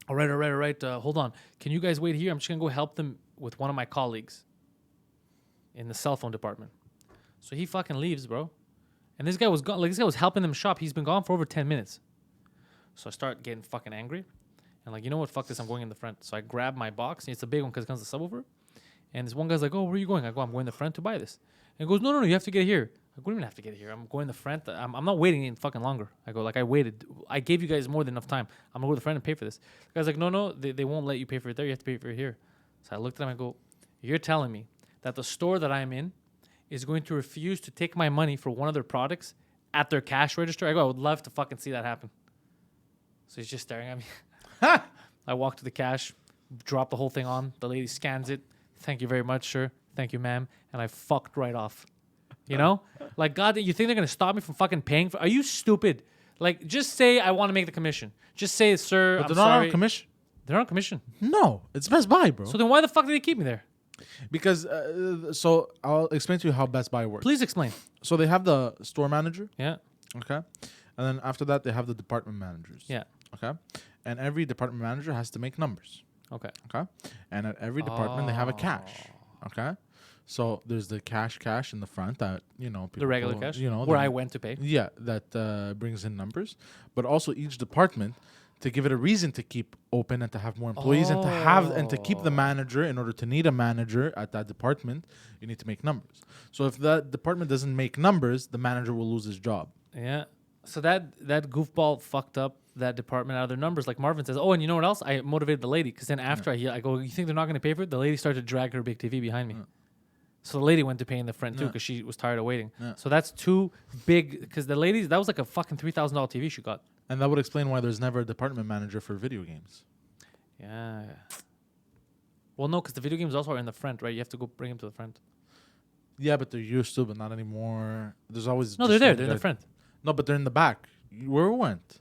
right. Hold on. Can you guys wait here? I'm just going to go help them with one of my colleagues in the cell phone department. So he fucking leaves, bro. And this guy was gone. Like, this guy was helping them shop. He's been gone for over 10 minutes. So I start getting fucking angry. And like, you know what? Fuck this. I'm going in the front. So I grab my box. And it's a big one because it comes with a subwoofer. And this one guy's like, oh, where are you going? I go, I'm going in the front to buy this. And he goes, no, you have to get here. I go, what do you mean I have to get here? I'm going in the front. I'm not waiting any fucking longer. I go, like, I waited. I gave you guys more than enough time. I'm going to go to the front and pay for this. The guy's like, no, they won't let you pay for it there. You have to pay for it here. So I looked at him. I go, you're telling me that the store that I'm in is going to refuse to take my money for one of their products at their cash register? I go, I would love to fucking see that happen. So he's just staring at me. I walk to the cash, drop the whole thing on. The lady scans it. Thank you very much, sir. Thank you, ma'am. And I fucked right off. You know? Like, God, you think they're going to stop me from fucking paying for... Are you stupid? Like, just say I want to make the commission. Just say, sir, but I'm they're sorry. not on commission. They're on commission. No, it's Best Buy, bro. So then why the fuck do they keep me there? Because, so I'll explain to you how Best Buy works. Please explain. So they have the store manager. Yeah. Okay. And then after that, they have the department managers. Yeah. Okay. And every department manager has to make numbers. Okay. Okay. And at every department, they have a cash. Okay. So there's the cash in the front that, you know, people the regular cash, where I went to pay. Yeah, that brings in numbers. But also each department, to give it a reason to keep open and to have more employees and to keep the manager, in order to need a manager at that department, you need to make numbers. So if that department doesn't make numbers, the manager will lose his job. Yeah. So that goofball fucked up that department out of their numbers. Like Marvin says, oh, and you know what else? I motivated the lady because then after I go, you think they're not going to pay for it? The lady started to drag her big TV behind me. So the lady went to pay in the front too because she was tired of waiting. So that's too big because the lady, that was like a fucking $3,000 TV she got. And that would explain why there's never a department manager for video games. Yeah. Well, no, because the video games also are in the front, right? You have to go bring them to the front. Yeah, but they're used to, but not anymore. There's always... No, they're there. They're in the front. No, but they're in the back. Where we went?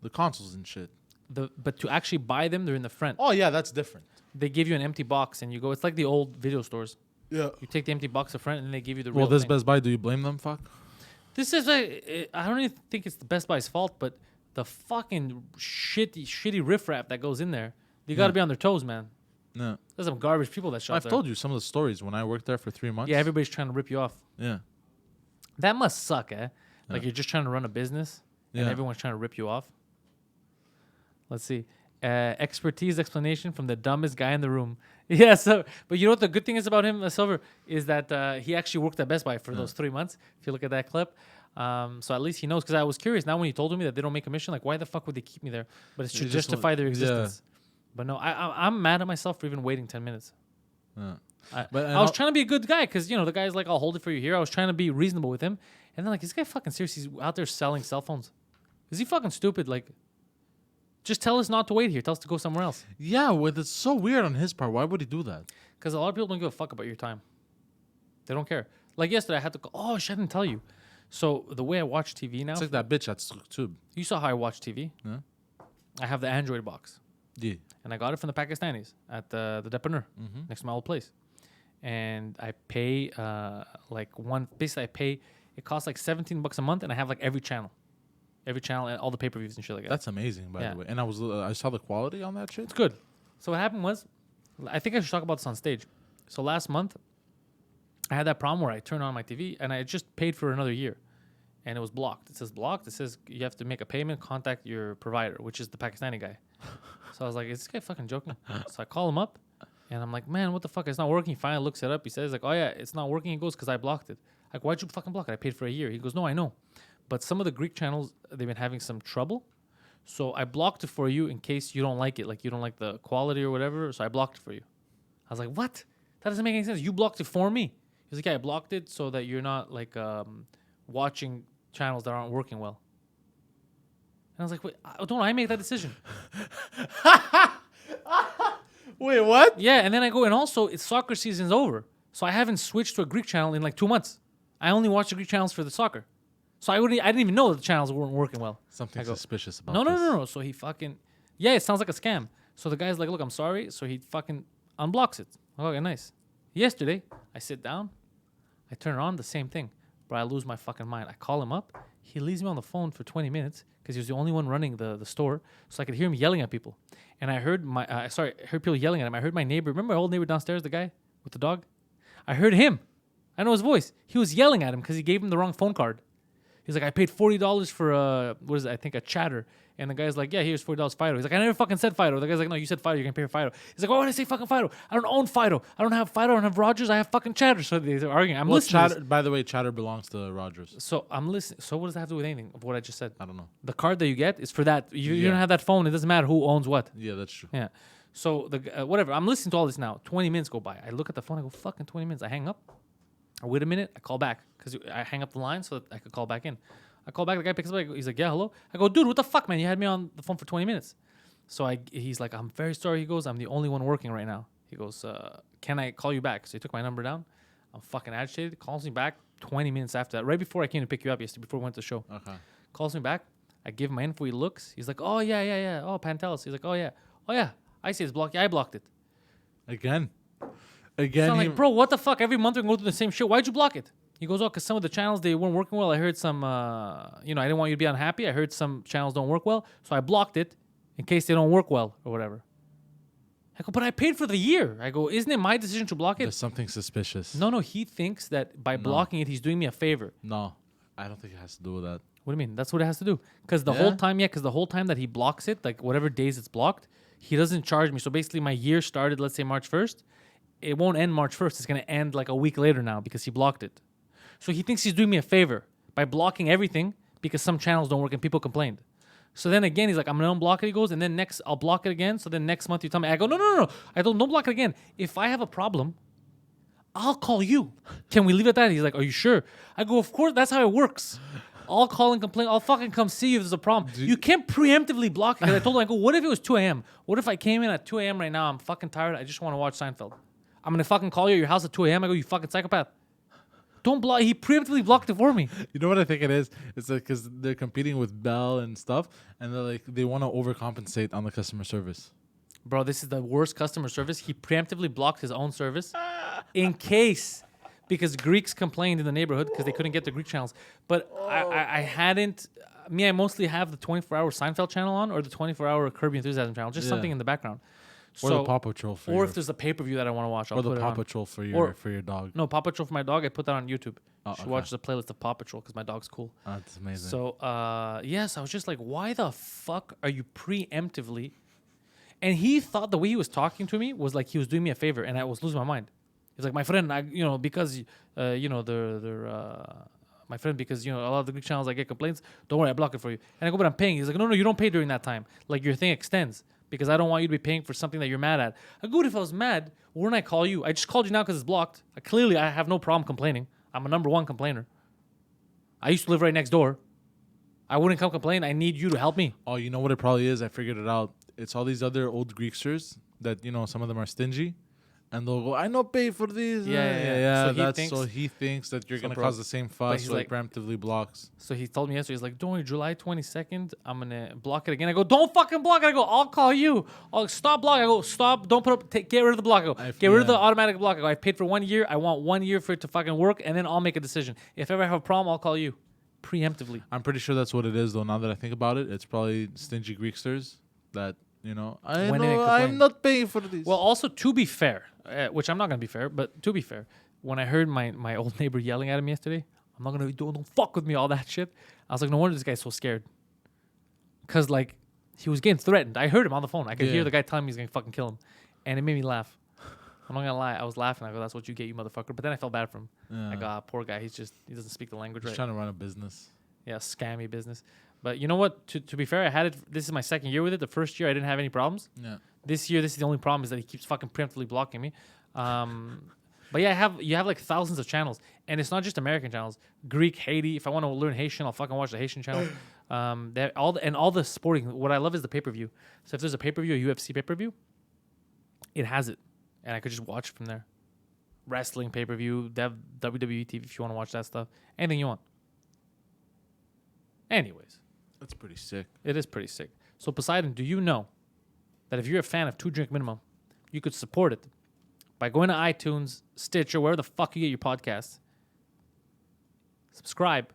The consoles and shit. But to actually buy them, they're in the front. Oh, yeah, that's different. They give you an empty box and you go... It's like the old video stores. Yeah. You take the empty box up front and then they give you the real Well, this thing. Best Buy, do you blame them? Fuck. This is... I don't even think it's the Best Buy's fault, but the fucking shitty riffraff that goes in there, you got to be on their toes, man. No. There's some garbage people that shop I've told you some of the stories when I worked there for 3 months. Yeah, everybody's trying to rip you off. Yeah. That must suck, eh? Like you're just trying to run a business and everyone's trying to rip you off. Let's see. Expertise explanation from the dumbest guy in the room. Yeah, so, but you know what the good thing is about him, Silver, is that he actually worked at Best Buy for those 3 months. If you look at that clip. So at least he knows, because I was curious. Now when he told me that they don't make commission, like why the fuck would they keep me there? But it's to justify their existence. But no, I'm mad at myself for even waiting 10 minutes. Yeah. I was trying to be a good guy because, you know, the guy's like, I'll hold it for you here. I was trying to be reasonable with him. And then like, this guy fucking serious. He's out there selling cell phones. Is he fucking stupid? Like, just tell us not to wait here. Tell us to go somewhere else. Yeah, it's so weird on his part. Why would he do that? Because a lot of people don't give a fuck about your time. They don't care. Like yesterday, I had to go, oh, shit, I didn't tell you. So the way I watch TV now. It's like that bitch at Tube. You saw how I watch TV? Yeah. I have the Android box. Yeah. And I got it from the Pakistanis at the dépanneur next to my old place. and I pay basically I pay. It costs like $17 a month, and I have like every channel and all the pay-per-views and shit like that. That's amazing, by the way. And I saw the quality on that shit. It's good. So what happened was, I think I should talk about this on stage. So last month, I had that problem where I turned on my TV and I just paid for another year, and it was blocked. It says blocked. It says you have to make a payment, contact your provider, which is the Pakistani guy. So I was like, is this guy fucking joking? So I call him up, and I'm like, man, what the fuck? It's not working. He finally looks it up. He says like, oh yeah, it's not working. He goes, because I blocked it. Like, why'd you fucking block it? I paid for a year. He goes, no, I know. But some of the Greek channels, they've been having some trouble. So I blocked it for you in case you don't like it. Like, you don't like the quality or whatever. So I blocked it for you. I was like, what? That doesn't make any sense. You blocked it for me. He's like, yeah, I blocked it so that you're not, like, watching channels that aren't working well. And I was like, wait, don't I make that decision? Wait, what? Yeah, and then I go, and also, it's soccer season's over. So I haven't switched to a Greek channel in like 2 months. I only watch the Greek channels for the soccer. So I didn't even know the channels weren't working well. Something suspicious about this. this. No. So he fucking, yeah, it sounds like a scam. So the guy's like, look, I'm sorry. So he fucking unblocks it. Okay, nice. Yesterday, I sit down. I turn it on, the same thing. But I lose my fucking mind. I call him up. He leaves me on the phone for 20 minutes because he was the only one running the store. So I could hear him yelling at people. And I heard I heard people yelling at him. I heard my neighbor. Remember my old neighbor downstairs, the guy with the dog? I heard him. I know his voice. He was yelling at him because he gave him the wrong phone card. He's like, I paid $40 for I think a chatter. And the guy's like, yeah, here's $40 Fido. He's like, I never fucking said Fido. The guy's like, no, you said Fido. You're going to pay for Fido. He's like, why would I say fucking Fido? I don't own Fido. I don't have Fido. I don't have Rogers. I have fucking Chatter. So they're arguing. I'm listening. Chatter, by the way, Chatter belongs to Rogers. So I'm listening. So what does that have to do with anything of what I just said? I don't know. The card that you get is for that. You don't have that phone. It doesn't matter who owns what. Yeah, that's true. Yeah. So whatever. I'm listening to all this now. 20 minutes go by. I look at the phone. I go, fucking 20 minutes. I hang up. I wait a minute. I call back because I hang up the line so that I could call back in. I call back. The guy picks up. He's like, yeah, hello. I go, dude, what the fuck, man? You had me on the phone for 20 minutes. So he's like, I'm very sorry. He goes, I'm the only one working right now. He goes, can I call you back? So he took my number down. I'm fucking agitated. Calls me back 20 minutes after that. Right before I came to pick you up yesterday, before we went to the show. Okay. Calls me back. I give him my info. He looks. He's like, oh, yeah. Oh, Pantelis. He's like, oh, yeah. I see it's blocked. Yeah, I blocked it. Again. So I'm like, bro, what the fuck? Every month we go through the same shit. Why'd you block it? He goes, oh, because some of the channels, they weren't working well. I heard some, I didn't want you to be unhappy. I heard some channels don't work well. So I blocked it in case they don't work well or whatever. I go, but I paid for the year. I go, isn't it my decision to block it? There's something suspicious. No. He thinks that by blocking it, he's doing me a favor. No, I don't think it has to do with that. What do you mean? That's what it has to do. Because the whole time that he blocks it, like whatever days it's blocked, he doesn't charge me. So basically my year started, let's say March 1st. It won't end March 1st. It's going to end like a week later now because he blocked it. So he thinks he's doing me a favor by blocking everything because some channels don't work and people complained. So then again, he's like, I'm going to unblock it. He goes, and then next, I'll block it again. So then next month you tell me, I go, no. I don't block it again. If I have a problem, I'll call you. Can we leave it at that? He's like, are you sure? I go, of course, that's how it works. I'll call and complain. I'll fucking come see you if there's a problem. You can't preemptively block it. I told him, I go, what if it was 2 a.m.? What if I came in at 2 a.m. right now? I'm fucking tired. I just want to watch Seinfeld. I'm going to fucking call you at your house at 2 a.m. I go, you fucking psychopath. Don't block. He preemptively blocked it for me. You know what I think it is? It's like because they're competing with Bell and stuff, and they're like they want to overcompensate on the customer service. Bro, this is the worst customer service. He preemptively blocked his own service in case, because Greeks complained in the neighborhood because they couldn't get the Greek channels. But I hadn't. I mostly have the 24-hour Seinfeld channel on or the 24-hour Curb Your Enthusiasm channel, just something in the background. Or the Paw Patrol if there's a pay-per-view that I want to watch, I'll or put the it Paw on. Patrol for your dog. No, Paw Patrol for my dog. I put that on YouTube. You should watch the playlist of Paw Patrol because my dog's cool. Oh, that's amazing. So, yes, I was just like, why the fuck are you preemptively? And he thought the way he was talking to me was like he was doing me a favor, and I was losing my mind. He's like, my friend, because my friend, because a lot of the Greek channels I get complaints. Don't worry, I block it for you. And I go, but I'm paying. He's like, no, you don't pay during that time. Like your thing extends. Because I don't want you to be paying for something that you're mad at. I go, if I was mad, wouldn't I call you? I just called you now because it's blocked. Clearly, I have no problem complaining. I'm a number one complainer. I used to live right next door. I wouldn't come complain. I need you to help me. Oh, you know what it probably is? I figured it out. It's all these other old Greeksters that, some of them are stingy. And they'll go, I not pay for these. So he thinks that you're going to cause the same fuss, so he preemptively blocks. So he told me yesterday, he's like, don't worry, July 22nd, I'm going to block it again. I go, don't fucking block it. I go, I'll call you. I'll stop blocking. I go, stop, don't put up, get rid of the block. I go, get rid of the automatic block. I go, I paid for 1 year. I want 1 year for it to fucking work, and then I'll make a decision. If ever I have a problem, I'll call you. Preemptively. I'm pretty sure that's what it is, though, now that I think about it. It's probably stingy Greeksters that, I'm not paying for these. Well, also, to be fair, which I'm not going to be fair, but to be fair, when I heard my old neighbor yelling at him yesterday, I'm not going to don't fuck with me, all that shit. I was like, no wonder this guy's so scared. Because, like, he was getting threatened. I heard him on the phone. I could hear the guy telling me he's going to fucking kill him. And it made me laugh. I'm not going to lie. I was laughing. I go, that's what you get, you motherfucker. But then I felt bad for him. Yeah. I go, poor guy. He doesn't speak the language right. He's trying to run a business. Yeah, scammy business. But you know what? To be fair, I had it. This is my second year with it. The first year, I didn't have any problems. Yeah. This year, this is the only problem is that he keeps fucking preemptively blocking me. But yeah, you have like thousands of channels, and it's not just American channels. Greek, Haiti. If I want to learn Haitian, I'll fucking watch the Haitian channel. All the sporting. What I love is the pay-per-view. So if there's a pay-per-view, a UFC pay-per-view, it has it, and I could just watch it from there. Wrestling pay-per-view, WWE TV if you want to watch that stuff. Anything you want. Anyways. That's pretty sick. It is pretty sick. So Poseidon, do you know that if you're a fan of 2 Drink Minimum, you could support it by going to iTunes, Stitcher, wherever the fuck you get your podcasts, subscribe,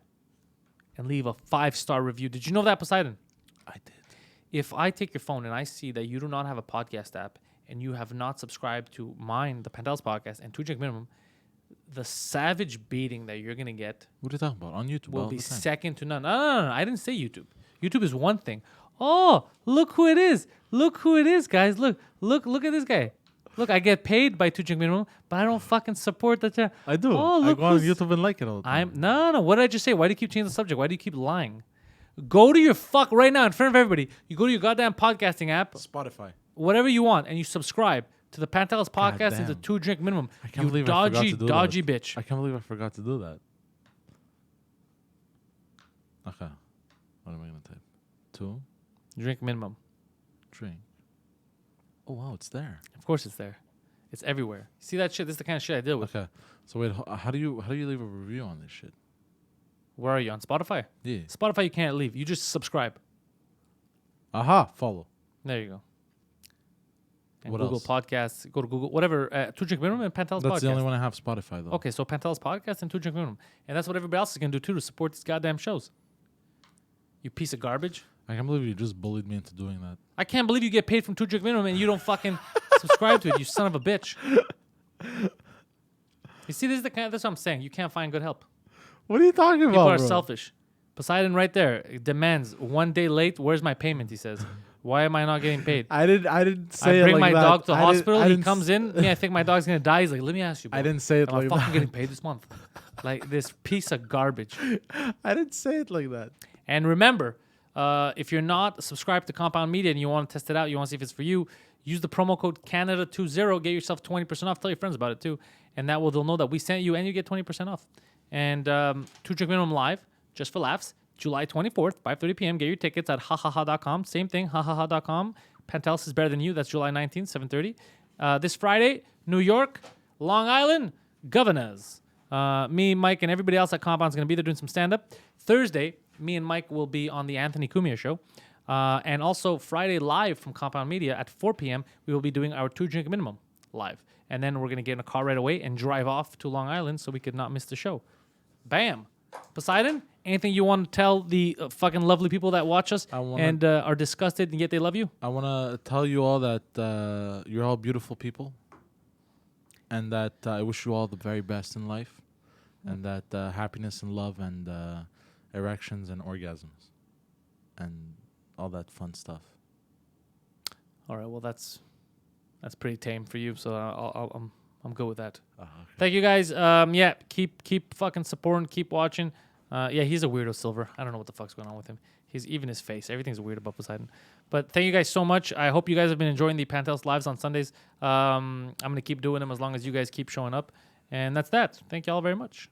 and leave a 5-star review. Did you know that, Poseidon? I did. If I take your phone and I see that you do not have a podcast app and you have not subscribed to mine, the Pantelis podcast, and 2 Drink Minimum, the savage beating that you're going to get... What are you talking about? On YouTube? Will be second to none. No. I didn't say YouTube. YouTube is one thing. Oh, look who it is. Look who it is, guys. Look at this guy. Look, I get paid by 2 Drink Minimum, but I don't fucking support the channel. I do. Oh, look, I go on YouTube and like it all the time. No. What did I just say? Why do you keep changing the subject? Why do you keep lying? Go to your right now in front of everybody. You go to your goddamn podcasting app. Spotify. Whatever you want, and you subscribe to the Pantelis podcast and the 2 Drink Minimum. I can't believe I forgot to do dodgy that. Bitch. I can't believe I forgot to do that. Okay. What am I going to type? 2 Drink Minimum. Drink. Oh, wow, it's there. Of course it's there. It's everywhere. See that shit? This is the kind of shit I deal with. Okay. So wait, how do you leave a review on this shit? Where are you? On Spotify? Yeah. Spotify you can't leave. You just subscribe. Aha, follow. There you go. And what Google else? Podcasts. Go to Google. Whatever. 2 Drink Minimum and Pantelis Podcast. That's the only one I have Spotify, though. Okay, so Pantelis Podcast and 2 Drink Minimum. And that's what everybody else is going to do, too, to support these goddamn shows. You piece of garbage. I can't believe you just bullied me into doing that. I can't believe you get paid from 2 Drink Minimum and you don't fucking subscribe to it, you son of a bitch. You see, that's what I'm saying. You can't find good help. What are you talking about, People are bro? selfish. Poseidon right there demands 1 day late. Where's my payment? He says. Why am I not getting paid? I didn't say it like that. I bring my dog to the hospital. He comes in. I think my dog's gonna die. He's like, let me ask you, bro. I didn't say it like that. I'm fucking getting paid this month. Like this piece of garbage. I didn't say it like that. And remember, if you're not subscribed to Compound Media and you want to test it out, you want to see if it's for you, use the promo code Canada20. Get yourself 20% off. Tell your friends about it too, and they'll know that we sent you, and you get 20% off. And 2 Drink Minimum live just for laughs. July 24th, 5:30 p.m. Get your tickets at hahaha.com. Same thing, hahaha.com. Pantelis is better than you. That's July 19th, 7:30. This Friday, New York, Long Island, Governors. Me, Mike, and everybody else at Compound's going to be there doing some stand-up. Thursday, me and Mike will be on the Anthony Cumia show. And also Friday live from Compound Media at 4 p.m., we will be doing our 2 Drink Minimum live. And then we're going to get in a car right away and drive off to Long Island so we could not miss the show. Bam. Poseidon, anything you want to tell the fucking lovely people that watch us and are disgusted and yet they love you? I want to tell you all that you're all beautiful people and that I wish you all the very best in life and that happiness and love and erections and orgasms and all that fun stuff. All right, well, that's pretty tame for you, so I'm good with that. Okay. Thank you guys. Keep fucking supporting, keep watching. He's a weirdo, Silver. I don't know what the fuck's going on with him. He's even his face. Everything's weird about Poseidon. But thank you guys so much. I hope you guys have been enjoying the Pantelis lives on Sundays. I'm gonna keep doing them as long as you guys keep showing up. And that's that. Thank you all very much.